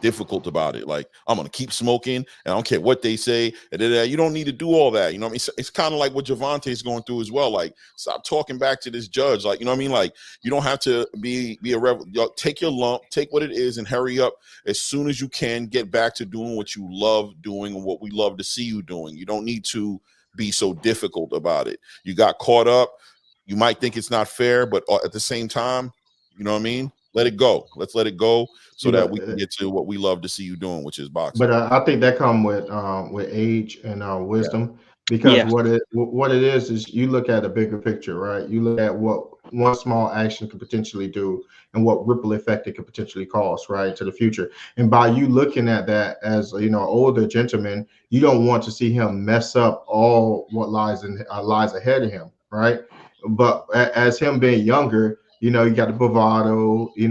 S3: difficult about it. Like, I'm gonna keep smoking and I don't care what they say. You don't need to do all that. It's kind of like what Javante is going through as well. Like, stop talking back to this judge. Like, like, you don't have to be a rebel. Take your lump, take what it is, and hurry up as soon as you can. Get back to doing what you love doing and what we love to see you doing. You don't need to be so difficult about it. You got caught up. You might think it's not fair, but at the same time, you know what I mean? Let it go. Let's let it go so that we can get to what we love to see you doing, which is boxing.
S2: But I think that comes with age and wisdom, because what it is you look at a bigger picture, right? You look at what one small action could potentially do and what ripple effect it could potentially cause, right, to the future. And by you looking at that as older gentleman, you don't want to see him mess up all what lies ahead of him, right? But as him being younger, you got the bravado, you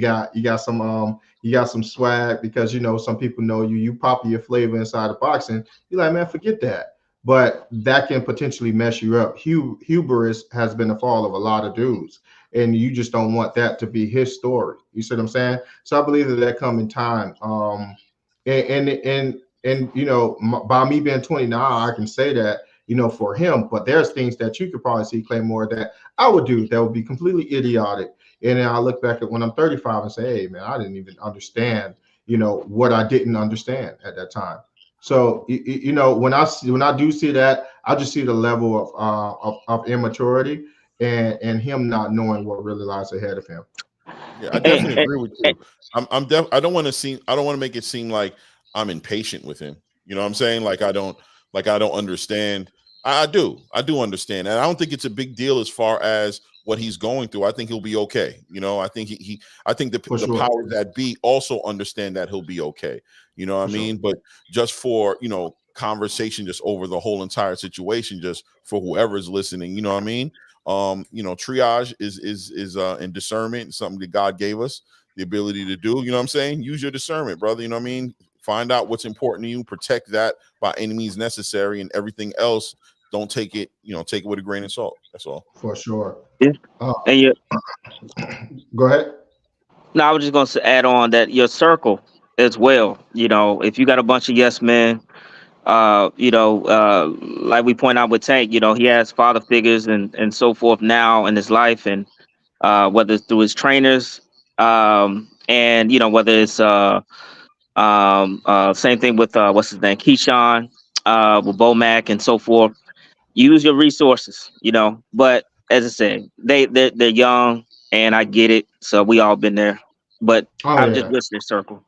S2: got some swag, because some people know you pop your flavor inside of boxing. You're like, man, forget that. But that can potentially mess you up. Hubris has been the fall of a lot of dudes, and you just don't want that to be his story. You see what I'm saying? So I believe that come in time. By me being 20 now, I can say that for him. But there's things that you could probably see, Claymore, that I would do that would be completely idiotic. And then I look back at when I'm 35 and say, hey, man, I didn't even understand what I didn't understand at that time. So when I do see that, I just see the level of immaturity and him not knowing what really lies ahead of him.
S3: Yeah, I
S6: And,
S3: definitely
S6: and,
S3: agree with
S6: and
S3: you. I don't want to make it seem like I'm impatient with him. You know what I'm saying? Like I don't understand. I do understand. And I don't think it's a big deal as far as what he's going through. I think he'll be okay. I think I think
S2: For
S3: the
S2: sure.
S3: powers that be also understand that he'll be okay. You know what I
S2: For sure.
S3: mean? But just for, conversation just over the whole entire situation, just for whoever's listening, you know what I mean? Triage is and discernment, something that God gave us the ability to do. You know what I'm saying? Use your discernment, brother. You know what I mean? Find out what's important to you, protect that by any means necessary, and everything else, don't take it, take it with a grain of salt. That's all.
S2: For sure.
S6: and
S2: Uh,
S6: you
S2: Go ahead.
S6: no, I was just gonna add on that your circle as well. If you got a bunch of yes men, like we point out with Tank, he has father figures and so forth now in his life, and whether it's through his trainers, and whether it's same thing with what's his name, Keyshawn, with Bomac and so forth. Use your resources, But as I said, they're young, and I get it. So we all been there, but
S2: Oh
S6: I'm just
S2: yeah.
S6: with their circle.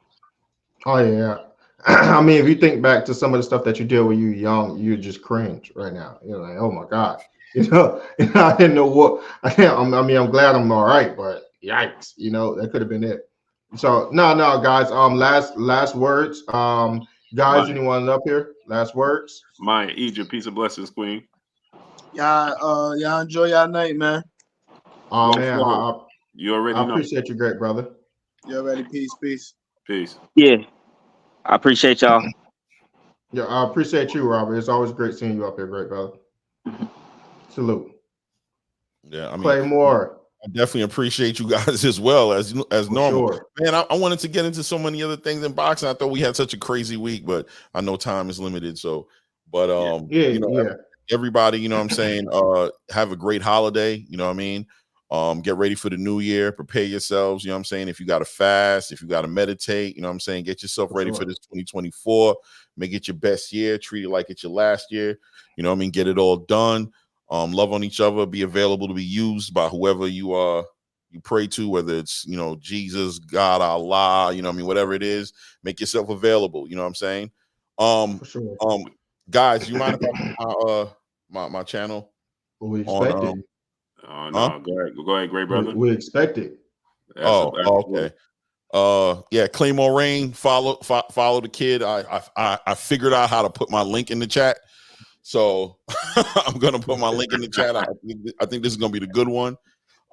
S2: Oh yeah. I mean, if you think back to some of the stuff that you did when you were young, you just cringe right now. You're like, oh my God. I didn't know what I mean, I'm glad I'm all right, but yikes, that could have been it. So no, guys. Last words. Guys,
S1: Mine,
S2: anyone up here? Last words.
S1: mine. Egypt, peace of blessings, Queen.
S5: Y'all enjoy y'all night, man.
S2: Oh
S1: Flow,
S2: man,
S1: flow. You
S2: I
S1: already know.
S2: appreciate you, great brother.
S5: Y'all ready? Peace.
S1: Peace.
S6: Yeah, I appreciate y'all.
S2: Yeah, I appreciate you, Robert. It's always great seeing you up here, great brother. Salute.
S3: Yeah, I mean,
S2: Claymore,
S3: I definitely appreciate you guys as well as
S2: for
S3: normal.
S2: sure.
S3: Man, I wanted to get into so many other things in boxing. I thought we had such a crazy week, but I know time is limited. So, but
S2: Yeah.
S3: everybody, you know what I'm saying, have a great holiday, you know what I mean? Get ready for the new year, prepare yourselves, you know what I'm saying? If you got to fast, if you got to meditate, you know what I'm saying, get yourself
S2: For
S3: ready
S2: sure.
S3: for this 2024. Make it your best year, treat it like it's your last year, you know what I mean? Get it all done. Love on each other, be available to be used by whoever you pray to, whether it's Jesus, God, Allah, you know what I mean, whatever it is, make yourself available, you know what I'm saying?
S2: For sure.
S3: Guys, you mind if I put my channel
S2: We
S3: on
S2: expect it.
S1: Oh
S3: huh?
S1: no, go ahead, great brother.
S2: We expect it.
S1: That's
S3: Okay. Yeah, Claymore Rain, follow the kid. I figured out how to put my link in the chat. So I'm gonna put my link in the chat. I think this is gonna be the good one.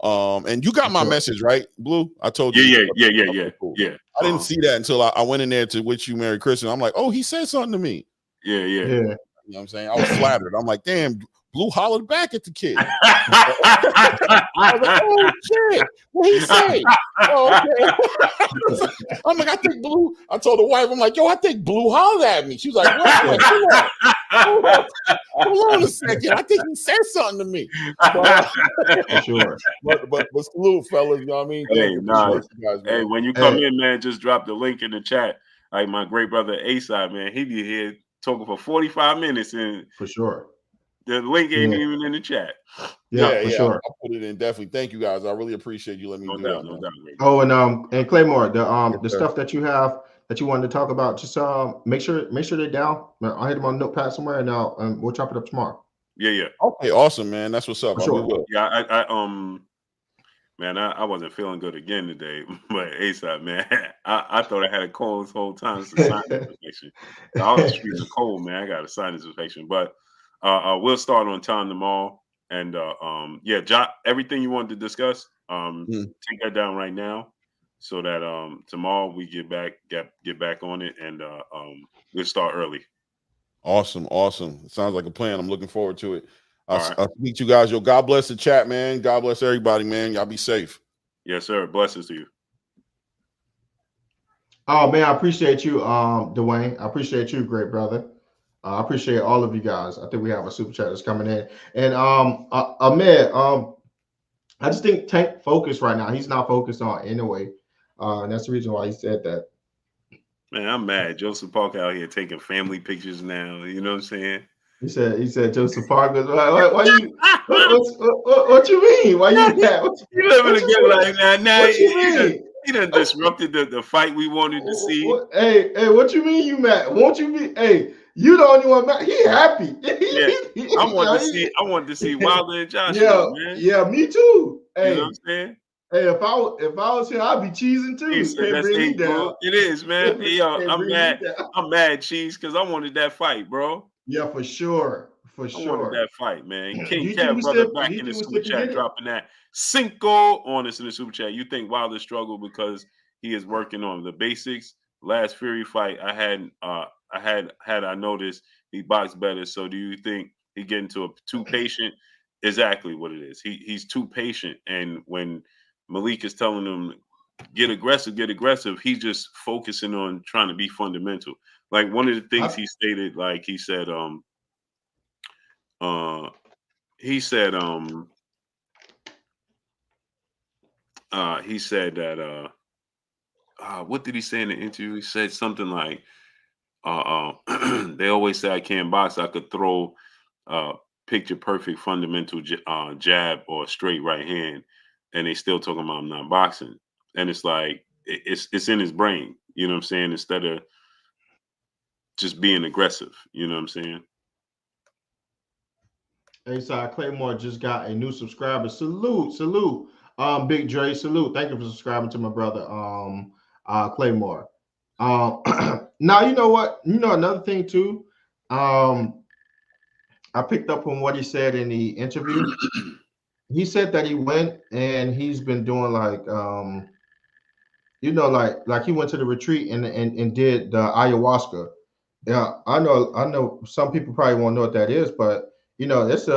S3: And you got my message, right, Blue? I told you.
S1: Yeah.
S3: Okay, cool.
S1: Yeah.
S3: I didn't see that until I went in there to wish you Merry Christmas. I'm like, oh, he said something to me.
S1: Yeah.
S2: Yeah.
S3: You know what I'm saying? I was flattered. I'm like, damn, Blue hollered back at the kid. I was like, oh shit, what he say? Oh, okay. I'm like, I told the wife, I'm like, yo, I think Blue hollered at me. She was like, what? I'm like, hold on a second. I think he said something to me.
S2: For sure.
S3: But salute, fellas. You know what I mean?
S1: Hey,
S3: Thank you.
S1: nah.
S3: Appreciate you guys, man.
S1: Hey, when you come in, man, just drop the link in the chat. Like my great brother A-Side, man, he be here talking for 45 minutes and
S2: For sure.
S1: the link ain't
S2: Yeah.
S1: even in the chat.
S2: Yeah, for sure.
S3: I'll put it in. Definitely. Thank you guys. I really appreciate you letting me
S1: No
S3: do
S1: doubt,
S3: that,
S1: no
S3: man.
S1: doubt. Great brother.
S2: Oh, and Claymore, the
S3: Yes, sir.
S2: stuff that you have that you wanted to talk about, just make sure they're down. I'll hit them on notepad somewhere, and we'll chop it up tomorrow.
S1: Yeah.
S3: Okay, awesome, man. That's what's up.
S2: For sure.
S3: We will.
S1: Yeah, man, I wasn't feeling good again today, but ASAP, man, I thought I had a cold this whole time. It's a sinus infection. I was freezing cold, man. I got a sinus infection, but we'll start on time tomorrow. And yeah, jot everything you wanted to discuss. Take that down right now, so that tomorrow we get back on it, and we'll start early.
S3: Awesome. It sounds like a plan. I'm looking forward to it.
S1: All right.
S3: I'll speak to you guys. Yo, God bless the chat, man. God bless everybody, man. Y'all be safe.
S1: Yes, sir. Blessings to you.
S2: Oh man, I appreciate you, Dwayne. I appreciate you, great brother. I appreciate all of you guys. I think we have a super chat that's coming in, and Ahmed, I just think Tank focused right now. He's not focused on anyway, and that's the reason why he said that.
S1: Man, I'm mad. Joseph Parker out here taking family pictures now. You know what I'm saying?
S2: He said Joseph Parker. Why you what you mean? Why you mad?
S1: You living
S2: What you
S1: together
S2: mean?
S1: like that now.
S2: What you mean?
S1: He done disrupted the fight we wanted to see.
S2: Hey, what you mean you mad? Won't you be? Hey, you the only one mad. He happy.
S1: Yeah, I wanted to see Wilder and Joshua,
S2: Yeah,
S1: man.
S2: yeah, me too.
S1: You know what
S2: Hey,
S1: I'm saying?
S2: hey, if I was here, I'd be cheesing
S1: He
S2: too.
S1: said
S2: Can't
S1: that's
S2: bring me
S1: eight,
S2: down.
S1: bro. It is, man. Hey, yo,
S2: Can't
S1: I'm
S2: bring me
S1: mad.
S2: down.
S1: I'm mad, Cheese, because I wanted that fight, bro.
S2: Yeah, for sure, for
S1: I wanted
S2: sure.
S1: that fight, man.
S2: Do
S1: King
S2: you think
S1: Kev,
S2: we
S1: brother,
S2: still? Do
S1: back
S2: you
S1: in the
S2: think we
S1: super
S2: still can
S1: chat,
S2: get it?
S1: dropping that cinco on us in the super chat. You think Wilder struggled because he is working on the basics? Last Fury fight, I noticed he boxed better. So do you think he getting to a too patient? Exactly what it is. He's too patient, and when Malik is telling him get aggressive, he's just focusing on trying to be fundamental. Like one of the things
S2: I,
S1: he stated, like uh he said he said that what did he say in the interview? He said something like they always say I can't box. I could throw uh picture perfect fundamental jab or straight right hand, and they still talking about I'm not boxing. And it's like it's in his brain, you know what I'm saying, instead of just being aggressive, you know what I'm saying.
S2: A-Side Claymore just got a new subscriber. Salute, salute. Big Dre, salute. Thank you for subscribing to my brother, Claymore. Now you know what? You know another thing too. Um, I picked up on what he said in the interview. He said that he went and he's been doing like he went to the retreat and did the ayahuasca. Yeah, I know some people probably won't know what that is, but it's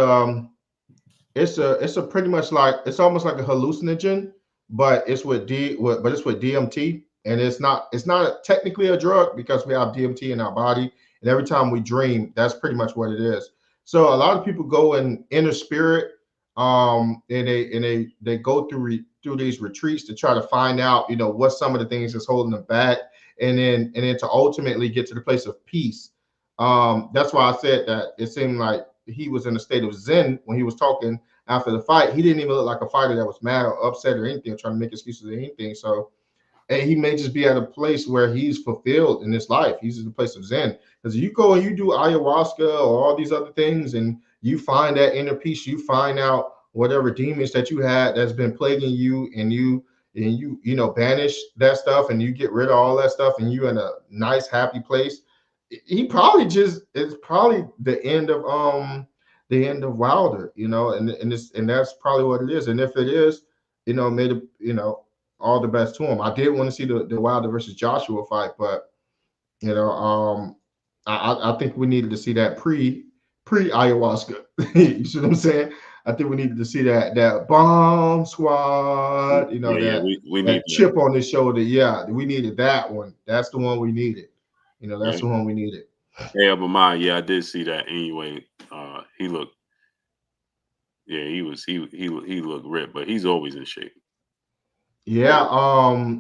S2: a pretty much like it's almost like a hallucinogen, but it's with DMT, and it's not technically a drug because we have DMT in our body, and every time we dream, that's pretty much what it is. So a lot of people go in inner spirit, and they go through these retreats to try to find out, what some of the things that's holding them back, and then to ultimately get to the place of peace. That's why I said that it seemed like he was in a state of zen when he was talking after the fight. He didn't even look like a fighter that was mad or upset or anything, or trying to make excuses or anything. So, and he may just be at a place where he's fulfilled in his life. He's in a place of zen. Because you go and you do ayahuasca or all these other things, and you find that inner peace, you find out whatever demons that you had that's been plaguing you, and you banish that stuff, and you get rid of all that stuff, and you in a nice, happy place. He probably just it's probably the end of Wilder, and that's probably what it is. And if it is, made it, all the best to him. I did want to see the Wilder versus Joshua fight, but I think we needed to see that pre ayahuasca. You see what I'm saying? I think we needed to see that bomb squad.
S1: Yeah, we need
S2: that
S1: that.
S2: chip on his shoulder. Yeah, we needed that one. That's the one we needed. That's
S1: Yeah.
S2: the one we needed.
S1: Hey, but yeah, I did see that anyway. He looked, yeah, he looked ripped, but he's always in shape.
S2: Yeah,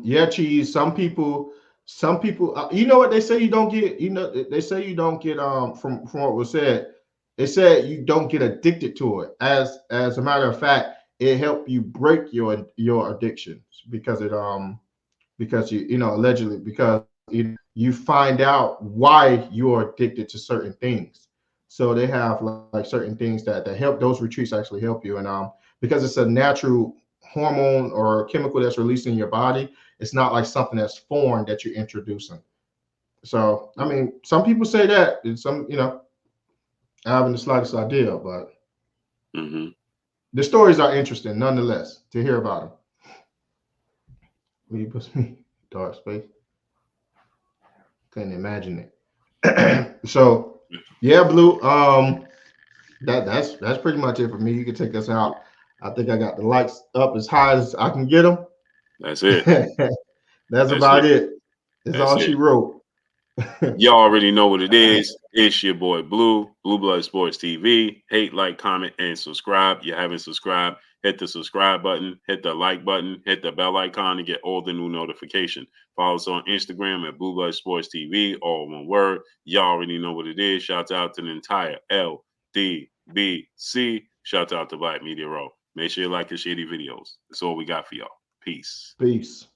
S2: yeah, Cheese. Some people, you know what they say you don't get, they say you don't get, from what was said, it said you don't get addicted to it. As a matter of fact, it helped you break your addictions because allegedly because you find out why you're addicted to certain things. So they have like certain things that help. Those retreats actually help you, and because it's a natural hormone or chemical that's released in your body, it's not like something that's foreign that you're introducing. So I mean, some people say that, and some I haven't the slightest idea, but
S1: Mm-hmm.
S2: the stories are interesting nonetheless to hear about them. Will you put me dark space? Couldn't imagine it. So yeah, Blue. That's pretty much it for me. You can take us out. I think I got the lights up as high as I can get them.
S1: That's it.
S2: That's
S1: That's
S2: about
S1: it.
S2: it. That's
S1: That's
S2: all
S1: it.
S2: she wrote.
S1: Y'all already know what it is. It's your boy Blue Blood Sports TV. Hate, like, comment, and subscribe. You haven't subscribed, Hit the subscribe button, hit the like button, hit the bell icon to get all the new notifications. Follow us on Instagram at Blue Blood Sports TV, all one word. Y'all already know what it is. Shout out to the entire LDBC. Shout out to Black Media Row. Make sure you like and share these videos. That's all we got for y'all. Peace.
S2: Peace.